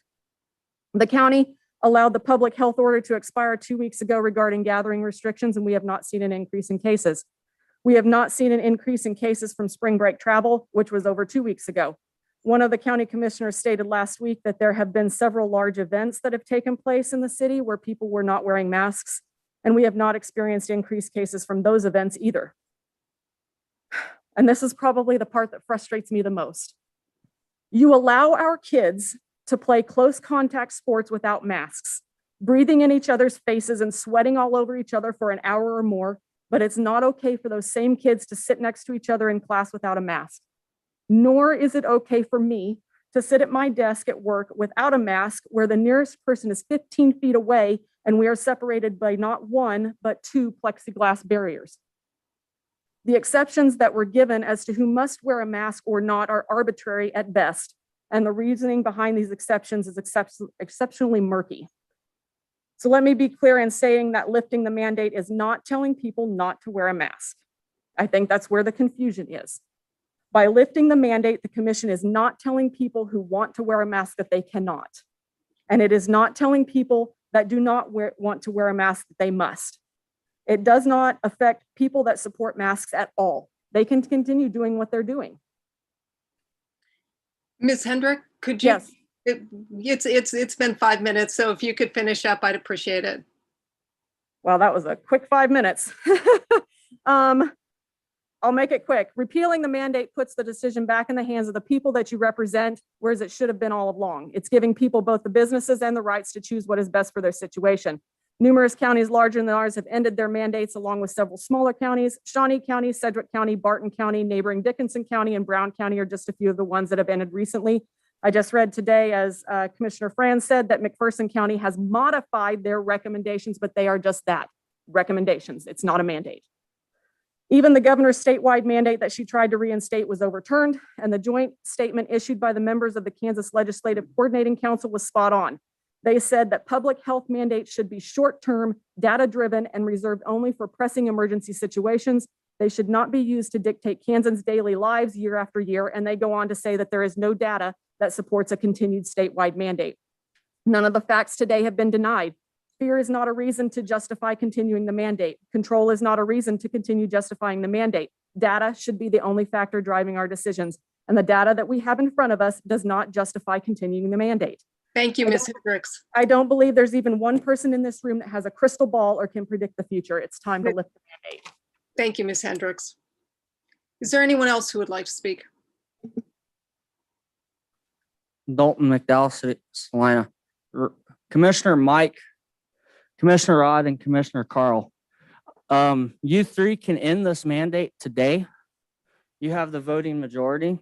The county allowed the public health order to expire 2 weeks ago regarding gathering restrictions, and we have not seen an increase in cases. We have not seen an increase in cases from spring break travel, which was over 2 weeks ago. One of the county commissioners stated last week that there have been several large events that have taken place in the city where people were not wearing masks, and we have not experienced increased cases from those events either. And this is probably the part that frustrates me the most. You allow our kids to play close contact sports without masks, breathing in each other's faces and sweating all over each other for an hour or more, but it's not okay for those same kids to sit next to each other in class without a mask. Nor is it okay for me to sit at my desk at work without a mask where the nearest person is 15 feet away and we are separated by not 1, but 2 plexiglass barriers. The exceptions that were given as to who must wear a mask or not are arbitrary at best, and the reasoning behind these exceptions is exceptionally murky. So let me be clear in saying that lifting the mandate is not telling people not to wear a mask. I think that's where the confusion is. By lifting the mandate, the commission is not telling people who want to wear a mask that they cannot. And it is not telling people that do not want to wear a mask that they must. It does not affect people that support masks at all. They can continue doing what they're doing. Ms. Hendrick, could you? Yes. It's been 5 minutes, so if you could finish up, I'd appreciate it. Well, that was a quick 5 minutes. I'll make it quick. Repealing the mandate puts the decision back in the hands of the people that you represent, whereas it should have been all along. It's giving people both the businesses and the rights to choose what is best for their situation. Numerous counties larger than ours have ended their mandates, along with several smaller counties. Shawnee County, Sedgwick County, Barton County, neighboring Dickinson County, and Brown County are just a few of the ones that have ended recently. I just read today, as Commissioner Franz said, that McPherson County has modified their recommendations, but they are just that, recommendations. It's not a mandate. Even the governor's statewide mandate that she tried to reinstate was overturned, and the joint statement issued by the members of the Kansas Legislative Coordinating Council was spot on. They said that public health mandates should be short-term, data-driven, and reserved only for pressing emergency situations. They should not be used to dictate Kansans' daily lives year after year, and they go on to say that there is no data that supports a continued statewide mandate. None of the facts today have been denied. Fear is not a reason to justify continuing the mandate. Control is not a reason to continue justifying the mandate. Data should be the only factor driving our decisions, and the data that we have in front of us does not justify continuing the mandate. Thank you, Ms. Hendricks. I don't believe there's even one person in this room that has a crystal ball or can predict the future. It's time to lift the mandate. Thank you, Ms. Hendricks. Is there anyone else who would like to speak? Dalton McDowell, Salina. Commissioner Mike, Commissioner Rod, and Commissioner Carl. You three can end this mandate today. You have the voting majority.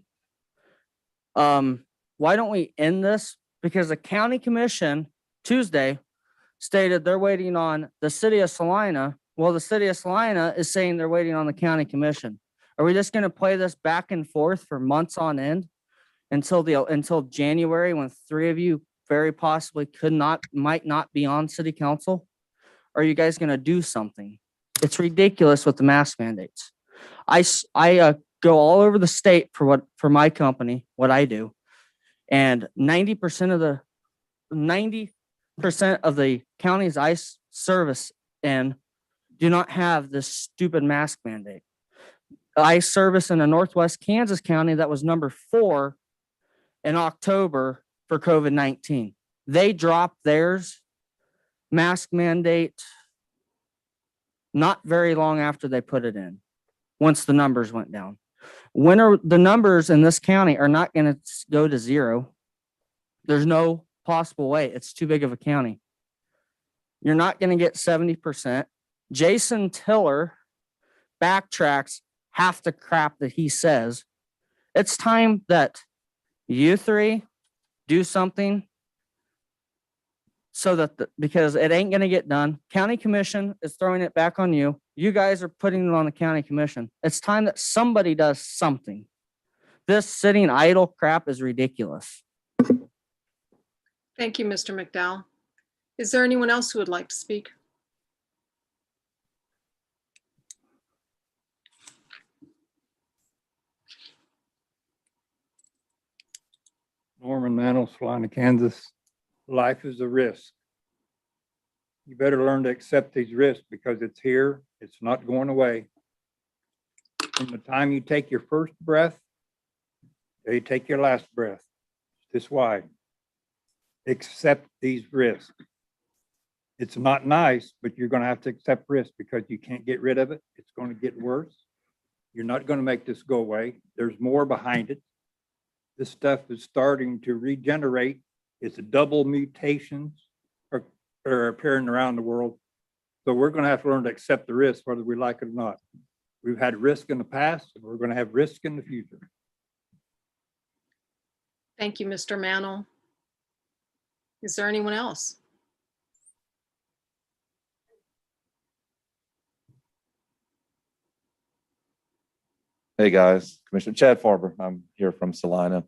Why don't we end this? Because the county commission Tuesday stated they're waiting on the city of Salina. Well, the city of Salina is saying they're waiting on the county commission. Are we just going to play this back and forth for months on end until January, when three of you very possibly might not be on city council? Are you guys going to do something? It's ridiculous with the mask mandates. I go all over the state for my company, what I do. And 90% of the counties I service in do not have this stupid mask mandate. I service in a Northwest Kansas county that was number 4 in October for COVID-19. They dropped theirs mask mandate not very long after they put it in, once the numbers went down. When are the numbers in this county are not going to go to 0? There's no possible way. It's too big of a county. You're not going to get 70%. Jason Tiller backtracks half the crap that he says. It's time that you three do something so that because it ain't going to get done. County commission is throwing it back on you. You guys are putting it on the county commission. It's time that somebody does something. This sitting idle crap is ridiculous. Thank you, Mr. McDowell. Is there anyone else who would like to speak? Norman Mantle, Salina, Kansas. Life is a risk. You better learn to accept these risks because it's here. It's not going away. From the time you take your first breath, till you take your last breath. This why. Accept these risks. It's not nice, but you're going to have to accept risk because you can't get rid of it. It's going to get worse. You're not going to make this go away. There's more behind it. This stuff is starting to regenerate. It's double mutations are appearing around the world. So we're going to have to learn to accept the risk, whether we like it or not. We've had risk in the past, and we're going to have risk in the future. Thank you, Mr. Mantle. Is there anyone else? Hey guys, Commissioner Chad Farber. I'm here from Salina,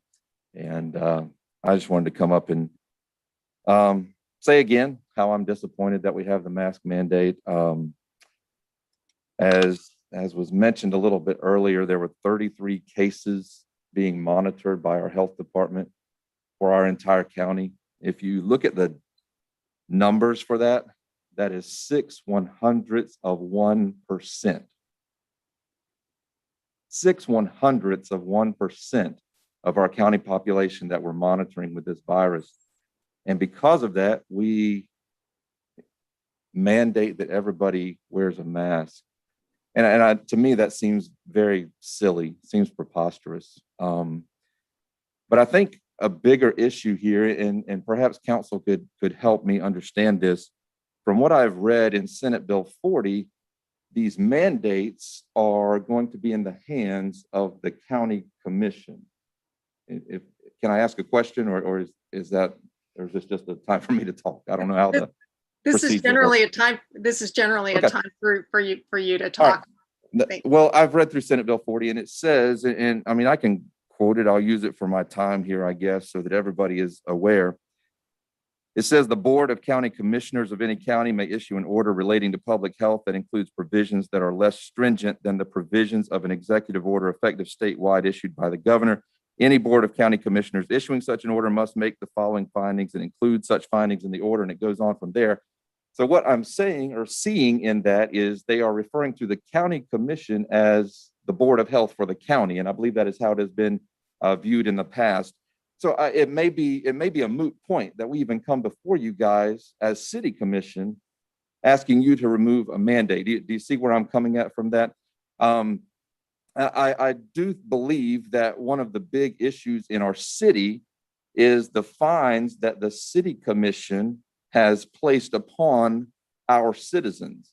and I just wanted to come up and say again how I'm disappointed that we have the mask mandate. As was mentioned a little bit earlier, there were 33 cases being monitored by our health department for our entire county. If you look at the numbers for that, that is 0.06 of 1% of our county population that we're monitoring with this virus. And because of that, we mandate that everybody wears a mask. And to me, that seems very silly, seems preposterous. But I think a bigger issue here, and perhaps council could help me understand this, from what I've read in Senate Bill 40, these mandates are going to be in the hands of the county commission. Can I ask a question, or is that, or is this just a time for me to talk? I don't know how the This is procedure generally works. a time, this is generally a Okay. time for you to All right. talk. Well, I've read through Senate Bill 40 and it says, and I mean, I can quote it. I'll use it for my time here, I guess, so that everybody is aware. It says the Board of County Commissioners of any county may issue an order relating to public health that includes provisions that are less stringent than the provisions of an executive order effective statewide issued by the governor. Any Board of County Commissioners issuing such an order must make the following findings and include such findings in the order, and it goes on from there. So what I'm saying or seeing in that is they are referring to the county commission as the Board of Health for the county, and I believe that is how it has been viewed in the past. So it may be a moot point that we even come before you guys as city commission, asking you to remove a mandate. Do you see where I'm coming at from that? I do believe that one of the big issues in our city is the fines that the city commission has placed upon our citizens.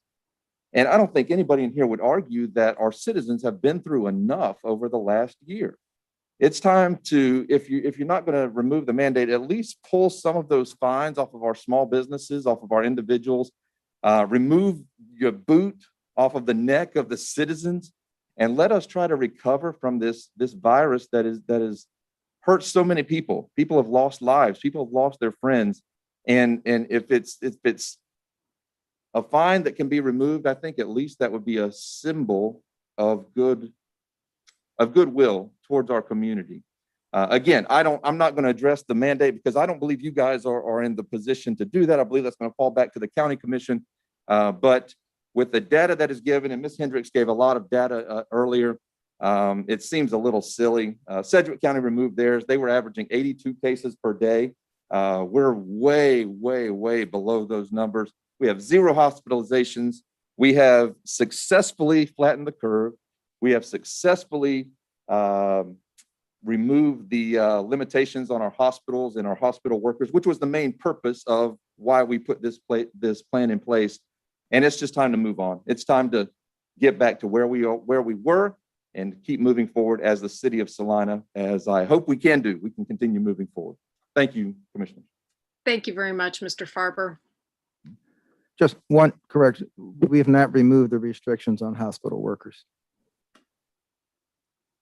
And I don't think anybody in here would argue that our citizens have been through enough over the last year. It's time to, if you're not going to remove the mandate, at least pull some of those fines off of our small businesses, off of our individuals, remove your boot off of the neck of the citizens, and let us try to recover from this virus that is hurt so many people. People have lost lives. People have lost their friends. And if it's a fine that can be removed, I think at least that would be a symbol of goodwill towards our community. Again, I'm not going to address the mandate because I don't believe you guys are in the position to do that. I believe that's going to fall back to the county commission. But with the data that is given, and Ms. Hendricks gave a lot of data earlier, it seems a little silly. Sedgwick County removed theirs. They were averaging 82 cases per day. We're way, way, way below those numbers. We have 0 hospitalizations. We have successfully flattened the curve. We have successfully removed the limitations on our hospitals and our hospital workers, which was the main purpose of why we put this plan in place. And it's just time to move on. It's time to get back to where we were and keep moving forward as the city of Salina, as I hope we can do. We can continue moving forward. Thank you, Commissioner. Thank you very much, Mr. Farber. Just one correction. We have not removed the restrictions on hospital workers.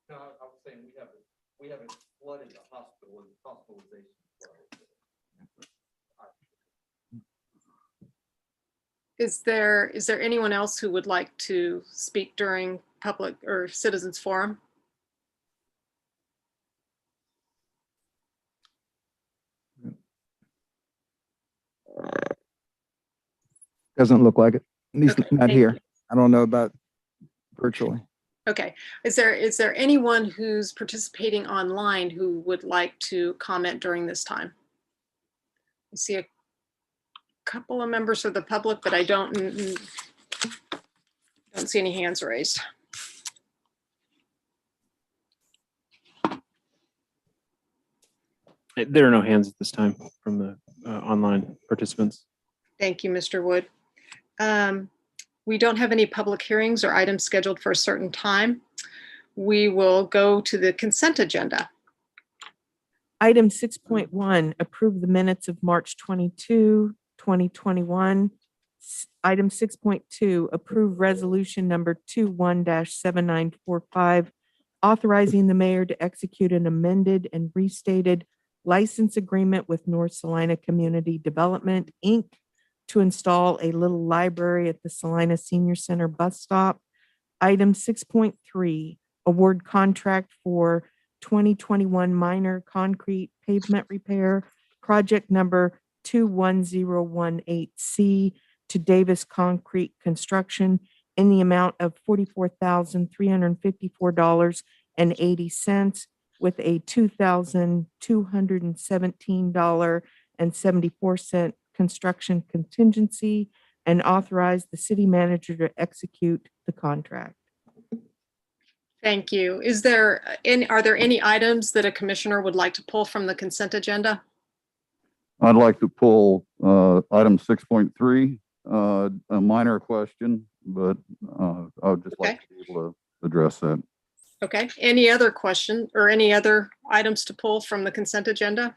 No, I was saying we haven't flooded the hospital with hospitalization. Is there anyone else who would like to speak during public or citizens forum? Doesn't look like it, at least Okay, not thank here. you. I don't know about virtually. Okay, is there anyone who's participating online who would like to comment during this time? I see a couple of members of the public, but I don't see any hands raised. There are no hands at this time from the online participants. Thank you, Mr. Wood. We don't have any public hearings or items scheduled for a certain time. We will go to the consent agenda. Item 6.1, approve the minutes of March 22, 2021. Item 6.2, approve resolution number 21-7945, authorizing the mayor to execute an amended and restated license agreement with North Salina Community Development, Inc. to install a little library at the Salina Senior Center bus stop. Item 6.3, award contract for 2021 minor concrete pavement repair, project number 21018C to Davis Concrete Construction in the amount of $44,354.80 with a $2,217.74 construction contingency, and authorize the city manager to execute the contract. Thank you. Are there any items that a commissioner would like to pull from the consent agenda? I'd like to pull item 6.3, a minor question, but I would just like to be able to address that. Okay, any other question or any other items to pull from the consent agenda?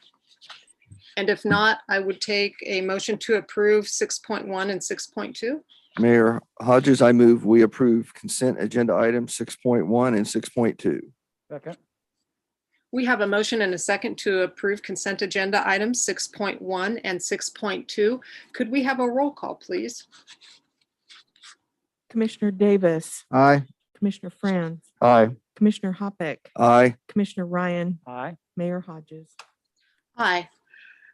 And if not, I would take a motion to approve 6.1 and 6.2. Mayor Hodges, I move we approve consent agenda items 6.1 and 6.2. Second. We have a motion and a second to approve consent agenda items 6.1 and 6.2. Could we have a roll call, please? Commissioner Davis, Aye. Commissioner Franz, Aye. Commissioner Hoppeck, Aye. Commissioner Ryan, Aye. Mayor Hodges. Aye.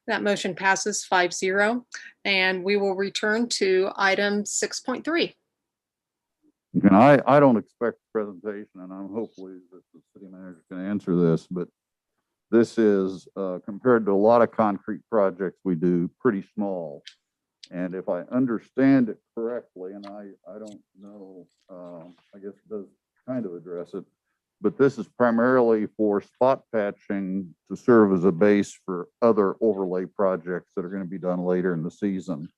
That motion passes 5-0, and we will return to item 6.3. And I don't expect a presentation, and I'm hopefully that the city manager can answer this, but this is compared to a lot of concrete projects we do, pretty small. And if I understand it correctly, and I don't know, I guess it does kind of address it, but this is primarily for spot patching to serve as a base for other overlay projects that are going to be done later in the season.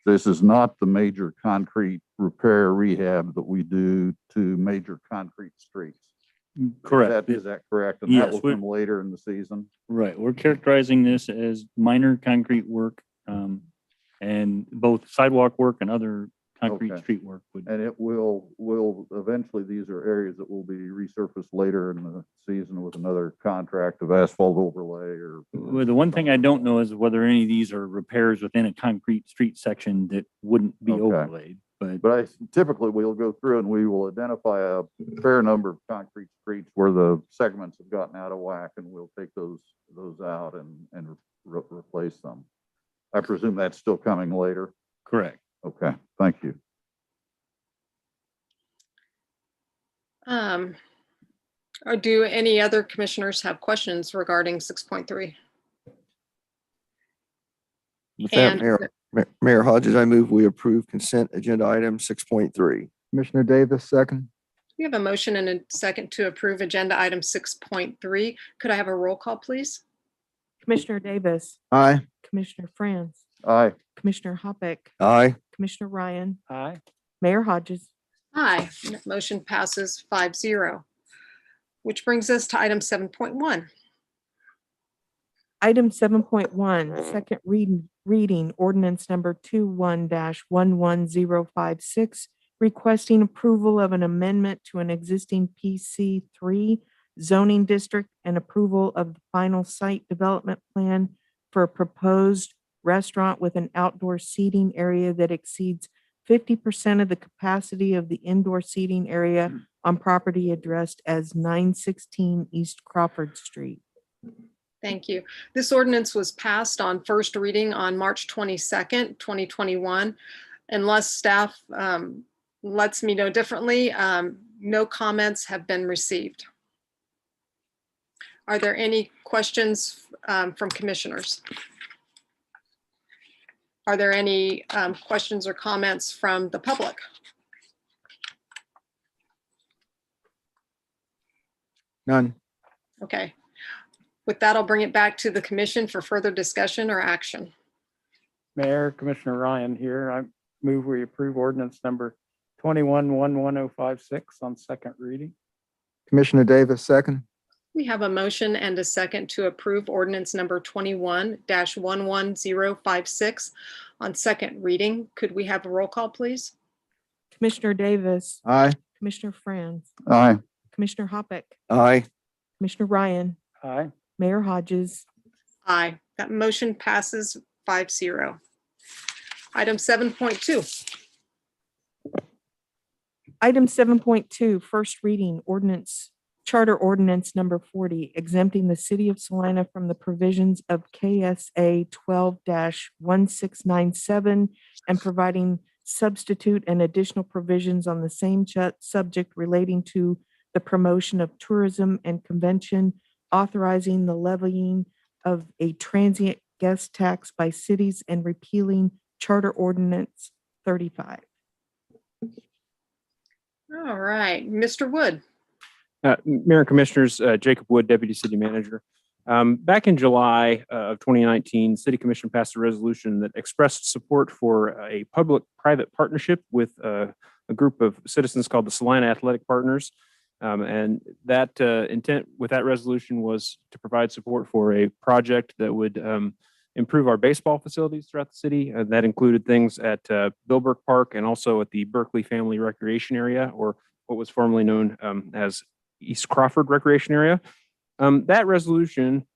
This is not the major concrete repair rehab that we do to major concrete streets. Correct. Is that correct? And that Yes, will come later in the season? Right. We're characterizing this as minor concrete work, and both sidewalk work and other concrete Okay. street work would. And it will eventually, these are areas that will be resurfaced later in the season with another contract of asphalt overlay or. Well, the one thing I don't know is whether any of these are repairs within a concrete street section that wouldn't be Okay. overlaid, but. But typically we'll go through and we will identify a fair number of concrete streets where the segments have gotten out of whack, and we'll take those out and replace them. I presume that's still coming later. Correct. Okay, thank you. Or do any other commissioners have questions regarding 6.3? With that, And Mayor Hodges, I move we approve consent agenda item 6.3. Commissioner Davis, second. we have a motion and a second to approve agenda item 6.3. Could I have a roll call, please? Commissioner Davis, Aye. Commissioner Franz, Aye. Commissioner Hoppeck, Aye. Commissioner Ryan, Aye. Mayor Hodges. Aye, and that motion passes 5-0. Which brings us to item 7.1. Item 7.1, second reading ordinance number 21-11056, requesting approval of an amendment to an existing PC3 zoning district and approval of the final site development plan for a proposed restaurant with an outdoor seating area that exceeds 50% of the capacity of the indoor seating area on property addressed as 916 East Crawford Street. Thank you. This ordinance was passed on first reading on March 22nd, 2021. Unless staff lets me know differently, no comments have been received. Are there any questions from commissioners? Are there any questions or comments from the public? None. Okay. With that, I'll bring it back to the commission for further discussion or action. Mayor, Commissioner Ryan here. I move we approve ordinance number 21-11056 on second reading. Commissioner Davis, second. We have a motion and a second to approve ordinance number 21-11056 on second reading. Could we have a roll call, please? Commissioner Davis, Aye. Commissioner Franz, Aye. Commissioner Hoppeck, Aye. Commissioner Ryan, Aye. Mayor Hodges. Aye. That motion passes 5-0. Item 7.2. Item 7.2, first reading ordinance, charter ordinance number 40, exempting the city of Salina from the provisions of KSA 12-1697 and providing substitute and additional provisions on the same subject relating to the promotion of tourism and convention, authorizing the levying of a transient guest tax by cities and repealing charter ordinance 35. All right, Mr. Wood. Mayor and Commissioners, Jacob Wood, Deputy City Manager. Back in July of 2019, City Commission passed a resolution that expressed support for a public-private partnership with a group of citizens called the Salina Athletic Partners. And that intent with that resolution was to provide support for a project that would improve our baseball facilities throughout the city. That included things at Billbrook Park and also at the Berkeley Family Recreation Area, or what was formerly known as East Crawford Recreation Area. That resolution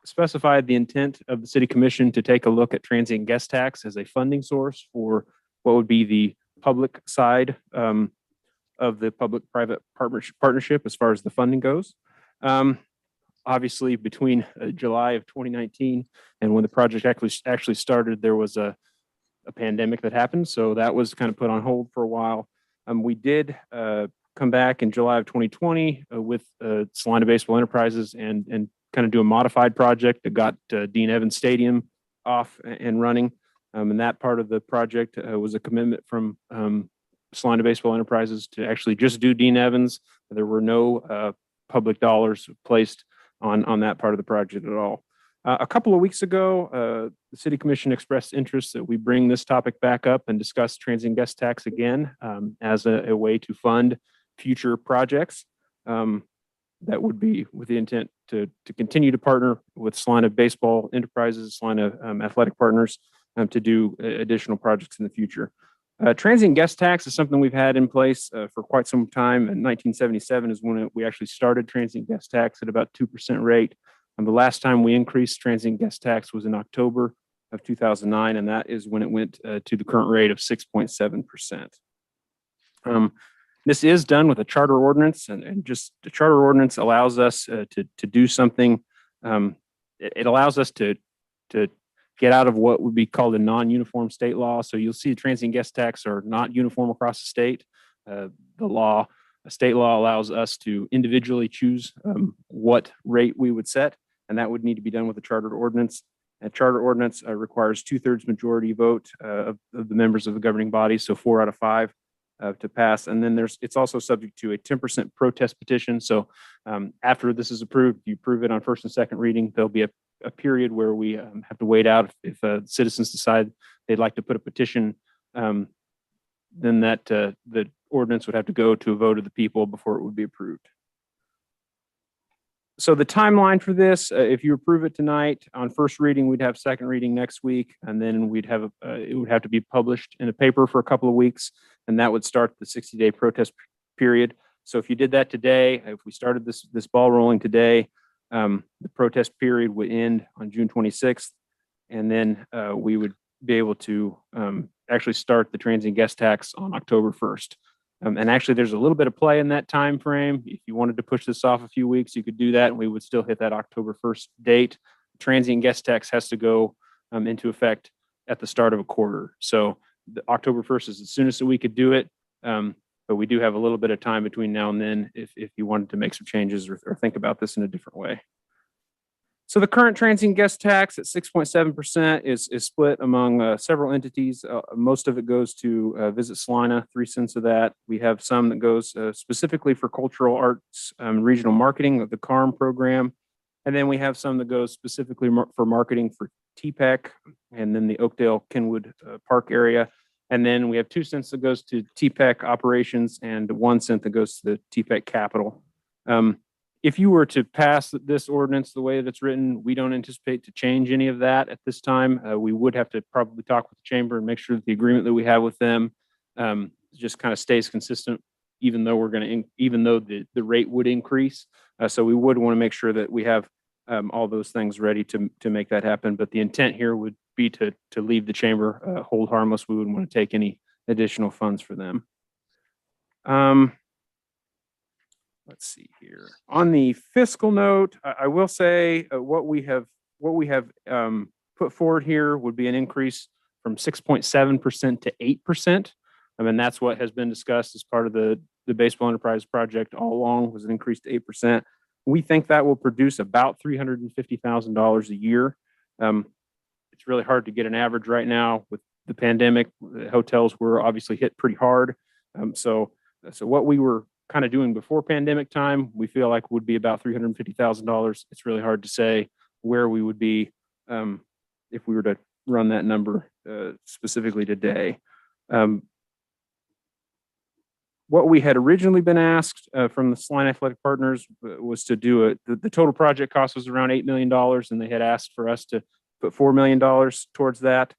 specified the intent of the City Commission to take a look at transient guest tax as a funding source for what would be the public side of the public-private partnership as far as the funding goes. Obviously, between July of 2019 and when the project actually started, there was a pandemic that happened, so that was kind of put on hold for a while. We did come back in July of 2020 with Salina Baseball Enterprises and kind of do a modified project that got Dean Evans Stadium off and running. And that part of the project was a commitment from Salina Baseball Enterprises to actually just do Dean Evans. There were no public dollars placed on that part of the project at all. A couple of weeks ago, the City Commission expressed interest that we bring this topic back up and discuss transient guest tax again as a way to fund future projects. That would be with the intent to continue to partner with Salina Baseball Enterprises, Salina Athletic Partners to do additional projects in the future. Transient guest tax is something we've had in place for quite some time. In 1977 is when we actually started transient guest tax at about 2% rate. And the last time we increased transient guest tax was in October of 2009, and that is when it went to the current rate of 6.7%. This is done with a charter ordinance, and just the charter ordinance allows us to do something. It allows us to get out of what would be called a non-uniform state law. So you'll see transient guest tax are not uniform across the state. State law allows us to individually choose what rate we would set, and that would need to be done with a chartered ordinance. A charter ordinance requires 2/3 majority vote of the members of the governing body, so 4 out of 5 to pass. And then it's also subject to a 10% protest petition. So after this is approved, if you approve it on first and second reading, there'll be a period where we have to wait out if citizens decide they'd like to put a petition. Then that the ordinance would have to go to a vote of the people before it would be approved. So the timeline for this, if you approve it tonight on first reading, we'd have second reading next week, and then we'd have it would have to be published in a paper for a couple of weeks, and that would start the 60-day protest period. So if you did that today, if we started this ball rolling today, the protest period would end on June 26th, and then we would be able to actually start the transient guest tax on October 1st. And actually, there's a little bit of play in that time frame. If you wanted to push this off a few weeks, you could do that, and we would still hit that October 1st date. Transient guest tax has to go into effect at the start of a quarter. So the October 1st is as soon as we could do it, but we do have a little bit of time between now and then if you wanted to make some changes or think about this in a different way. So the current transient guest tax at 6.7% is split among several entities. Most of it goes to Visit Salina, 3 cents of that. We have some that goes specifically for cultural arts, regional marketing of the CARM program. And then we have some that goes specifically for marketing for TPEC and then the Oakdale Kenwood Park area. And then we have 2 cents that goes to TPEC operations and 1 cent that goes to the TPEC capital. If you were to pass this ordinance the way that it's written, we don't anticipate to change any of that at this time. We would have to probably talk with the chamber and make sure that the agreement that we have with them just kind of stays consistent, even though the rate would increase. So we would want to make sure that we have all those things ready to make that happen. But the intent here would be to leave the chamber hold harmless. We wouldn't want to take any additional funds for them. Let's see here. On the fiscal note, I will say what we have put forward here would be an increase from 6.7% to 8%. I mean, that's what has been discussed as part of the baseball enterprise project all along, was an increase to 8%. We think that will produce about $350,000 a year. It's really hard to get an average right now with the pandemic. The hotels were obviously hit pretty hard. So what we were kind of doing before pandemic time, we feel like would be about $350,000. It's really hard to say where we would be if we were to run that number specifically today. What we had originally been asked from the Salina Athletic Partners was to do the total project cost was around $8 million, and they had asked for us to put $4 million towards that.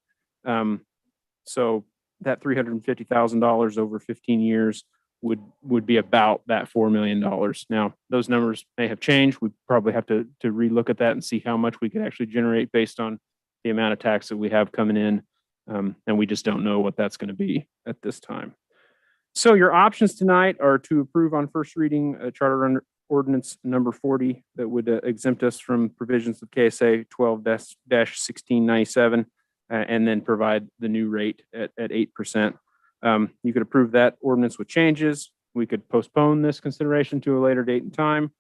So that $350,000 over 15 years would be about that $4 million. Now, those numbers may have changed. We probably have to relook at that and see how much we could actually generate based on the amount of tax that we have coming in. And we just don't know what that's going to be at this time. So your options tonight are to approve on first reading Charter Ordinance number 40 that would exempt us from provisions of KSA 12-1697 and then provide the new rate at 8%. You could approve that ordinance with changes. We could postpone this consideration to a later date and time.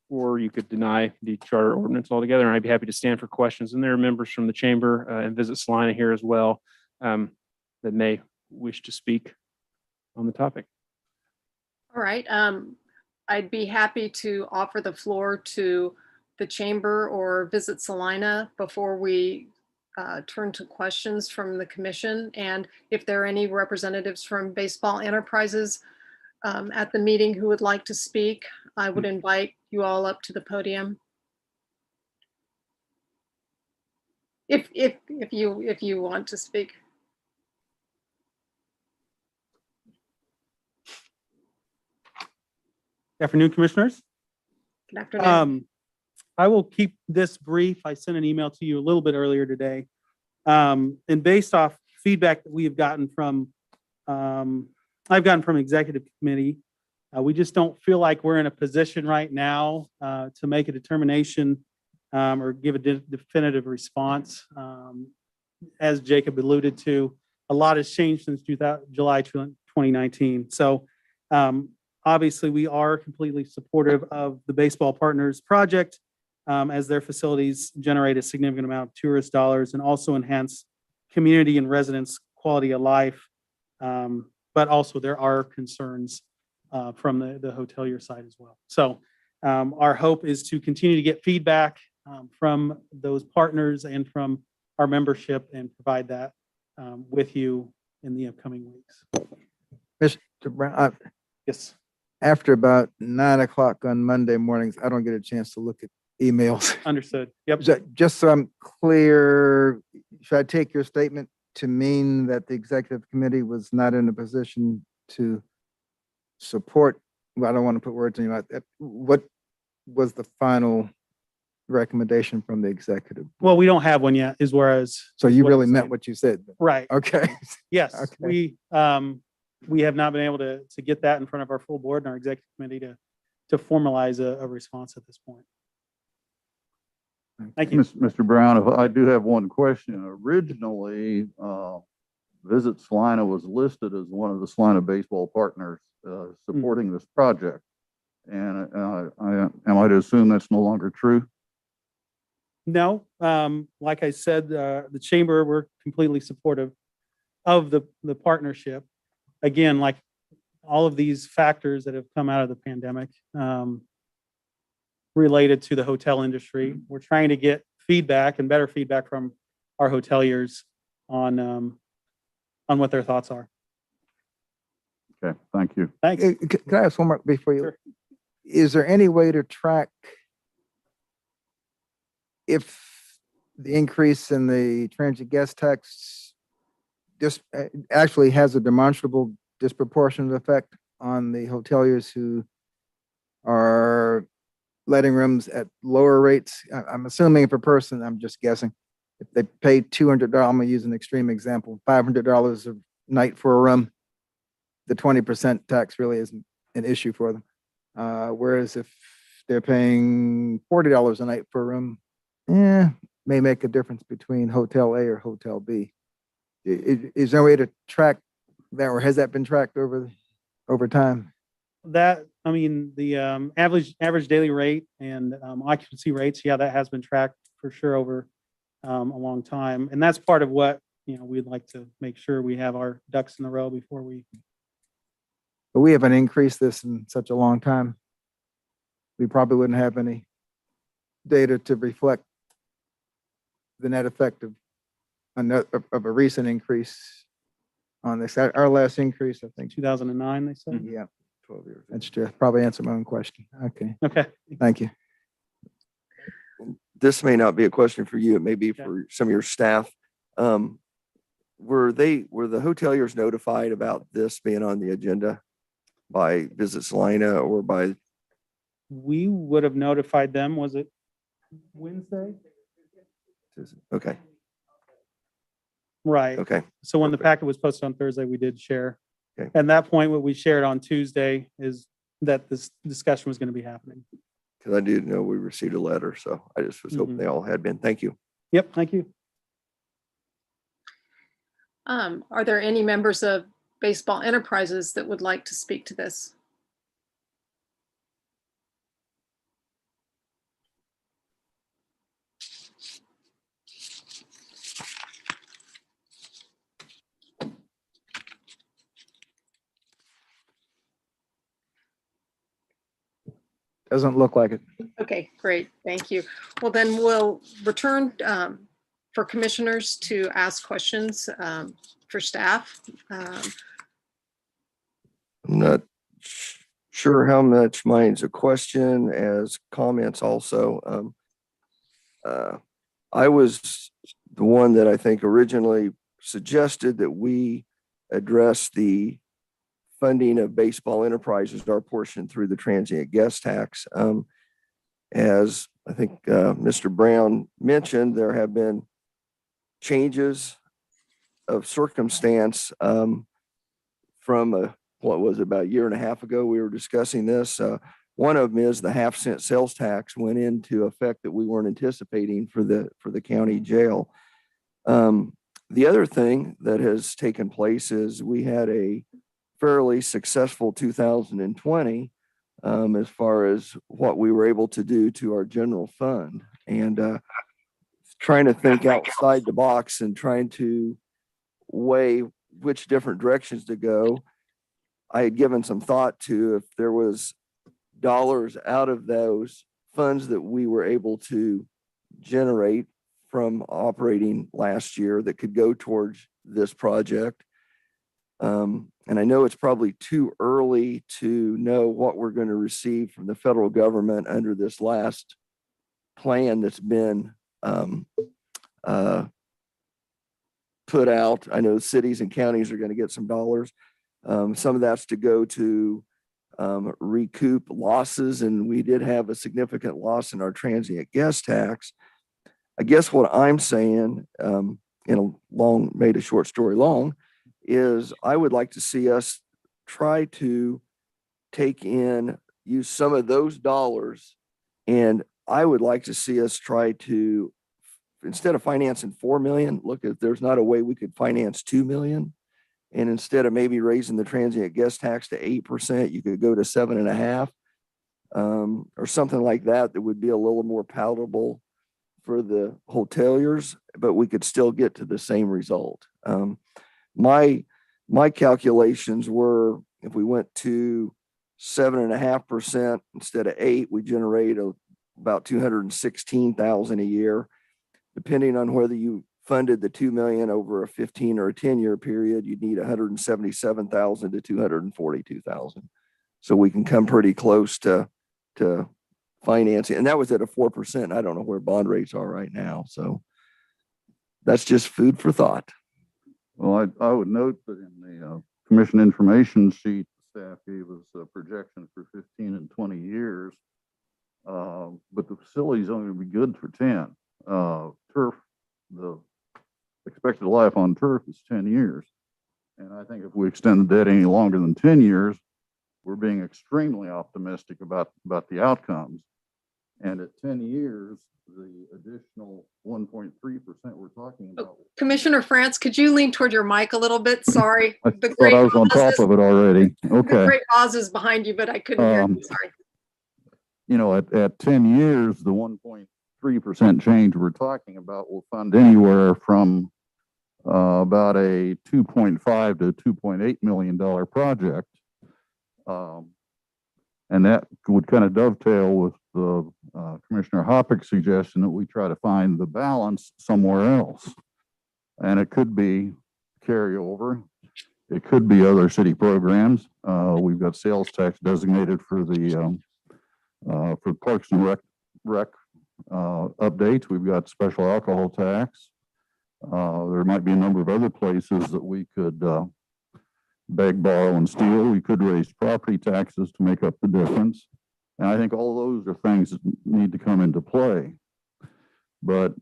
Or you could deny the charter ordinance altogether. And I'd be happy to stand for questions. And there are members from the chamber and Visit Salina here as well that may wish to speak on the topic. All right. I'd be happy to offer the floor to the chamber or Visit Salina before we turn to questions from the commission. And if there are any representatives from Baseball Enterprises at the meeting who would like to speak, I would invite you all up to the podium. If you want to speak. Afternoon, commissioners. Good afternoon. I will keep this brief. I sent an email to you a little bit earlier today. And based off feedback that we have gotten from, I've gotten from executive committee, we just don't feel like we're in a position right now to make a determination or give a definitive response. As Jacob alluded to, a lot has changed since July 2019. So obviously, we are completely supportive of the Baseball Partners project as their facilities generate a significant amount of tourist dollars and also enhance community and residents' quality of life. But also there are concerns from the hotelier side as well. So our hope is to continue to get feedback from those partners and from our membership and provide that with you in the upcoming weeks. Mr. Brown, Yes. after about 9 o'clock on Monday mornings, I don't get a chance to look at emails. Understood. Yep. Just so I'm clear, should I take your statement to mean that the executive committee was not in a position to support? Well, I don't want to put words in your mouth. What was the final recommendation from the executive? Well, we don't have one yet, is whereas. So you really meant what you said? Right. Okay. Yes, Okay. we have not been able to get that in front of our full board and our executive committee to formalize a response at this point. Thank you. Mr. Brown, if I do have one question. Originally, Visit Salina was listed as one of the Salina baseball partners supporting this project. And am I to assume that's no longer true? No, like I said, the chamber, we're completely supportive of the partnership. Again, like all of these factors that have come out of the pandemic related to the hotel industry, we're trying to get feedback and better feedback from our hoteliers on what their thoughts are. Okay, thank you. Thanks. Can I ask one more before you? Sure. Is there any way to track if the increase in the transient guest tax just actually has a demonstrable disproportionate effect on the hoteliers who are letting rooms at lower rates? I'm assuming if a person, I'm just guessing, if they pay $200, I'm gonna use an extreme example, $500 a night for a room, the 20% tax really isn't an issue for them. Whereas if they're paying $40 a night for a room, may make a difference between Hotel A or Hotel B. Is there a way to track that, or has that been tracked over time? That, I mean, the average daily rate and occupancy rates, yeah, that has been tracked for sure over a long time. And that's part of what, we'd like to make sure we have our ducks in a row before we. but we haven't increased this in such a long time. We probably wouldn't have any data to reflect the net effect of a recent increase on this. Our last increase, I think. 2009, they said. Yeah, 12 years. that's true. Probably answer my own question. Okay, Okay. thank you. This may not be a question for you, it may be Okay. for some of your staff. Were the hoteliers notified about this being on the agenda by Visit Salina or by, We would have notified them. Was it Wednesday? okay, Right. okay, So when the Perfect. packet was posted on Thursday, we did share. Okay. At that point, what we shared on Tuesday is that this discussion was going to be happening. because I did know we received a letter, so I just was hoping Mhm. they all had been. Thank you. Yep, thank you. Are there any members of Baseball Enterprises that would like to speak to this? Doesn't look like it. Okay, great, thank you. Well, then we'll return for commissioners to ask questions for staff. I'm not sure how much mine's a question as comments also. I was the one that I think originally suggested that we address the funding of Baseball Enterprises, our portion through the transient guest tax. As I think Mr. Brown mentioned, there have been changes of circumstance from what was it, about a year and a half ago, we were discussing this. One of them is the 1/2 cent sales tax went into effect that we weren't anticipating for the county jail. The other thing that has taken place is we had a fairly successful 2020 as far as what we were able to do to our general fund, and trying to think outside the box and trying to weigh which different directions to go. I had given some thought to if there was dollars out of those funds that we were able to generate from operating last year that could go towards this project. And I know it's probably too early to know what we're going to receive from the federal government under this last plan that's been put out. I know cities and counties are going to get some dollars. Some of that's to go to recoup losses, and we did have a significant loss in our transient guest tax. I guess what I'm saying, made a short story long, is I would like to see us try to use some of those dollars, and I would like to see us try to, instead of financing 4 million, look at there's not a way we could finance 2 million. And instead of maybe raising the transient guest tax to 8%, you could go to 7.5%, or something like that. That would be a little more palatable for the hoteliers, but we could still get to the same result. My calculations were if we went to 7.5% instead of 8%, we generate about 216,000 a year, depending on whether you funded the 2 million over a 15 or a 10-year period, you'd need 177,000 to 242,000. So we can come pretty close to financing. And that was at a 4%. I don't know where bond rates are right now. So that's just food for thought. Well, I would note that in the commission information sheet, the staff gave us a projection for 15 and 20 years. But the facility's only going to be good for 10. Turf, the expected life on turf is 10 years. And I think if we extend the debt any longer than 10 years, we're being extremely optimistic about the outcomes. And at 10 years, the additional 1.3% we're talking about. Commissioner France, could you lean toward your mic a little bit? Sorry. I thought I was on top of it already. The Okay. great pauses behind you, but I couldn't hear you. Sorry. You know, at 10 years, the 1.3% change we're talking about will fund anywhere from about a $2.5 to $2.8 million project. And that would kind of dovetail with the Commissioner Hoppick's suggestion that we try to find the balance somewhere else. And it could be carryover. It could be other city programs. We've got sales tax designated for the for Parks and Rec updates. We've got special alcohol tax. There might be a number of other places that we could beg, borrow, and steal. We could raise property taxes to make up the difference. And I think all those are things that need to come into play. But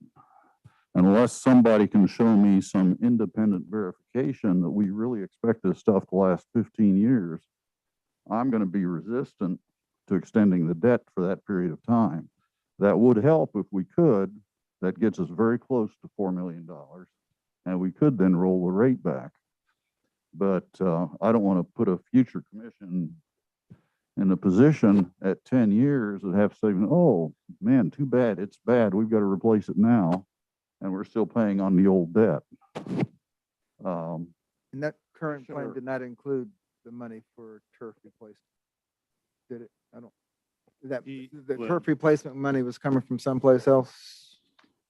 unless somebody can show me some independent verification that we really expect this stuff to last 15 years, I'm going to be resistant to extending the debt for that period of time. That would help if we could. That gets us very close to $4 million, and we could then roll the rate back. But I don't want to put a future commission in a position at 10 years that have to say, oh, man, too bad, it's bad, we've got to replace it now, and we're still paying on the old debt. And that current plan did not include the money for turf replacement. Did it? I don't, the turf replacement money was coming from someplace else?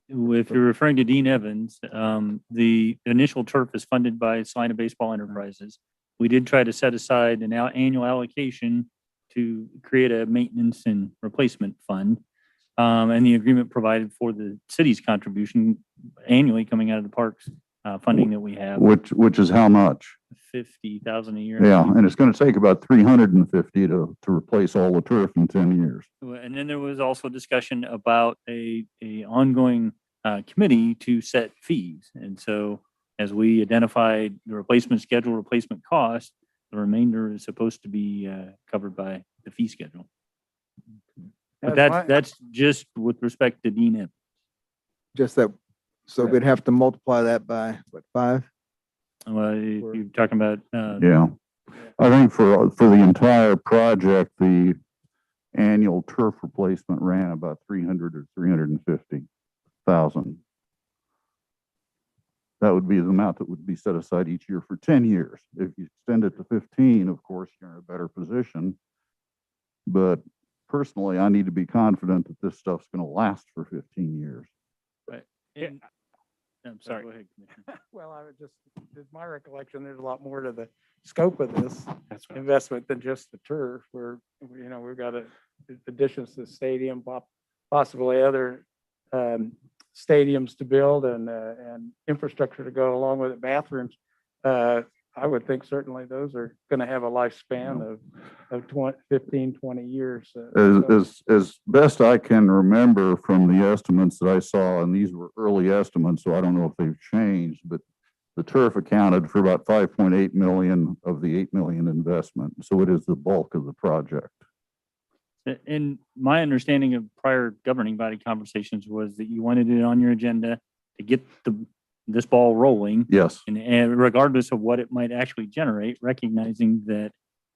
If you're referring to Dean Evans, the initial turf is funded by Salina Baseball Enterprises. We did try to set aside an annual allocation to create a maintenance and replacement fund. And the agreement provided for the city's contribution annually coming out of the parks funding that we have. Which is how much? 50,000 a year. Yeah, and it's going to take about 350 to replace all the turf in 10 years. And then there was also discussion about a ongoing committee to set fees. And so as we identified the replacement schedule, replacement cost, the remainder is supposed to be covered by the fee schedule. But that's just with respect to Dean Evans. Just that, so we'd have to multiply that by what, 5? Well, if you're talking about Yeah, I think for the entire project, the annual turf replacement ran about 300 or 350,000. That would be the amount that would be set aside each year for 10 years. If you extend it to 15, of course, you're in a better position. But personally, I need to be confident that this stuff's going to last for 15 years. Right. And, I'm sorry. Go ahead, Commissioner. Well, I would just, it's my recollection, there's a lot more to the scope of this investment than just the turf, where, you know, we've got additions to the stadium, possibly other stadiums to build and infrastructure to go along with it, bathrooms. I would think certainly those are going to have a lifespan of 15, 20 years. As best I can remember from the estimates that I saw, and these were early estimates, so I don't know if they've changed, but the turf accounted for about 5.8 million of the 8 million investment. So it is the bulk of the project. And my understanding of prior governing body conversations was that you wanted it on your agenda to get this ball rolling. Yes. And regardless of what it might actually generate, recognizing that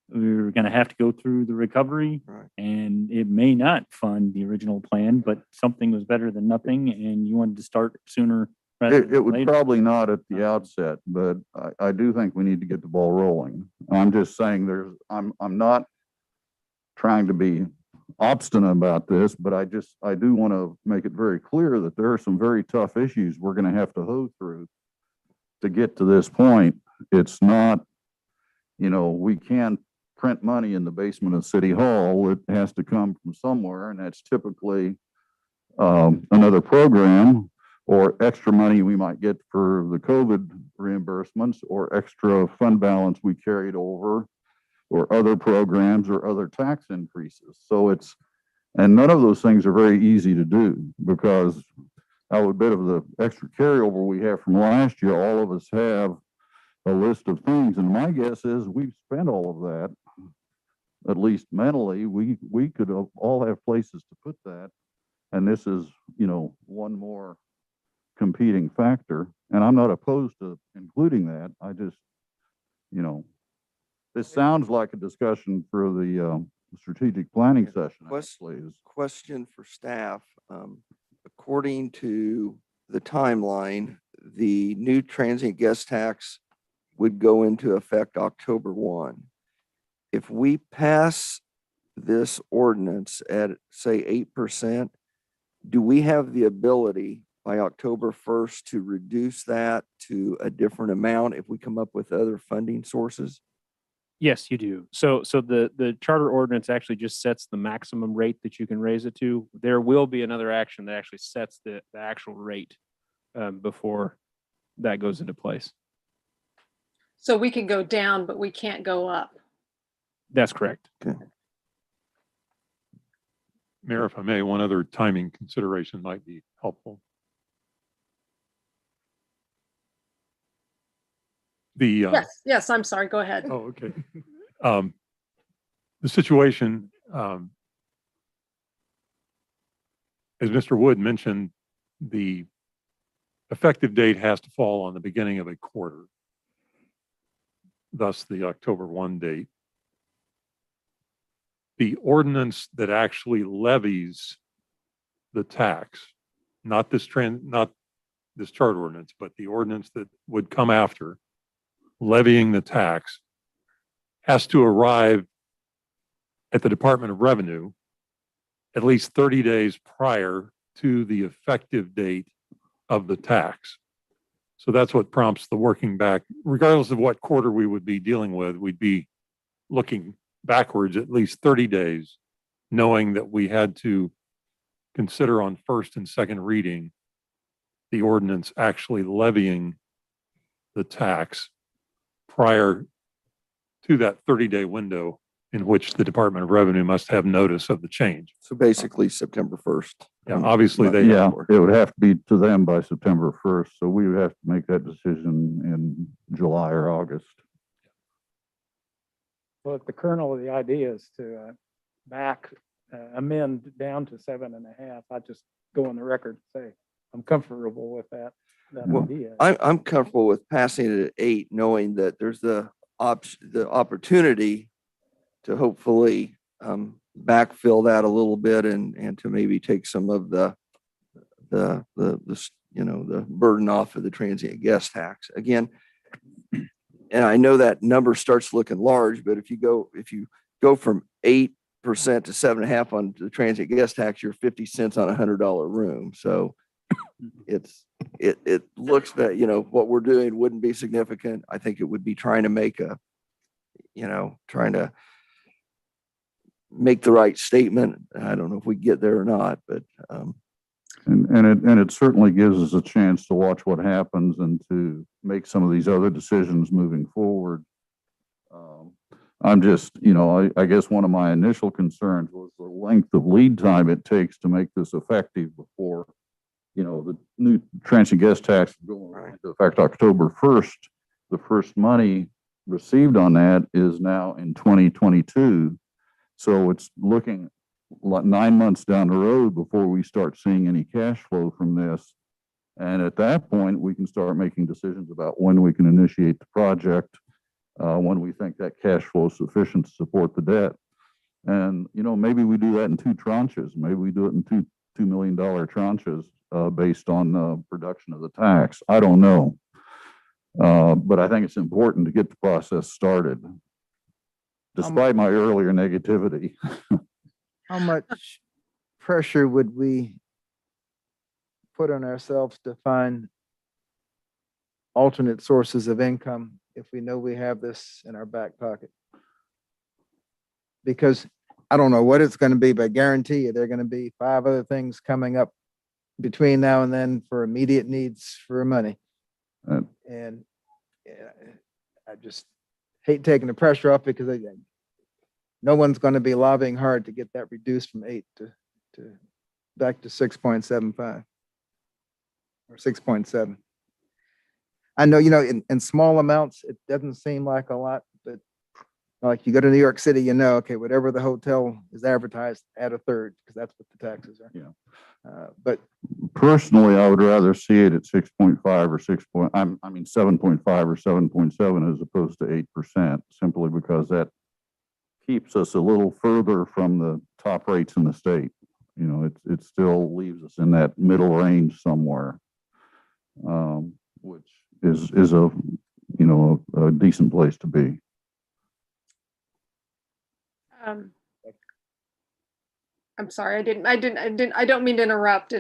we're going to have to go through the recovery, and it may not fund the original plan, but something was better than nothing, and you wanted to start sooner rather than It would later. probably not at the outset, but I do think we need to get the ball rolling. I'm just saying I'm not trying to be obstinate about this, but I do want to make it very clear that there are some very tough issues we're going to have to hoe through to get to this point. It's not, we can't print money in the basement of City Hall. It has to come from somewhere, and that's typically another program or extra money we might get for the COVID reimbursements or extra fund balance we carried over, or other programs or other tax increases. So and none of those things are very easy to do, because I would bet of the extra carryover we have from last year, all of us have a list of things. And my guess is we've spent all of that, at least mentally. We could all have places to put that. And this is, one more competing factor. And I'm not opposed to including that. I just, this sounds like a discussion for the strategic planning session. Question for staff. According to the timeline, the new transient guest tax would go into effect October 1. if we pass this ordinance at, say, 8%, do we have the ability by October 1st to reduce that to a different amount if we come up with other funding sources? Yes, you do. So the charter ordinance actually just sets the maximum rate that you can raise it to. There will be another action that actually sets the actual rate before that goes into place. So we can go down, but we can't go up. That's correct. Okay. Mayor, if I may, one other timing consideration might be helpful. Yes, I'm sorry, go ahead. Oh, okay. The situation, as Mr. Wood mentioned, the effective date has to fall on the beginning of a quarter, thus the October 1 date. The ordinance that actually levies the tax, not this charter ordinance, but the ordinance that would come after levying the tax, has to arrive at the Department of Revenue at least 30 days prior to the effective date of the tax. So that's what prompts the working back. Regardless of what quarter we would be dealing with, we'd be looking backwards at least 30 days, knowing that we had to consider on first and second reading the ordinance actually levying the tax prior to that 30-day window in which the Department of Revenue must have notice of the change. So basically September 1st. Yeah, obviously they Yeah, have. it would have to be to them by September 1st. So we would have to make that decision in July or August. Well, if the kernel of the idea is to amend down to 7.5, I just go on the record and say, I'm comfortable with that Well, idea. I'm comfortable with passing it at 8, knowing that there's the opportunity to hopefully backfill that a little bit and to maybe take some of the burden off of the transient guest tax. Again, and I know that number starts looking large, but if you go from 8% to 7.5 on the transient guest tax, you're 50 cents on $100 room. So it looks that, what we're doing wouldn't be significant. I think it would be trying to make the right statement. I don't know if we get there or not, but And it certainly gives us a chance to watch what happens and to make some of these other decisions moving forward. I'm just, I guess one of my initial concerns was the length of lead time it takes to make this effective before, the new transient guest tax going into effect October 1st. The first money received on that is now in 2022. So it's looking like 9 months down the road before we start seeing any cash flow from this. And at that point, we can start making decisions about when we can initiate the project, when we think that cash flow is sufficient to support the debt. And, maybe we do that in 2 tranches. Maybe we do it in $2 million tranches based on production of the tax. I don't know. But I think it's important to get the process started, despite my earlier negativity. How much pressure would we put on ourselves to find alternate sources of income if we know we have this in our back pocket? Because I don't know what it's going to be, but I guarantee you there are going to be 5 other things coming up between now and then for immediate needs for money. And I just hate taking the pressure off because no one's going to be lobbying hard to get that reduced from 8 to back to 6.75 or 6.7. I know, in small amounts, it doesn't seem like a lot, but like you go to New York City, okay, whatever the hotel is advertised, add 1/3 because that's what the taxes are. Yeah. But Personally, I would rather see it at 6.5 or 7.5 or 7.7 as opposed to 8%, simply because that keeps us a little further from the top rates in the state. It still leaves us in that middle range somewhere, which is a decent place to be. Um, I'm sorry, I don't mean to interrupt.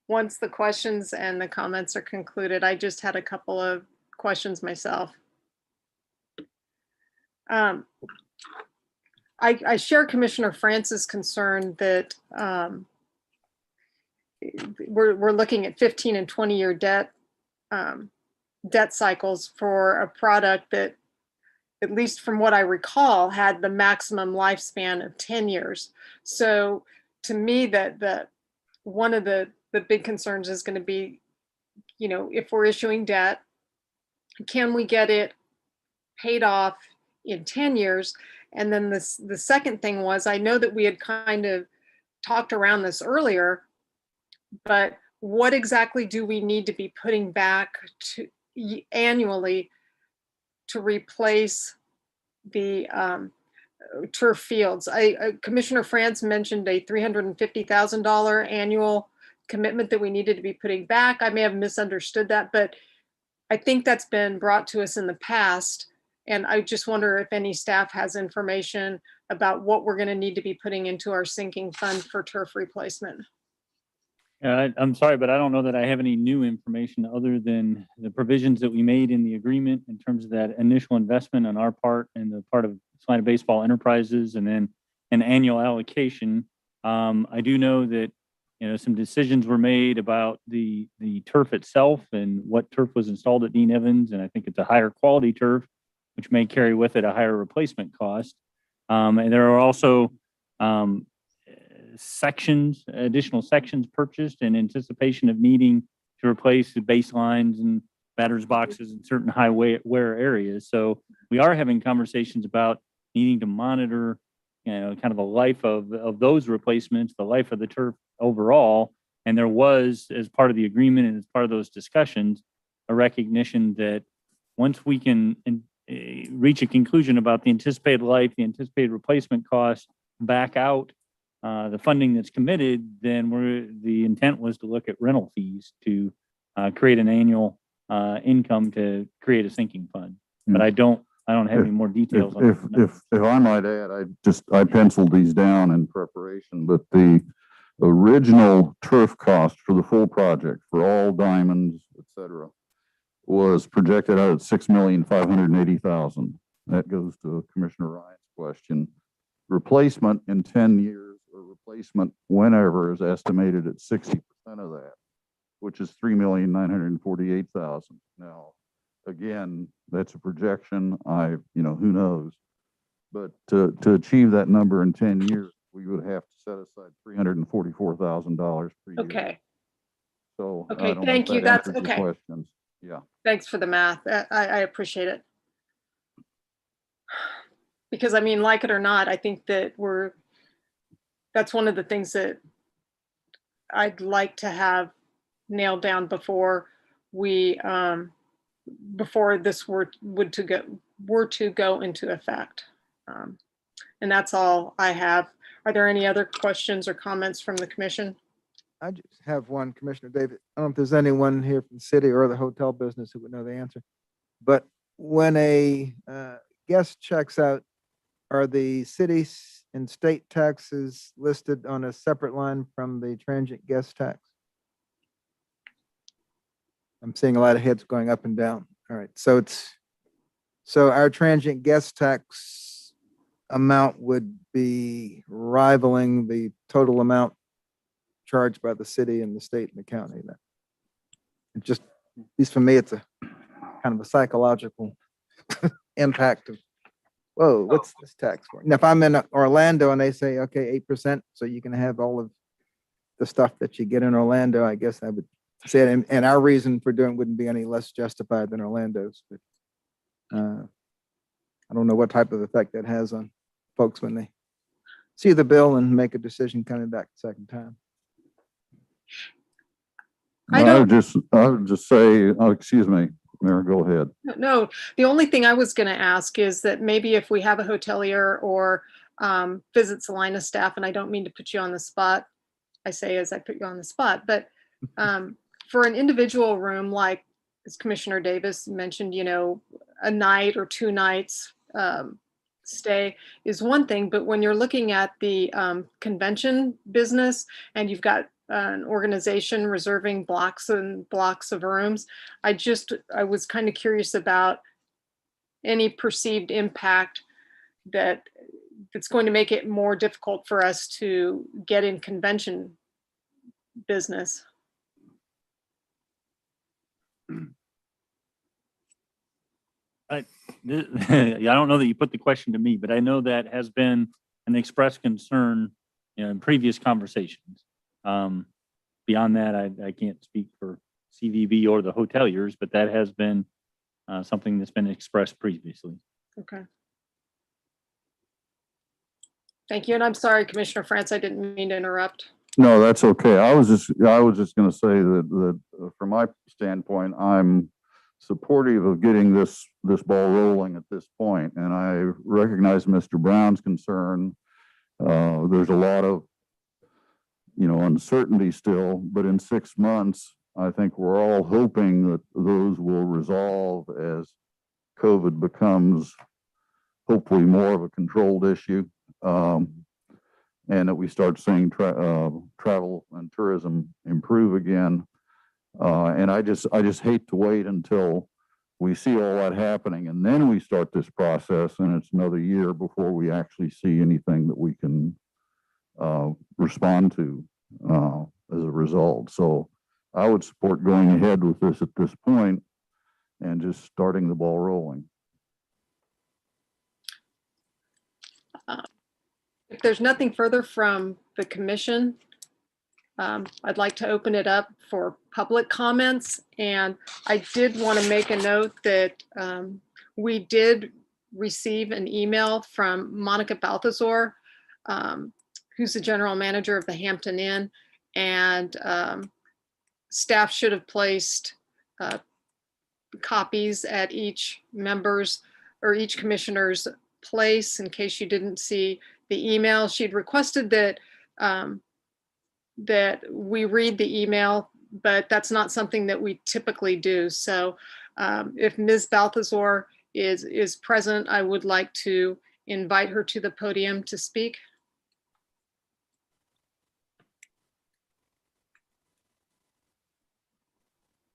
Once the questions and the comments are concluded, I just had a couple of questions myself. I share Commissioner Francis' concern that we're looking at 15 and 20-year debt cycles for a product that, at least from what I recall, had the maximum lifespan of 10 years. So to me, that one of the big concerns is going to be, if we're issuing debt, can we get it paid off in 10 years? And then the second thing was, I know that we had kind of talked around this earlier, but what exactly do we need to be putting back to annually to replace the turf fields? Commissioner France mentioned a $350,000 annual commitment that we needed to be putting back. I may have misunderstood that, but I think that's been brought to us in the past. And I just wonder if any staff has information about what we're going to need to be putting into our sinking fund for turf replacement. I'm sorry, but I don't know that I have any new information other than the provisions that we made in the agreement in terms of that initial investment on our part and the part of Salina Baseball Enterprises, and then an annual allocation. I do know that, some decisions were made about the turf itself and what turf was installed at Dean Evans, and I think it's a higher quality turf, which may carry with it a higher replacement cost. And there are also additional sections purchased in anticipation of needing to replace the baselines and batters boxes in certain high wear areas. So we are having conversations about needing to monitor, kind of the life of those replacements, the life of the turf overall. And there was, as part of the agreement and as part of those discussions, a recognition that once we can reach a conclusion about the anticipated life, the anticipated replacement costs, back out the funding that's committed, then the intent was to look at rental fees to create an annual income to create a sinking fund. But I don't have any more details on that. If I might add, I penciled these down in preparation, but the original turf cost for the full project for all diamonds, et cetera, was projected out at $6,580,000. That goes to Commissioner Ryan's question. Replacement in 10 years or replacement whenever is estimated at 60% of that, which is $3,948,000. Now, again, that's a projection. Who knows? But to achieve that number in 10 years, we would have to set aside $344,000 per year. Okay. So Okay, I don't know thank if you. that That's answers your okay. questions. Yeah. Thanks for the math. I appreciate it. Because like it or not, I think that that's one of the things that I'd like to have nailed down before we, before this were to go into effect. And that's all I have. Are there any other questions or comments from the commission? I just have one, Commissioner David. I don't know if there's anyone here from the city or the hotel business who would know the answer. But when a guest checks out, are the city and state taxes listed on a separate line from the transient guest tax? I'm seeing a lot of heads going up and down. All right, so our transient guest tax amount would be rivaling the total amount charged by the city and the state and the county. Then it just, at least for me, it's a kind of a psychological impact of, whoa, what's this tax for? Now, if I'm in Orlando and they say, okay, 8%, so you can have all of the stuff that you get in Orlando, I guess I would say it. And our reason for doing it wouldn't be any less justified than Orlando's. But I don't know what type of effect that has on folks when they see the bill and make a decision coming back the second time. I would just say, oh, excuse me, Mayor, go ahead. No, the only thing I was going to ask is that maybe if we have a hotelier or visit Salina staff, and I don't mean to put you on the spot, I say as I put you on the spot, but for an individual room, like as Commissioner Davis mentioned, a night or 2 nights, stay is one thing, but when you're looking at the convention business and you've got an organization reserving blocks and blocks of rooms, I was kind of curious about any perceived impact that's going to make it more difficult for us to get in convention business. I don't know that you put the question to me, but I know that has been an expressed concern, in previous conversations. Beyond that, I can't speak for CVB or the hoteliers, but that has been something that's been expressed previously. Okay. Thank you. And I'm sorry, Commissioner France, I didn't mean to interrupt. No, that's okay. I was just going to say that from my standpoint, I'm supportive of getting this ball rolling at this point, and I recognize Mr. Brown's concern. There's a lot of uncertainty still, but in 6 months, I think we're all hoping that those will resolve as COVID becomes hopefully more of a controlled issue, and that we start seeing travel and tourism improve again. And I just hate to wait until we see all that happening and then we start this process, and it's another year before we actually see anything that we can respond to as a result. So I would support going ahead with this at this point and just starting the ball rolling. If there's nothing further from the commission, I'd like to open it up for public comments. And I did want to make a note that we did receive an email from Monica Balthazar, who's the general manager of the Hampton Inn, and staff should have placed copies at each member's or each commissioner's place in case you didn't see the email. She'd requested that that we read the email, but that's not something that we typically do. So if Ms. Balthazar is present, I would like to invite her to the podium to speak.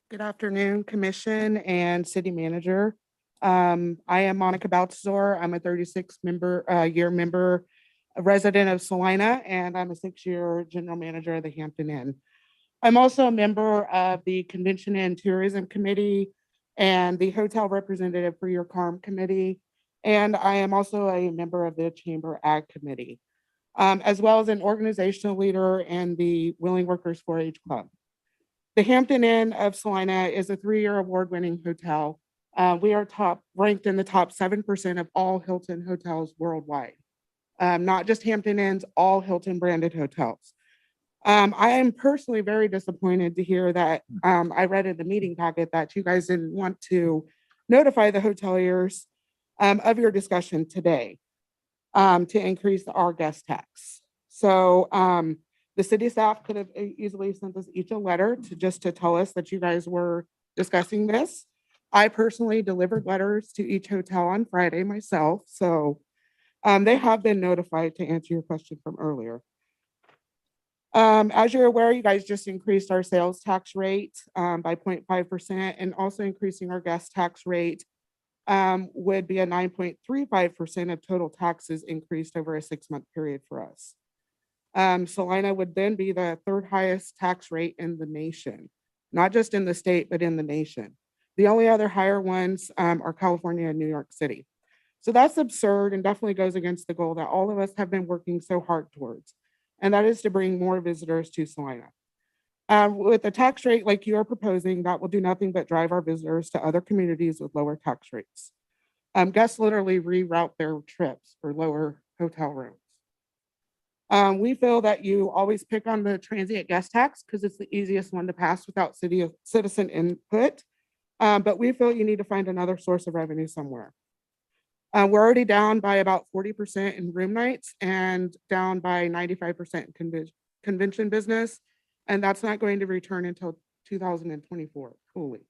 Good afternoon, Commission and City Manager. I am Monica Balthazar. I'm a 36-year member, a resident of Salina, and I'm a 6-year General Manager of the Hampton Inn. I'm also a member of the Convention and Tourism Committee and the Hotel Representative for your CARM Committee, and I am also a member of the Chamber Ag Committee, as well as an organizational leader and the Willing Workers 4-H Club. The Hampton Inn of Salina is a 3-year award-winning hotel. We are ranked in the top 7% of all Hilton hotels worldwide. Not just Hampton Inns, all Hilton branded hotels. I am personally very disappointed to hear that I read in the meeting packet that you guys didn't want to notify the hoteliers of your discussion today to increase our guest tax. So the city staff could have easily sent us each a letter to tell us that you guys were discussing this. I personally delivered letters to each hotel on Friday myself, so they have been notified, to answer your question from earlier. As you're aware, you guys just increased our sales tax rate by 0.5%, and also increasing our guest tax rate would be a 9.35% of total taxes increased over a 6-month period for us. Salina would then be the 3rd highest tax rate in the nation, not just in the state, but in the nation. The only other higher ones are California and New York City. So that's absurd and definitely goes against the goal that all of us have been working so hard towards, and that is to bring more visitors to Salina. With a tax rate like you are proposing, that will do nothing but drive our visitors to other communities with lower tax rates. Guests literally reroute their trips for lower hotel rooms. We feel that you always pick on the transient guest tax because it's the easiest one to pass without citizen input. But we feel you need to find another source of revenue somewhere. We're already down by about 40% in room nights and down by 95% in convention business. And that's not going to return until 2024 fully.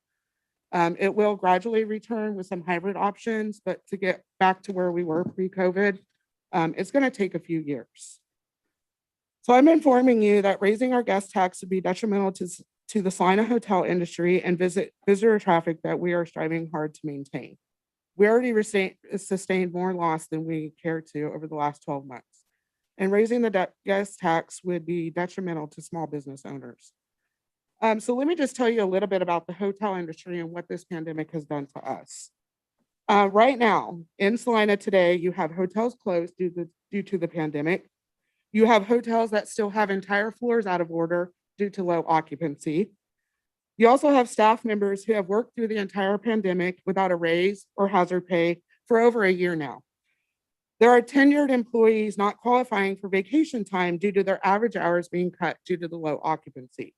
It will gradually return with some hybrid options, but to get back to where we were pre-COVID, it's going to take a few years. So I'm informing you that raising our guest tax would be detrimental to the Salina hotel industry and visitor traffic that we are striving hard to maintain. We already sustained more loss than we care to over the last 12 months. And raising the guest tax would be detrimental to small business owners. So let me just tell you a little bit about the hotel industry and what this pandemic has done to us. Right now in Salina today, you have hotels closed due to the pandemic. You have hotels that still have entire floors out of order due to low occupancy. You also have staff members who have worked through the entire pandemic without a raise or hazard pay for over a year now. There are tenured employees not qualifying for vacation time due to their average hours being cut due to the low occupancy.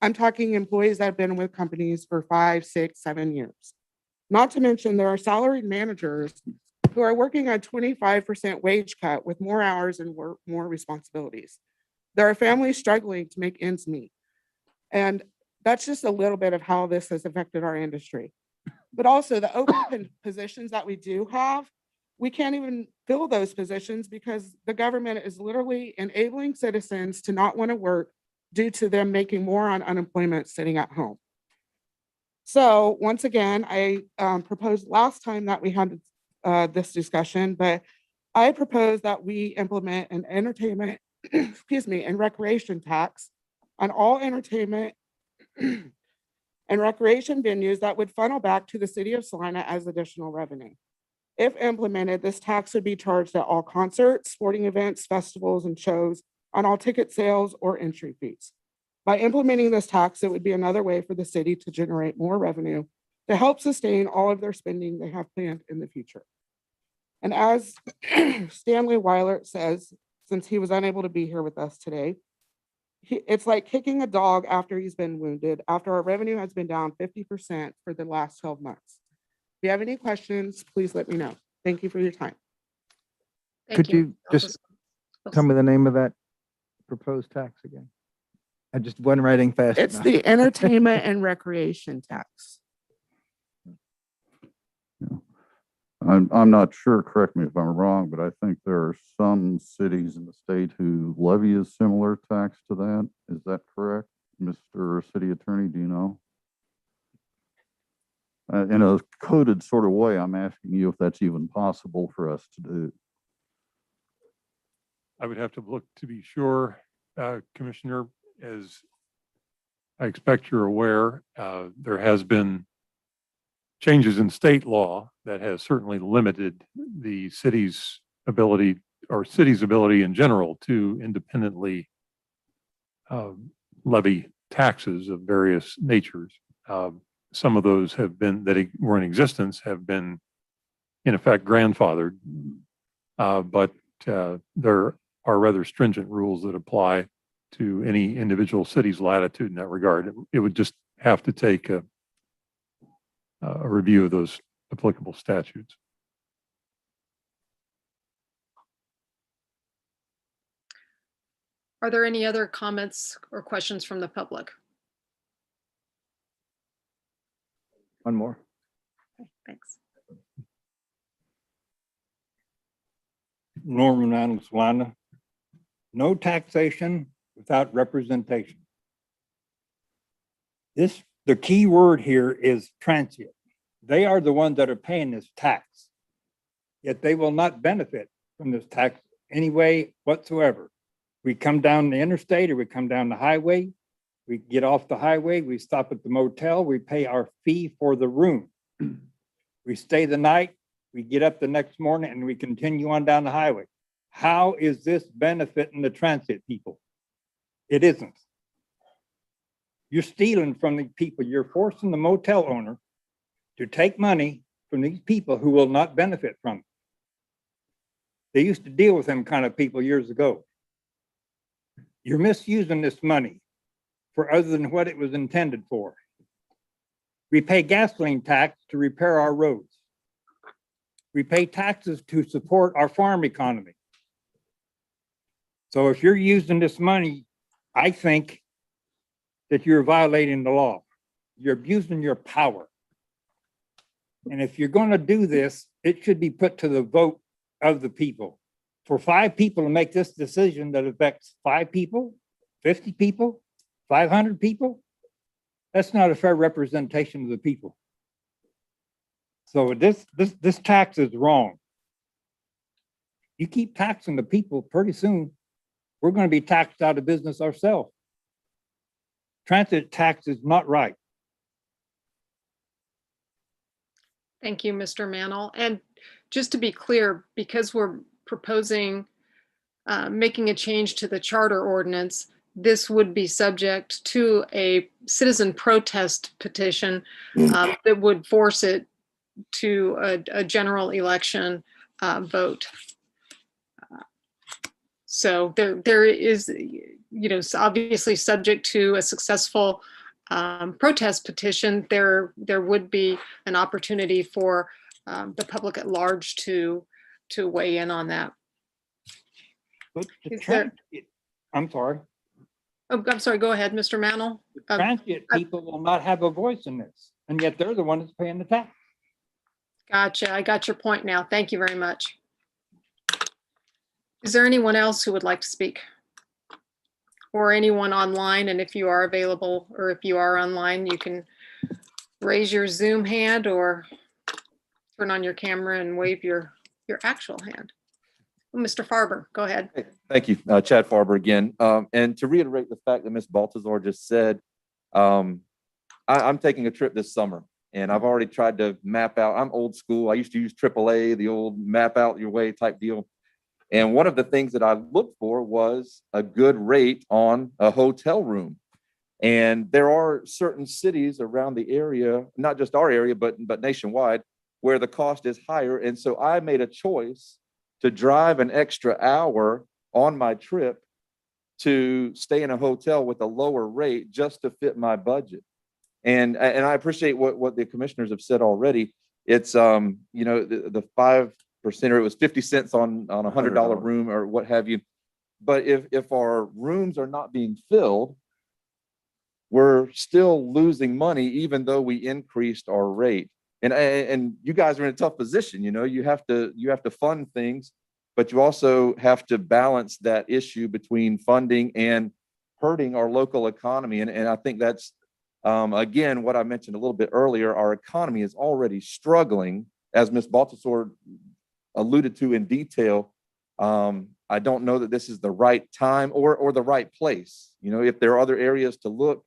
I'm talking employees that have been with companies for 5, 6, 7 years. Not to mention there are salaried managers who are working on 25% wage cut with more hours and more responsibilities. There are families struggling to make ends meet. And that's just a little bit of how this has affected our industry. But also the open positions that we do have, we can't even fill those positions because the government is literally enabling citizens to not want to work due to them making more on unemployment sitting at home. So once again, I proposed last time that we had this discussion, but I propose that we implement an entertainment, excuse me, and recreation tax on all entertainment and recreation venues that would funnel back to the city of Salina as additional revenue. If implemented, this tax would be charged at all concerts, sporting events, festivals, and shows, on all ticket sales or entry fees. By implementing this tax, it would be another way for the city to generate more revenue to help sustain all of their spending they have planned in the future. And as Stanley Weiler says, since he was unable to be here with us today, it's like kicking a dog after he's been wounded, after our revenue has been down 50% for the last 12 months. If you have any questions, please let me know. Thank you for your time. Could you just tell me the name of that proposed tax again? I just wasn't writing fast It's enough. the entertainment and recreation tax. I'm not sure, correct me if I'm wrong, but I think there are some cities in the state who levy a similar tax to that. Is that correct? Mr. City Attorney, do you know? In a coded sort of way, I'm asking you if that's even possible for us to do. I would have to look to be sure, Commissioner, as I expect you're aware, there has been changes in state law that has certainly limited the city's ability or city's ability in general to independently levy taxes of various natures. Some of those have been that were in existence have been in effect grandfathered, but there are rather stringent rules that apply to any individual city's latitude in that regard. It would just have to take a review of those applicable statutes. Are there any other comments or questions from the public? One more. Okay, thanks. Norman Adams, Salina. No taxation without representation. The key word here is transient. They are the ones that are paying this tax, yet they will not benefit from this tax any way whatsoever. We come down the interstate or we come down the highway, we get off the highway, we stop at the motel, we pay our fee for the room. We stay the night, we get up the next morning and we continue on down the highway. How is this benefiting the transit people? It isn't. You're stealing from the people. You're forcing the motel owner to take money from these people who will not benefit from it. They used to deal with them kind of people years ago. You're misusing this money for other than what it was intended for. We pay gasoline tax to repair our roads. We pay taxes to support our farm economy. So if you're using this money, I think that you're violating the law. You're abusing your power. And if you're going to do this, it should be put to the vote of the people. For 5 people to make this decision that affects 5 people, 50 people, 500 people, that's not a fair representation of the people. So this tax is wrong. You keep taxing the people, pretty soon, we're going to be taxed out of business ourselves. Transit tax is not right. Thank you, Mr. Mantle. And just to be clear, because we're proposing making a change to the charter ordinance, this would be subject to a citizen protest petition that would force it to a general election vote. So there is, obviously subject to a successful protest petition, there would be an opportunity for the public at large to weigh in on that. But Is there- I'm sorry. Oh, I'm sorry, go ahead, Mr. Mantle. The transit people will not have a voice in this, and yet they're the one that's paying the tax. Gotcha, I got your point now. Thank you very much. Is there anyone else who would like to speak? Or anyone online? And if you are available, or if you are online, you can raise your Zoom hand or turn on your camera and wave your actual hand. Mr. Farber, go ahead. Thank you, Chad Farber again. And to reiterate the fact that Ms. Baltazar just said, I'm taking a trip this summer, and I've already tried to map out. I'm old school. I used to use AAA, the old map out your way type deal. And one of the things that I looked for was a good rate on a hotel room. And there are certain cities around the area, not just our area, but nationwide, where the cost is higher. And so I made a choice to drive an extra hour on my trip to stay in a hotel with a lower rate just to fit my budget. And I appreciate what the commissioners have said already. It's the 5%, or it was 50 cents on a $100 room or what have you. But if our rooms are not being filled, we're still losing money, even though we increased our rate. And you guys are in a tough position. You have to fund things, but you also have to balance that issue between funding and hurting our local economy. And I think that's, again, what I mentioned a little bit earlier. Our economy is already struggling, as Ms. Baltasar alluded to in detail. I don't know that this is the right time or the right place. If there are other areas to look,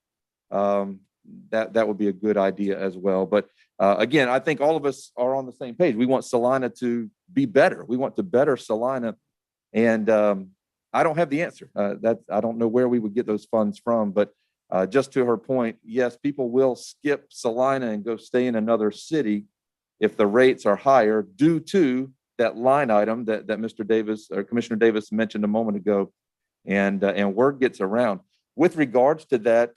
that would be a good idea as well. But again, I think all of us are on the same page. We want Salina to be better. We want to better Salina. And I don't have the answer. I don't know where we would get those funds from. But just to her point, yes, people will skip Salina and go stay in another city if the rates are higher due to that line item that Mr. Davis or Commissioner Davis mentioned a moment ago. And word gets around. With regards to that,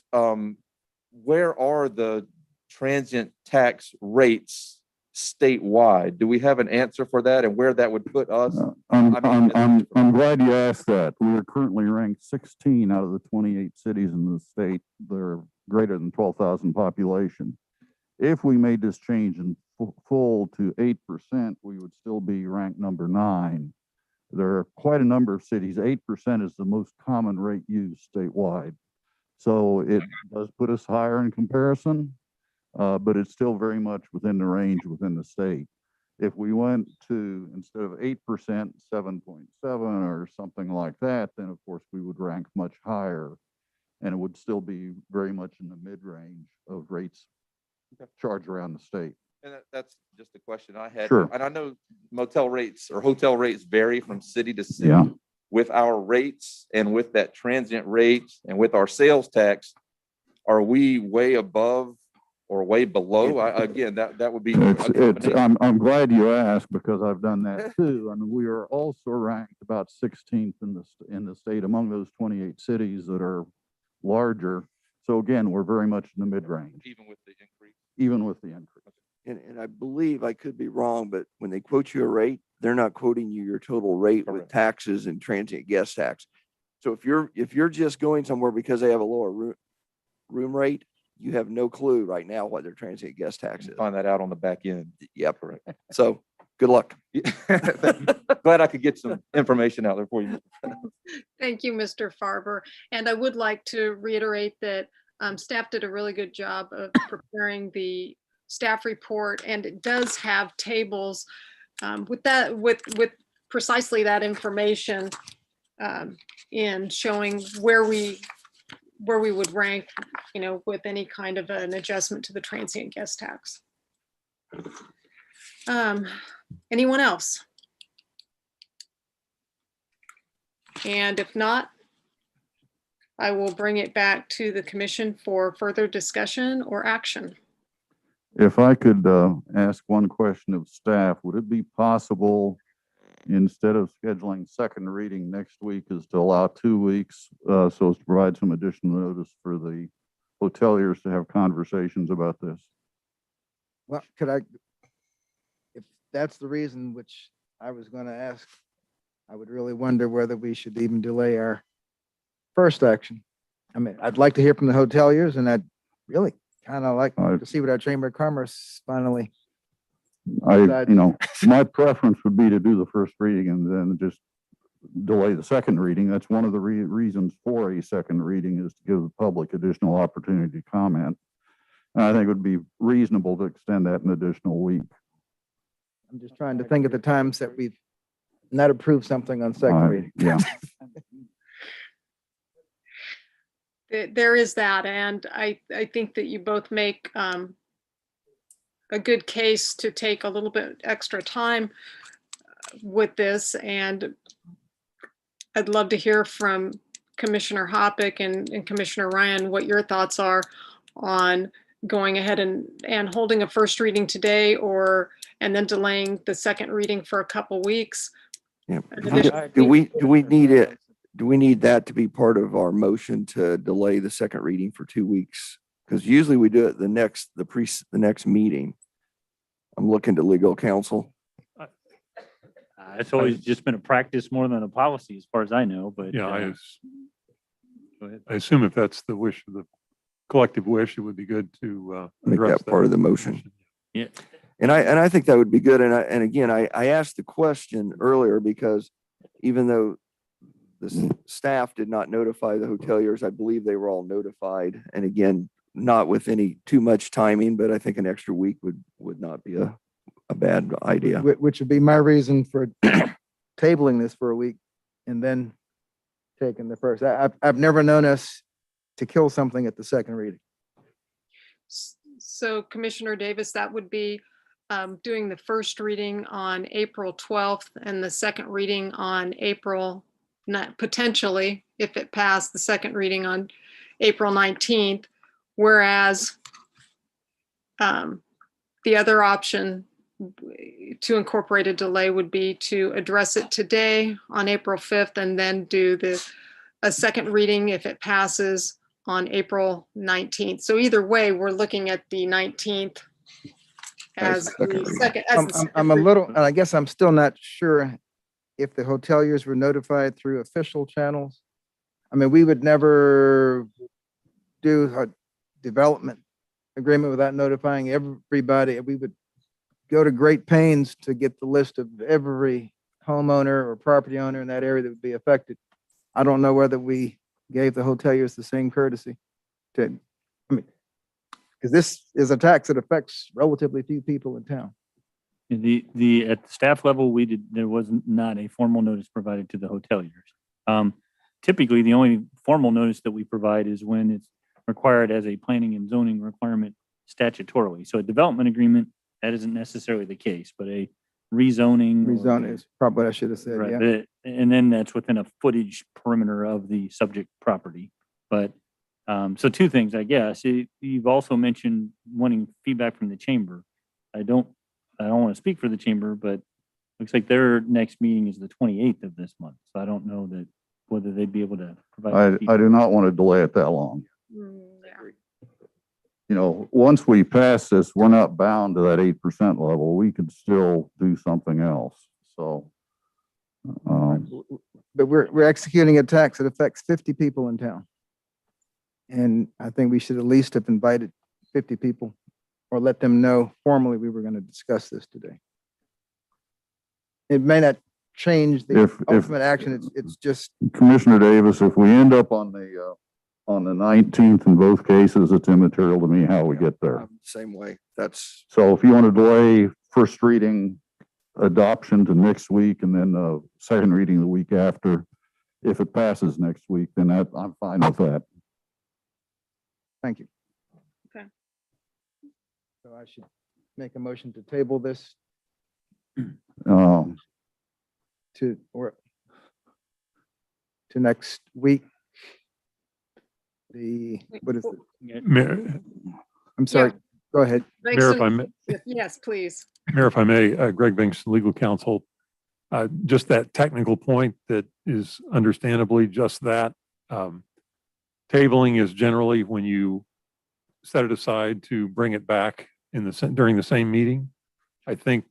where are the transient tax rates statewide? Do we have an answer for that, and where that would put us? I'm glad you asked that. We are currently ranked 16 out of the 28 cities in the state that are greater than 12,000 population. If we made this change in full to 8%, we would still be ranked number 9. There are quite a number of cities. 8% is the most common rate used statewide. So it does put us higher in comparison, but it's still very much within the range within the state. If we went to, instead of 8%, 7.7 or something like that, then of course we would rank much higher, and it would still be very much in the mid-range of rates charged around the state. And that's just a question I had. Sure. And I know motel rates or hotel rates vary from city to city. Yeah. With our rates and with that transient rate and with our sales tax, are we way above or way below? Again, that would be. I'm glad you asked, because I've done that too. I mean, we are also ranked about 16th in the state among those 28 cities that are larger. So again, we're very much in the mid-range. Even with the increase? Even with the increase. And I believe, I could be wrong, but when they quote you a rate, they're not quoting you your total rate with taxes and transient guest tax. So if you're just going somewhere because they have a lower room rate, you have no clue right now what their transient guest tax is. Find that out on the back end. Yep. So good luck. Glad I could get some information out there for you. Thank you, Mr. Farber. And I would like to reiterate that staff did a really good job of preparing the staff report, and it does have tables with precisely that information in showing where we would rank, with any kind of an adjustment to the transient guest tax. Anyone else? And if not, I will bring it back to the commission for further discussion or action. If I could ask one question of staff, would it be possible, instead of scheduling second reading next week, is to allow 2 weeks so as to provide some additional notice for the hoteliers to have conversations about this? Well, if that's the reason which I was going to ask, I would really wonder whether we should even delay our first action. I mean, I'd like to hear from the hoteliers, and I'd really kind of like to see what our Chamber of Commerce finally. My preference would be to do the first reading and then just delay the second reading. That's one of the reasons for a second reading, is to give the public additional opportunity to comment. And I think it would be reasonable to extend that an additional week. I'm just trying to think of the times that we've not approved something on second reading. Yeah. There is that, and I think that you both make a good case to take a little bit extra time with this, and I'd love to hear from Commissioner Hoppick and Commissioner Ryan what your thoughts are on going ahead and holding a first reading today, and then delaying the second reading for a couple weeks. Yeah. Do we need it? Do we need that to be part of our motion to delay the second reading for 2 weeks? Because usually we do it the next meeting. I'm looking to legal counsel. It's always just been a practice more than a policy, as far as I know, but. Yeah, Go ahead. I assume if that's the wish of the collective wish, it would be good to Make address that part of the motion. Yeah. And I think that would be good. And again, I asked the question earlier because even though the staff did not notify the hoteliers, I believe they were all notified. And again, not with any too much timing, but I think an extra week would not be a bad idea. Which would be my reason for tabling this for a week and then taking the first. I've never known us to kill something at the second reading. So Commissioner Davis, that would be doing the first reading on April 12th and the second reading on potentially, if it passed, the second reading on April 19th, whereas the other option to incorporate a delay would be to address it today on April 5th and then do a second reading if it passes on April 19th. So either way, we're looking at the 19th as the second. I'm a little, and I guess I'm still not sure if the hoteliers were notified through official channels. I mean, we would never do a development agreement without notifying everybody. We would go to great pains to get the list of every homeowner or property owner in that area that would be affected. I don't know whether we gave the hoteliers the same courtesy because this is a tax that affects relatively few people in town. At the staff level, there was not a formal notice provided to the hoteliers. Typically, the only formal notice that we provide is when it's required as a planning and zoning requirement statutorily. So a development agreement, that isn't necessarily the case, but a rezoning. Rezoning is probably what I should have said, Right, yeah. and then that's within a footage perimeter of the subject property. But, so two things, I guess. You've also mentioned wanting feedback from the chamber. I don't want to speak for the chamber, but looks like their next meeting is the 28th of this month. So I don't know whether they'd be able to provide. I do not want to delay it that long. Yeah. Once we pass this, we're not bound to that 8% level. We could still do something else. So, But we're executing a tax that affects 50 people in town. And I think we should at least have invited 50 people or let them know formally we were going to discuss this today. It may not change the If- ultimate action. It's just, Commissioner Davis, if we end up on the 19th in both cases, it's immaterial to me how we get there. Same way. That's, So if you want to delay first reading adoption to next week and then second reading the week after, if it passes next week, then I'm fine with that. thank you. Okay. So I should make a motion to table this Um, to next week. What is it? Mayor, I'm sorry, go ahead. Mayor, if I may, Yes, please. Mayor, if I may, Greg Banks, legal counsel, just that technical point that is understandably just that. Tabling is generally when you set it aside to bring it back during the same meeting. I think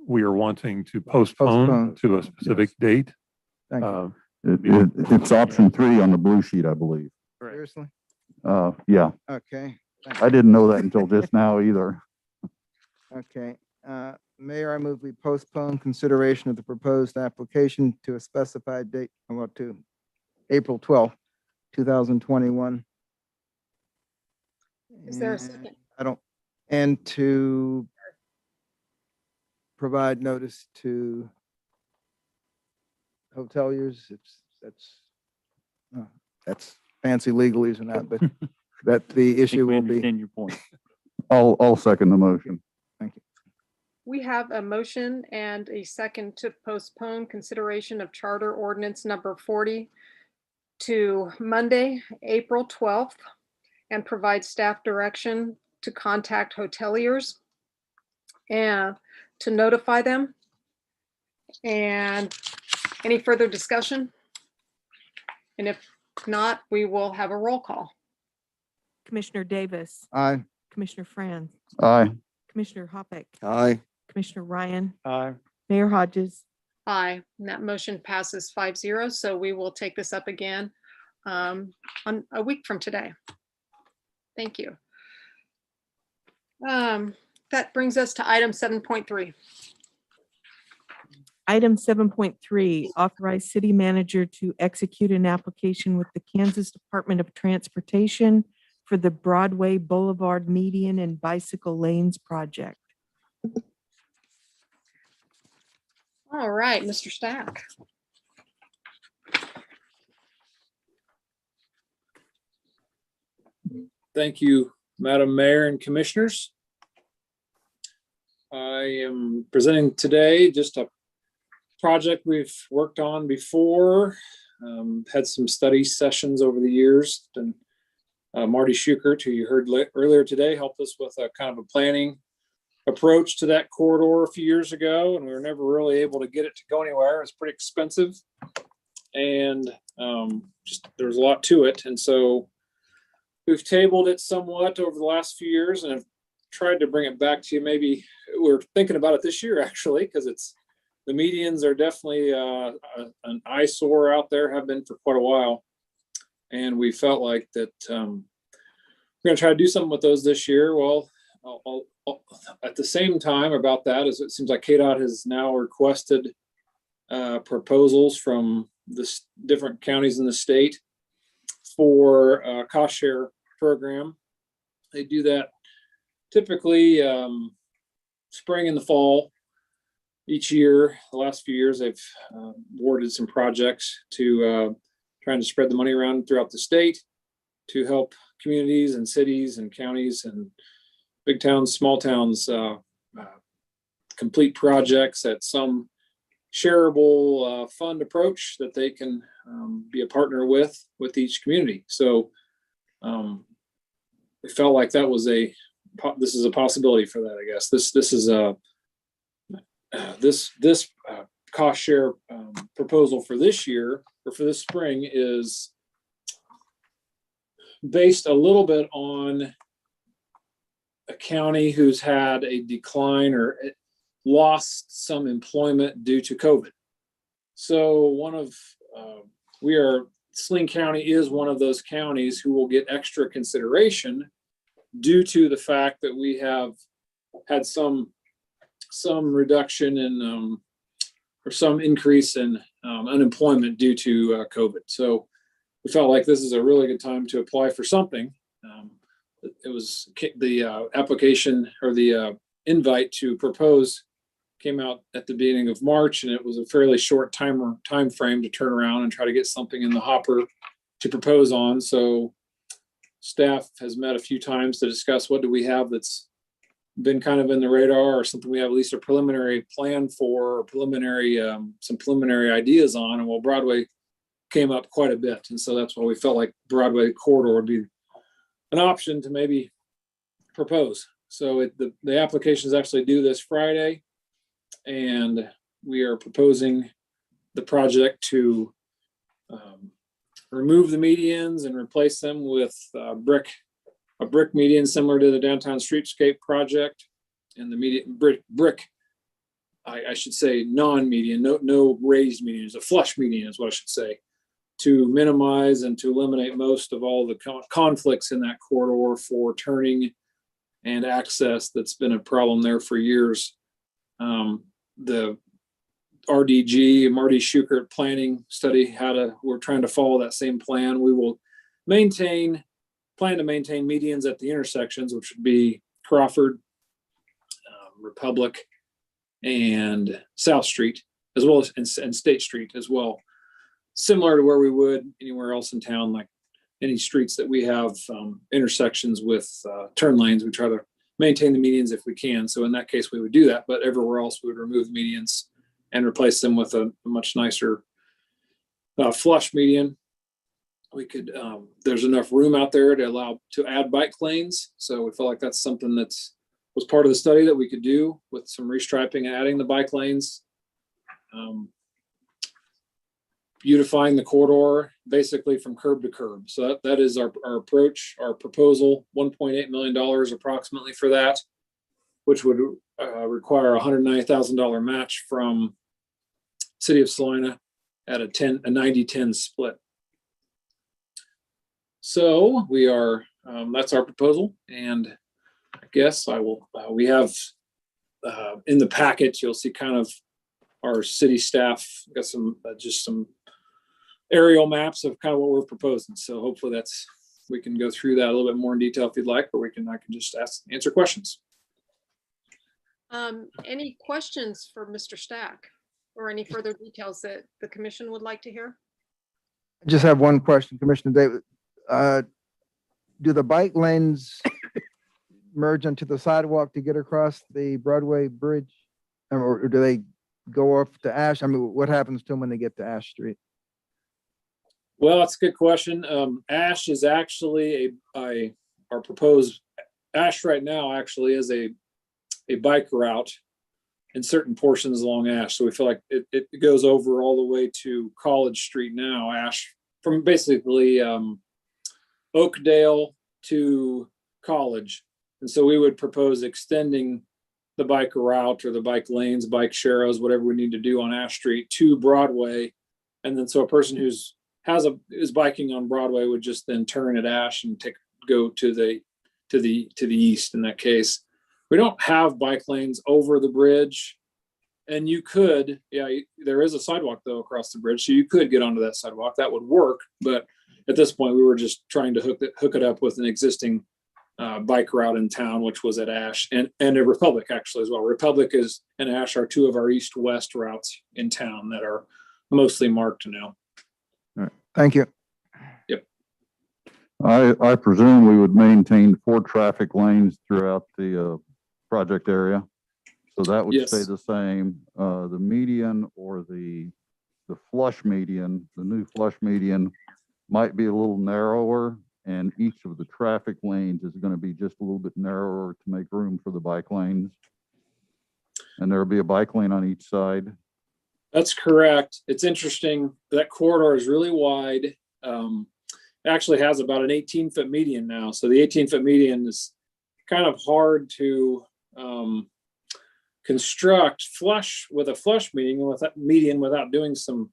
we are wanting to postpone to a specific date. Thank you. It's option 3 on the blue sheet, I believe. Seriously? Yeah, Okay. thank I didn't know that until just now either. you. Okay. Mayor, I move we postpone consideration of the proposed application to a specified date, well, to April 12th, 2021. Is there a And second? And to provide notice to hoteliers. That's fancy legalese or not, but that the I think issue we will be. understand your point. I'll second the motion. Thank you. We have a motion and a second to postpone consideration of charter ordinance number 40 to Monday, April 12th, and provide staff direction to contact hoteliers and to notify them. And any further discussion? And if not, we will have a roll call. Commissioner Davis, Aye. Commissioner Franz, Aye. Commissioner Hoppick, aye. Commissioner Ryan, Aye. Mayor Hodges. Aye, and that motion passes 5-0. So we will take this up again on a week from today. Thank you. That brings us to item 7.3. Item 7.3, authorize city manager to execute an application with the Kansas Department of Transportation for the Broadway Boulevard Median and Bicycle Lanes project. All right, Mr. Stack. Thank you, Madam Mayor and Commissioners. I am presenting today just a project we've worked on before, had some study sessions over the years. And Marty Schukert, who you heard earlier today, helped us with a kind of a planning approach to that corridor a few years ago, and we were never really able to get it to go anywhere. It was pretty expensive, and just there's a lot to it. And so we've tabled it somewhat over the last few years and have tried to bring it back to you. Maybe we're thinking about it this year, actually, because the medians are definitely an eyesore out there, have been for quite a while. And we felt like that we're going to try to do something with those this year. Well, at the same time about that, is it seems like KDOT has now requested proposals from the different counties in the state for a cost share program. They do that typically spring and the fall each year. The last few years, they've awarded some projects to trying to spread the money around throughout the state to help communities and cities and counties and big towns, small towns complete projects at some shareable fund approach that they can be a partner with each community. So we felt like that was this is a possibility for that. I guess this is a this cost share proposal for this year or for this spring is based a little bit on a county who's had a decline or lost some employment due to COVID. So we are Saline County is one of those counties who will get extra consideration due to the fact that we have had some reduction in or some increase in unemployment due to COVID. So we felt like this is a really good time to apply for something. It was the application or the invite to propose came out at the beginning of March, and it was a fairly short time frame to turn around and try to get something in the hopper to propose on. So staff has met a few times to discuss what do we have that's been kind of in the radar, or something we have at least a preliminary plan for, or preliminary some preliminary ideas on. And well, Broadway came up quite a bit, and so that's why we felt like Broadway corridor would be an option to maybe propose. So the application is actually due this Friday, and we are proposing the project to remove the medians and replace them with a brick median similar to the downtown streetscape project. And the median brick, I should say non-median, no raised median, it's a flush median is what I should say, to minimize and to eliminate most of all the conflicts in that corridor for turning and access that's been a problem there for years. The RDG, Marty Schukert planning study, we're trying to follow that same plan. We will plan to maintain medians at the intersections, which would be Crawford, Republic, and South Street, as well as and State Street as well. Similar to where we would anywhere else in town, like any streets that we have intersections with turn lanes, we try to maintain the medians if we can. So in that case, we would do that, but everywhere else we would remove the medians and replace them with a much nicer flush median. We could, there's enough room out there to allow to add bike lanes. So we feel like that's something was part of the study that we could do with some restriping and adding the bike lanes. Beautifying the corridor basically from curb to curb. So that is our approach, our proposal, $1.8 million approximately for that, which would require a $190,000 match from City of Salina at a 90-10 split. So we are, that's our proposal. And I guess we have in the packet, you'll see kind of our city staff got some, just some aerial maps of kind of what we're proposing. So hopefully we can go through that a little bit more in detail if you'd like, or I can just answer questions. Any questions for Mr. Stack, or any further details that the commission would like to hear? I just have one question, Commissioner Davis. Do the bike lanes merge onto the sidewalk to get across the Broadway bridge? Or do they go off to Ash? I mean, what happens to them when they get to Ash Street? Well, that's a good question. Ash is actually our proposed Ash right now actually is a bike route in certain portions along Ash. So we feel like it goes over all the way to College Street now, Ash, from basically Oakdale to College. And so we would propose extending the bike route or the bike lanes, bike sharrows, whatever we need to do on Ash Street to Broadway. And then so a person is biking on Broadway would just then turn at Ash and go to the east in that case. We don't have bike lanes over the bridge, and you could, there is a sidewalk though across the bridge, so you could get onto that sidewalk. That would work, but at this point we were just trying to hook it up with an existing bike route in town, which was at Ash and a Republic actually as well. Republic and Ash are two of our east-west routes in town that are mostly marked now. All right. Thank you. Yep. I presume we would maintain 4 traffic lanes throughout the project area. So that would stay the same. The median or the flush median, the new flush median might be a little narrower, and each of the traffic lanes is going to be just a little bit narrower to make room for the bike lanes. And there'll be a bike lane on each side. That's correct. It's interesting. That corridor is really wide. It actually has about an 18-foot median now. So the 18-foot median is kind of hard to construct with a flush median without doing some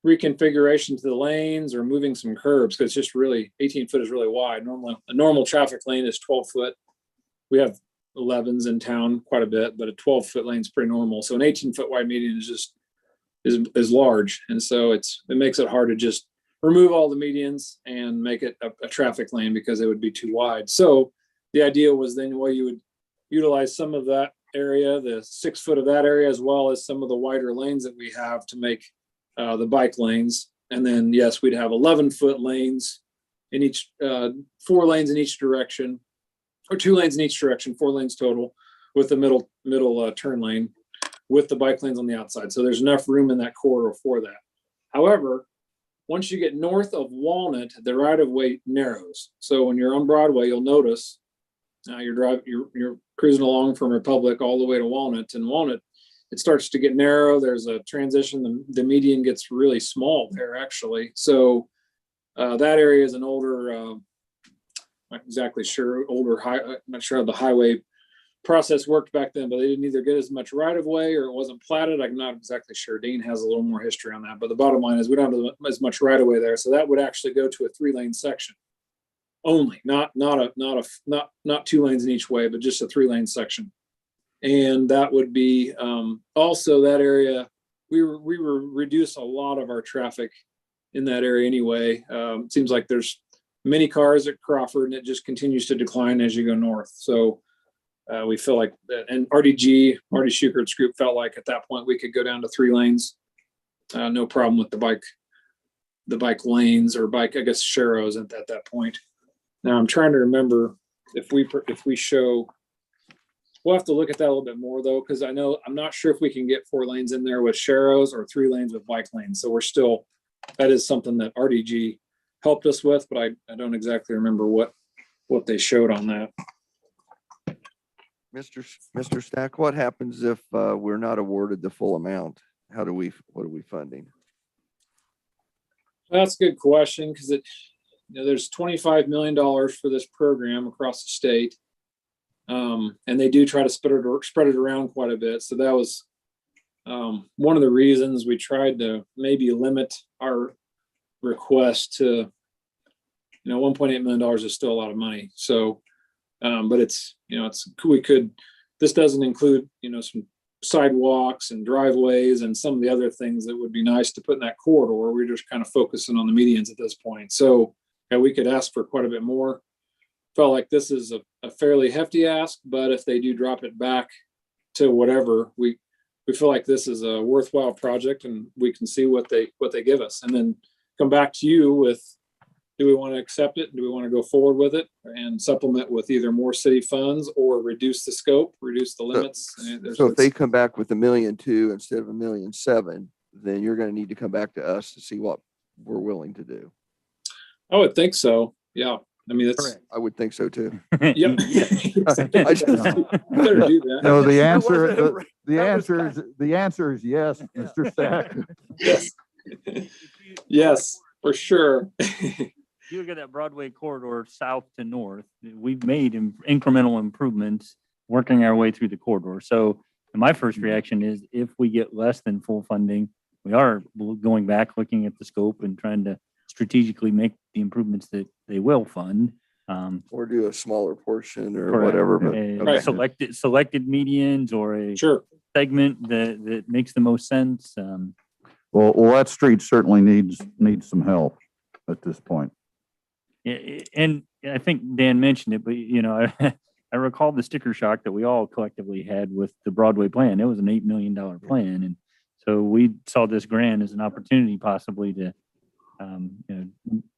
reconfiguration to the lanes or moving some curbs, because it's just really 18 foot is really wide. Normally, a normal traffic lane is 12 foot. We have 11s in town quite a bit, but a 12-foot lane is pretty normal. So an 18-foot wide median is just is large, and so it makes it hard to just remove all the medians and make it a traffic lane because it would be too wide. So the idea was then, well, you would utilize some of that area, the 6 foot of that area, as well as some of the wider lanes that we have to make the bike lanes. And then, yes, we'd have 11-foot lanes in each, 4 lanes in each direction, or 2 lanes in each direction, 4 lanes total, with the middle turn lane, with the bike lanes on the outside. So there's enough room in that corridor for that. However, once you get north of Walnut, the right of way narrows. So when you're on Broadway, you'll notice you're cruising along from Republic all the way to Walnut, and Walnut, it starts to get narrow. There's a transition. The median gets really small there, actually. So that area is an older, not exactly sure, I'm not sure how the highway process worked back then, but they didn't either get as much right of way or it wasn't platted. I'm not exactly sure. Dean has a little more history on that, but the bottom line is we don't have as much right of way there. So that would actually go to a 3-lane section only, not 2 lanes in each way, but just a 3-lane section. And that would be also that area. We reduce a lot of our traffic in that area anyway. It seems like there's many cars at Crawford, and it just continues to decline as you go north. So we feel like that, and Marty Schuchert's group felt like at that point we could go down to 3 lanes, no problem with the bike lanes or bike, I guess, sharrows at that point. Now I'm trying to remember if we show. We'll have to look at that a little bit more though, because I'm not sure if we can get 4 lanes in there with sharrows or 3 lanes with bike lanes. So that is something that RDG helped us with, but I don't exactly remember what they showed on that. Mr. Stack, what happens if we're not awarded the full amount? What are we funding? That's a good question, because there's $25 million for this program across the state. And they do try to spread it around quite a bit. So that was one of the reasons we tried to maybe limit our request to, $1.8 million is still a lot of money. So, but this doesn't include, some sidewalks and driveways and some of the other things that would be nice to put in that corridor. We're just kind of focusing on the medians at this point. So we could ask for quite a bit more. Felt like this is a fairly hefty ask, but if they do drop it back to whatever, we feel like this is a worthwhile project, and we can see what they give us, and then come back to you with, do we want to accept it? Do we want to go forward with it and supplement with either more city funds or reduce the scope, reduce the limits? So if they come back with $1.2 million instead of $1.7 million, then you're going to need to come back to us to see what we're willing to do. I would think so. Yeah. I mean, I would think so too. Yep. I just better do that. No, the answer is yes, Mr. Stack. Yes. Yes, for sure. If you look at that Broadway corridor south to north, we've made incremental improvements working our way through the corridor. So my first reaction is, if we get less than full funding, we are going back, looking at the scope and trying to strategically make the improvements that they will fund. Or do a smaller portion or Correct. whatever. But Selected medians or a segment that makes the most sense. Well, that street certainly needs some help at this point. And I think Dan mentioned it, but I recall the sticker shock that we all collectively had with the Broadway plan. It was an $8 million plan. And so we saw this grant as an opportunity possibly to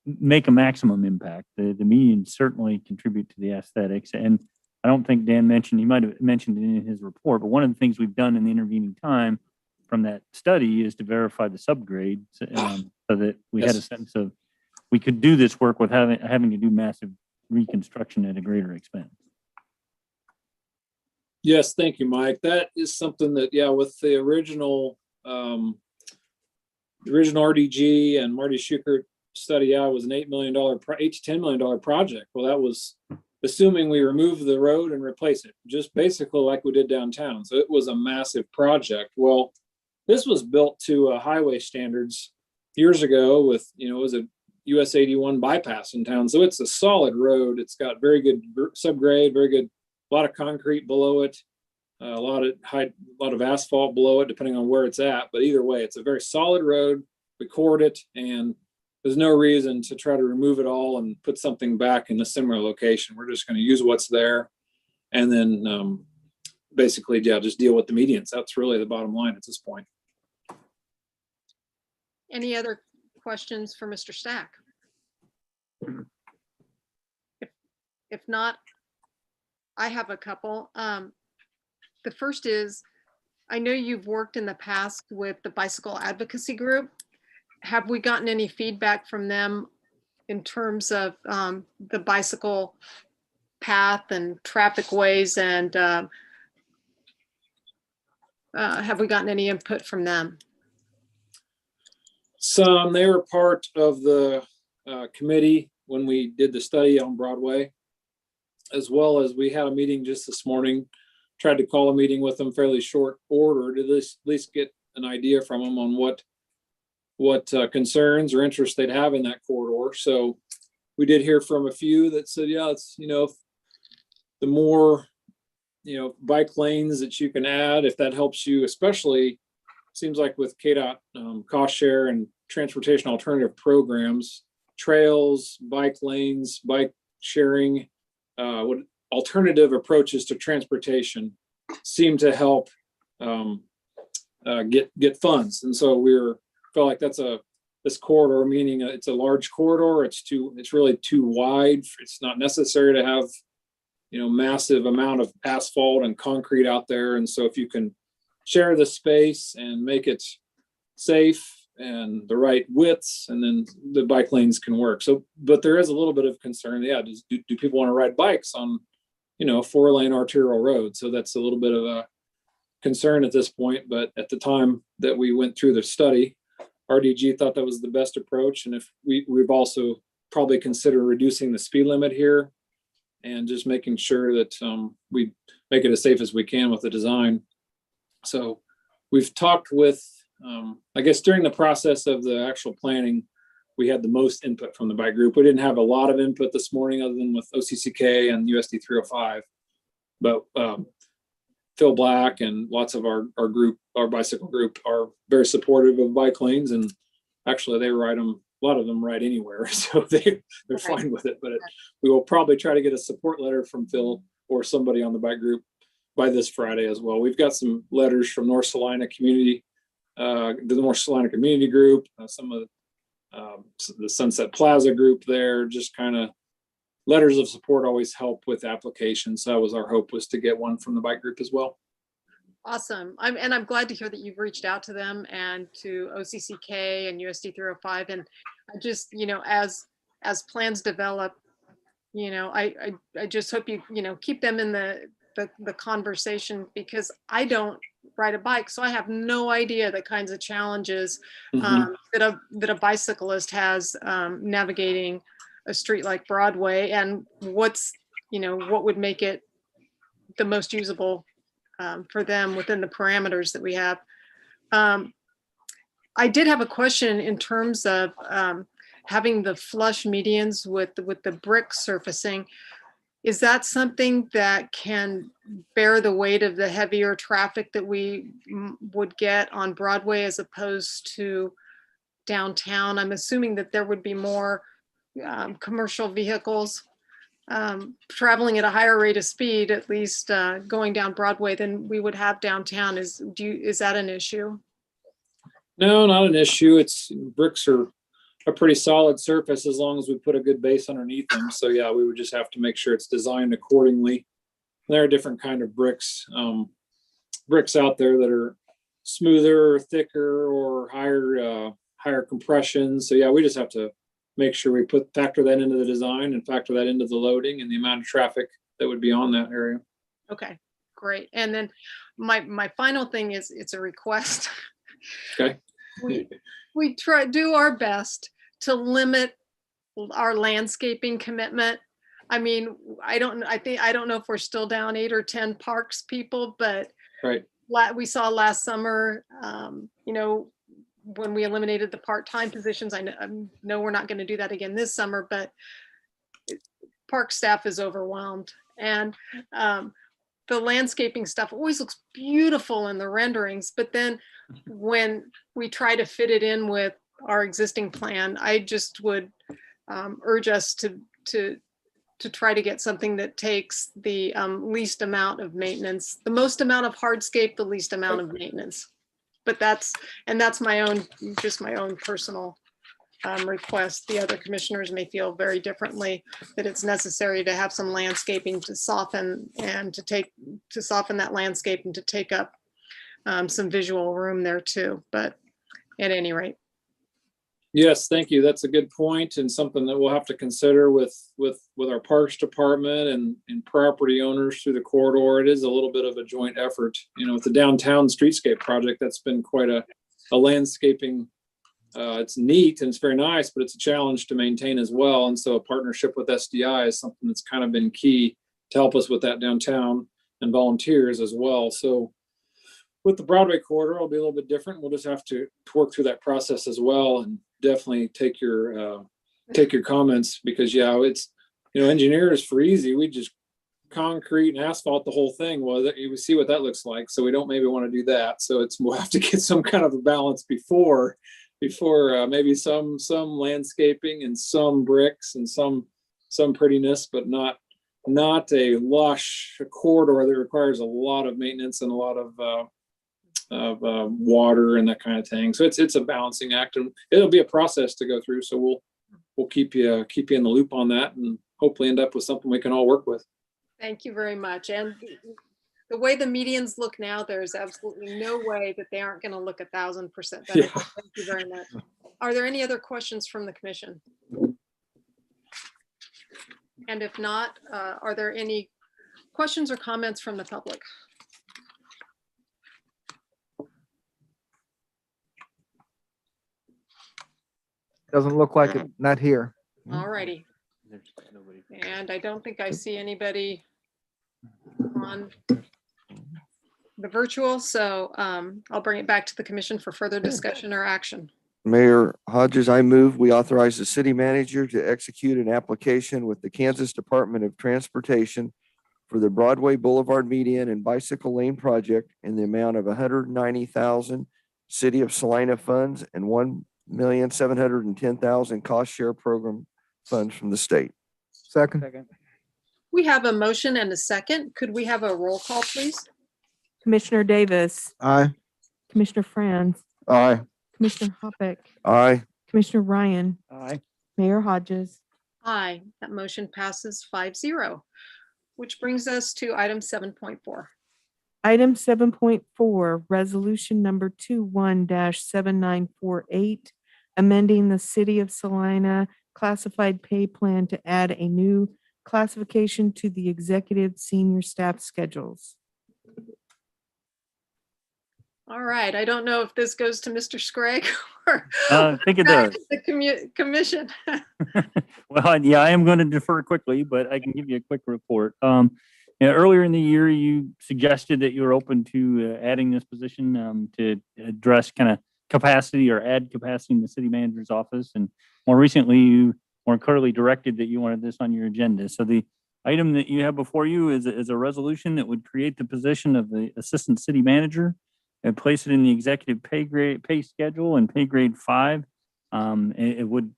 make a maximum impact. The medians certainly contribute to the aesthetics. And I don't think Dan mentioned, he might have mentioned it in his report, but one of the things we've done in the intervening time from that study is to verify the subgrade so that we had a sense of, we could do this work with having to do massive reconstruction at a greater expense. Yes, thank you, Mike. That is something that, with the original RDG and Marty Schuchert study, it was an $8 to $10 million project. Well, that was assuming we remove the road and replace it, just basically like we did downtown. So it was a massive project. Well, this was built to highway standards years ago with, it was a US 81 bypass in town. So it's a solid road. It's got very good subgrade, very good, a lot of concrete below it, a lot of asphalt below it, depending on where it's at. But either way, it's a very solid road. We cored it, and there's no reason to try to remove it all and put something back in a similar location. We're just going to use what's there, and then basically, yeah, just deal with the medians. That's really the bottom line at this point. Any other questions for Mr. Stack? If not, I have a couple. The first is, I know you've worked in the past with the bicycle advocacy group. Have we gotten any feedback from them in terms of the bicycle path and traffic ways, and have we gotten any input from them? Some, they were part of the committee when we did the study on Broadway, as well as we had a meeting just this morning, tried to call a meeting with them fairly short order to at least get an idea from them on what concerns or interests they'd have in that corridor. So we did hear from a few that said, yeah, it's, the more, bike lanes that you can add, if that helps you, especially seems like with KDOT cost share and transportation alternative programs, trails, bike lanes, bike sharing, what alternative approaches to transportation seem to help get funds. And so felt like this corridor, meaning it's a large corridor. It's really too wide. It's not necessary to have, massive amount of asphalt and concrete out there. And so if you can share the space and make it safe and the right widths, and then the bike lanes can work. So, but there is a little bit of concern. Yeah, do people want to ride bikes on, 4-lane arterial road? So that's a little bit of a concern at this point. But at the time that we went through the study, RDG thought that was the best approach. And if we've also probably considered reducing the speed limit here and just making sure that we make it as safe as we can with the design. So we've talked with, I guess during the process of the actual planning, we had the most input from the bike group. We didn't have a lot of input this morning other than with OCCK and USD 305, but Phil Black and lots of our bicycle group are very supportive of bike lanes, and actually they ride them, a lot of them ride anywhere. So they're fine with it, but we will probably try to get a support letter from Phil or somebody on the bike group by this Friday as well. We've got some letters from North Salina community, the North Salina community group, some of the Sunset Plaza group there, just kind of letters of support always help with applications. So that was our hope, was to get one from the bike group as well. Awesome. I'm glad to hear that you've reached out to them and to OCCK and USD 305. And I just, as plans develop, I just hope you, keep them in the conversation, because I don't ride a bike, so I have no idea the kinds of challenges that a bicyclist has navigating a street like Broadway, and what would make it the most usable for them within the parameters that we have. I did have a question in terms of having the flush medians with the brick surfacing. Is that something that can bear the weight of the heavier traffic that we would get on Broadway as opposed to downtown? I'm assuming that there would be more commercial vehicles traveling at a higher rate of speed, at least going down Broadway, than we would have downtown. Is that an issue? No, not an issue. Bricks are a pretty solid surface as long as we put a good base underneath them. So yeah, we would just have to make sure it's designed accordingly. There are different kind of bricks out there that are smoother or thicker or higher compression. So yeah, we just have to make sure we factor that into the design and factor that into the loading and the amount of traffic that would be on that area. Okay, great. And then my final thing is, it's a request. Okay. We do our best to limit our landscaping commitment. I mean, I don't know if we're still down 8 or 10 parks people, but right. We saw last summer, when we eliminated the part-time positions. I know we're not going to do that again this summer, but park staff is overwhelmed. And the landscaping stuff always looks beautiful in the renderings, but then when we try to fit it in with our existing plan, I just would urge us to try to get something that takes the least amount of maintenance, the most amount of hardscape, the least amount of maintenance. But that's my own, just my own personal request. The other commissioners may feel very differently, that it's necessary to have some landscaping to soften and to soften that landscape and to take up some visual room there too. But at any rate. Yes, thank you. That's a good point and something that we'll have to consider with our Parks Department and property owners through the corridor. It is a little bit of a joint effort. You know, with the downtown streetscape project, that's been quite a landscaping. It's neat and it's very nice, but it's a challenge to maintain as well. And so a partnership with SDI is something that's kind of been key to help us with that downtown and volunteers as well. So with the Broadway corridor, it'll be a little bit different. We'll just have to work through that process as well, and definitely take your comments, because it's, engineers for easy, we just concrete and asphalt the whole thing. Well, you see what that looks like, so we don't maybe want to do that. So we'll have to get some kind of a balance before maybe some landscaping and some bricks and some prettiness, but not a lush corridor that requires a lot of maintenance and a lot of water and that kind of thing. So it's a balancing act, and it'll be a process to go through. So we'll keep you in the loop on that, and hopefully end up with something we can all work with. Thank you very much. And the way the medians look now, there's absolutely no way that they aren't going to look 1,000% better. Yeah. Thank you very much. Are there any other questions from the commission? And if not, are there any questions or comments from the public? Doesn't look like it, not here. All righty. And I don't think I see anybody on the virtual, so I'll bring it back to the commission for further discussion or action. Mayor Hodges, I move we authorize the city manager to execute an application with the Kansas Department of Transportation for the Broadway Boulevard Median and Bicycle Lane project in the amount of $190,000 City of Salina funds and $1,710,000 cost share program funds from the state. Second. We have a motion and a second. Could we have a roll call, please? Commissioner Davis, Aye. Commissioner Franz, Aye. Commissioner Hoppeck, Aye. Commissioner Ryan, Aye. Mayor Hodges. Aye, that motion passes 5-0, which brings us to item 7.4. Item 7.4, resolution number 21-7948, amending the City of Salina classified pay plan to add a new classification to the executive senior staff schedules. All right, I don't know if this goes to Mr. Scragg or I think it back does. to the commission. Well, yeah, I am going to defer quickly, but I can give you a quick report. Earlier in the year, you suggested that you were open to adding this position to address kind of capacity or add capacity in the city manager's office. And more recently, you more clearly directed that you wanted this on your agenda. So the item that you have before you is a resolution that would create the position of the assistant city manager and place it in the executive pay schedule and pay grade 5. It would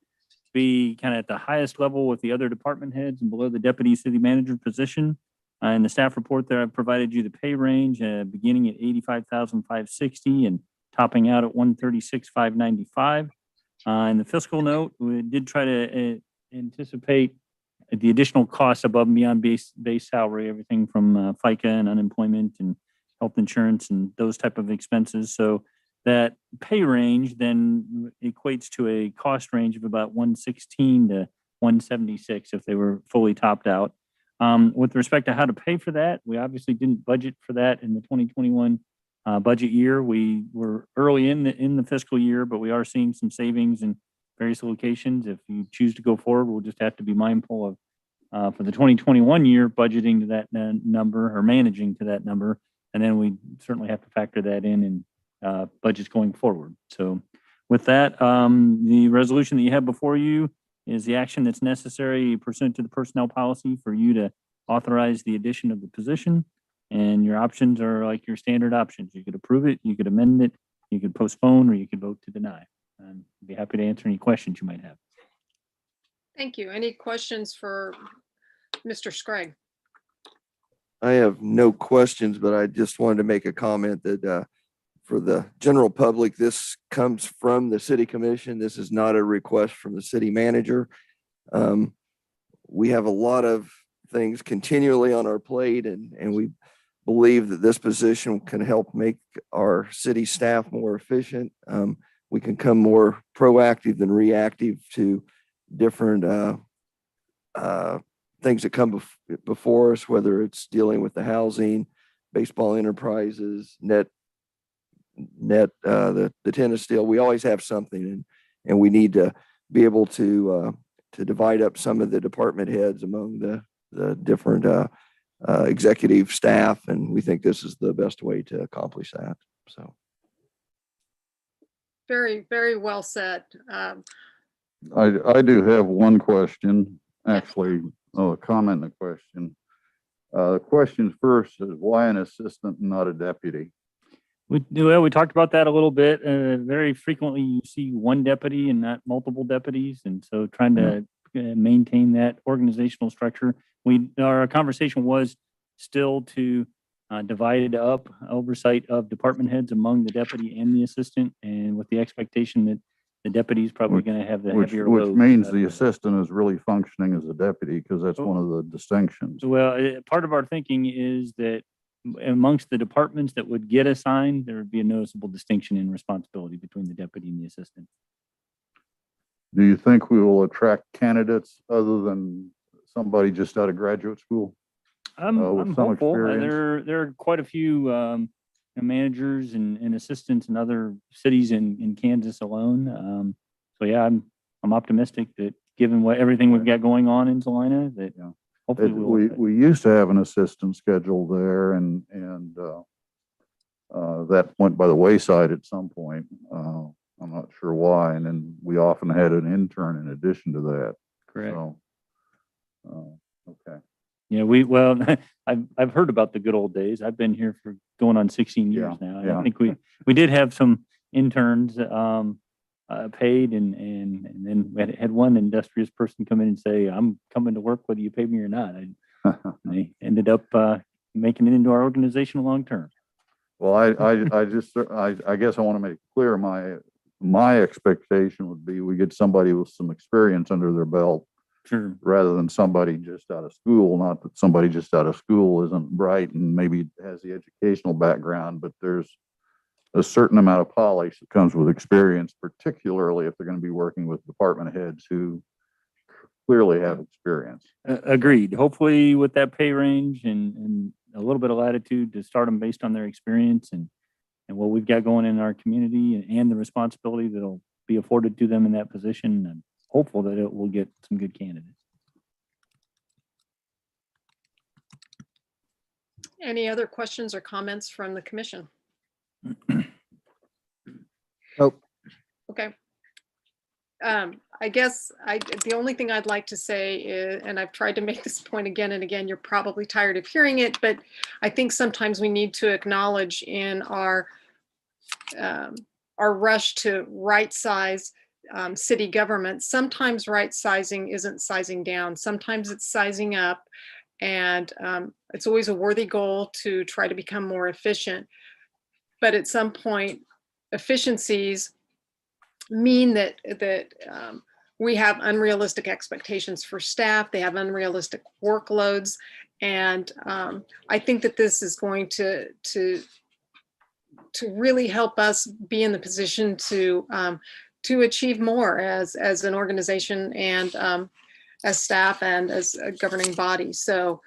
be kind of at the highest level with the other department heads and below the deputy city manager position. In the staff report there, I've provided you the pay range beginning at $85,560 and topping out at $136,595. In the fiscal note, we did try to anticipate the additional costs above and beyond base salary, everything from FICA and unemployment and health insurance and those type of expenses. So that pay range then equates to a cost range of about 116 to 176 if they were fully topped out. With respect to how to pay for that, we obviously didn't budget for that in the 2021 budget year. We were early in the fiscal year, but we are seeing some savings in various locations. If you choose to go forward, we'll just have to be mindful of for the 2021 year budgeting to that number or managing to that number. And then we certainly have to factor that in budgets going forward. So With that, the resolution that you have before you is the action that's necessary pursuant to the personnel policy for you to authorize the addition of the position. And your options are like your standard options. You could approve it, you could amend it, you could postpone, or you could vote to deny. I'd be happy to answer any questions you might have. Thank you. Any questions for Mr. Scragg? I have no questions, but I just wanted to make a comment that for the general public, this comes from the city commission. This is not a request from the city manager. We have a lot of things continually on our plate, and we believe that this position can help make our city staff more efficient. We can come more proactive than reactive to different things that come before us, whether it's dealing with the housing, baseball enterprises, the tennis deal. We always have something, and we need to be able to divide up some of the department heads among the different executive staff, and we think this is the best way to accomplish that. So, Very, very well said. I do have one question, actually, a comment and a question. The question first is why an assistant and not a deputy? We talked about that a little bit. Very frequently you see one deputy and not multiple deputies. And so trying to maintain that organizational structure. Our conversation was still to divide up oversight of department heads among the deputy and the assistant, and with the expectation that the deputy is probably going to have the heavier Which load. means the assistant is really functioning as a deputy, because that's one of the distinctions. Well, part of our thinking is that amongst the departments that would get assigned, there would be a noticeable distinction in responsibility between the deputy and the assistant. Do you think we will attract candidates other than somebody just out of graduate school? I'm with some hopeful. experience? There are quite a few managers and assistants in other cities in Kansas alone. So yeah, I'm optimistic that given everything we've got going on in Salina, that hopefully We used to have an assistant schedule there, and that went by the wayside at some point. I'm not sure why. And then we often had an intern in addition to that. Correct. So, okay. Yeah, I've heard about the good old days. I've been here for going on 16 years now. yeah. I think we did have some interns paid, and then we had one industrious person come in and say, "I'm coming to work whether you pay me or not." They ended up making it into our organization long term. Well, I guess I want to make clear my expectation would be we get somebody with some experience under their belt. Sure. Rather than somebody just out of school. Not that somebody just out of school isn't bright and maybe has the educational background, but there's a certain amount of polish that comes with experience, particularly if they're going to be working with department heads who clearly have experience. Agreed. Hopefully with that pay range and a little bit of latitude to start them based on their experience and what we've got going in our community and the responsibility that'll be afforded to them in that position. I'm hopeful that it will get some good candidates. Any other questions or comments from the commission? Nope. Okay. I guess the only thing I'd like to say is, and I've tried to make this point again and again, you're probably tired of hearing it, but I think sometimes we need to acknowledge in our rush to right size city government, sometimes right sizing isn't sizing down, sometimes it's sizing up, and it's always a worthy goal to try to become more efficient. But at some point, efficiencies mean that we have unrealistic expectations for staff. They have unrealistic workloads, and I think that this is going to really help us be in the position to achieve more as an organization and as staff and as a governing body. So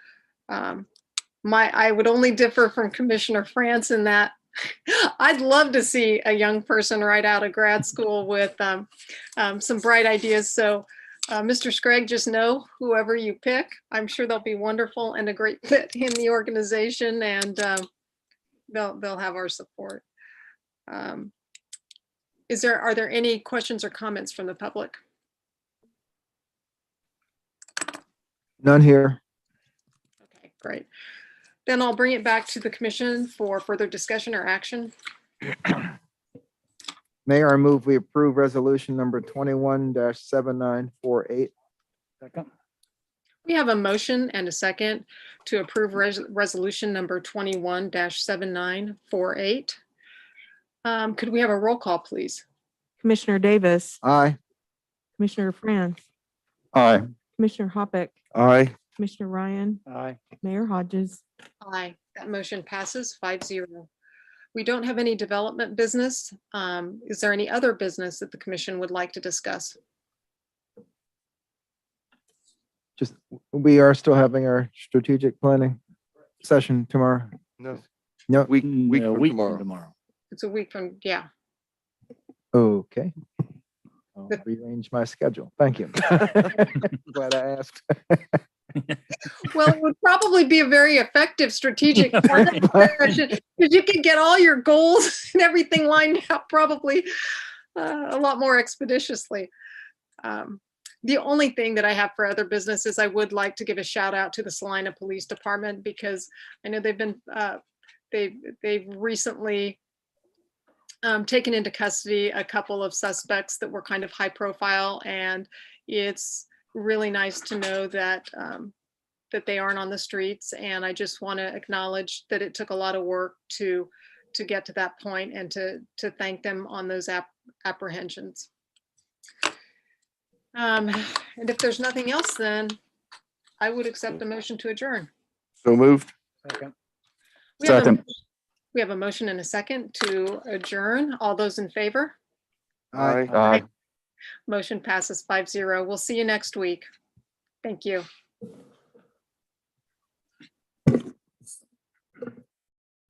I would only differ from Commissioner France in that I'd love to see a young person right out of grad school with some bright ideas. So Mr. Scragg, just know whoever you pick, I'm sure they'll be wonderful and a great fit in the organization, and they'll have our support. Are there any questions or comments from the public? None here. Okay, great. Then I'll bring it back to the commission for further discussion or action. Mayor, I move we approve resolution number 21-7948. Second. We have a motion and a second to approve resolution number 21-7948. Could we have a roll call, please? Commissioner Davis, Aye. Commissioner France, Aye. Commissioner Hoppick, Aye. Commissioner Ryan, Aye. Mayor Hodges. Aye, that motion passes 5-0. We don't have any development business. Is there any other business that the commission would like to discuss? Just, we are still having our strategic planning session tomorrow. No. No, Week A from week tomorrow. tomorrow. It's a week from, yeah. okay. I'll rearrange my schedule. Thank you. Glad I asked. Well, it would probably be a very effective strategic planning session, because you could get all your goals and everything lined out probably a lot more expeditiously. The only thing that I have for other business is I would like to give a shout out to the Salina Police Department, because I know they've been they've recently taken into custody a couple of suspects that were kind of high profile, and it's really nice to know that that they aren't on the streets. And I just want to acknowledge that it took a lot of work to get to that point, and to thank them on those apprehensions. And if there's nothing else, then I would accept a motion to adjourn. So moved. Second. We have a- Second. We have a motion and a second to adjourn. All those in favor? Aye. Aye. Motion passes 5-0. We'll see you next week. Thank you.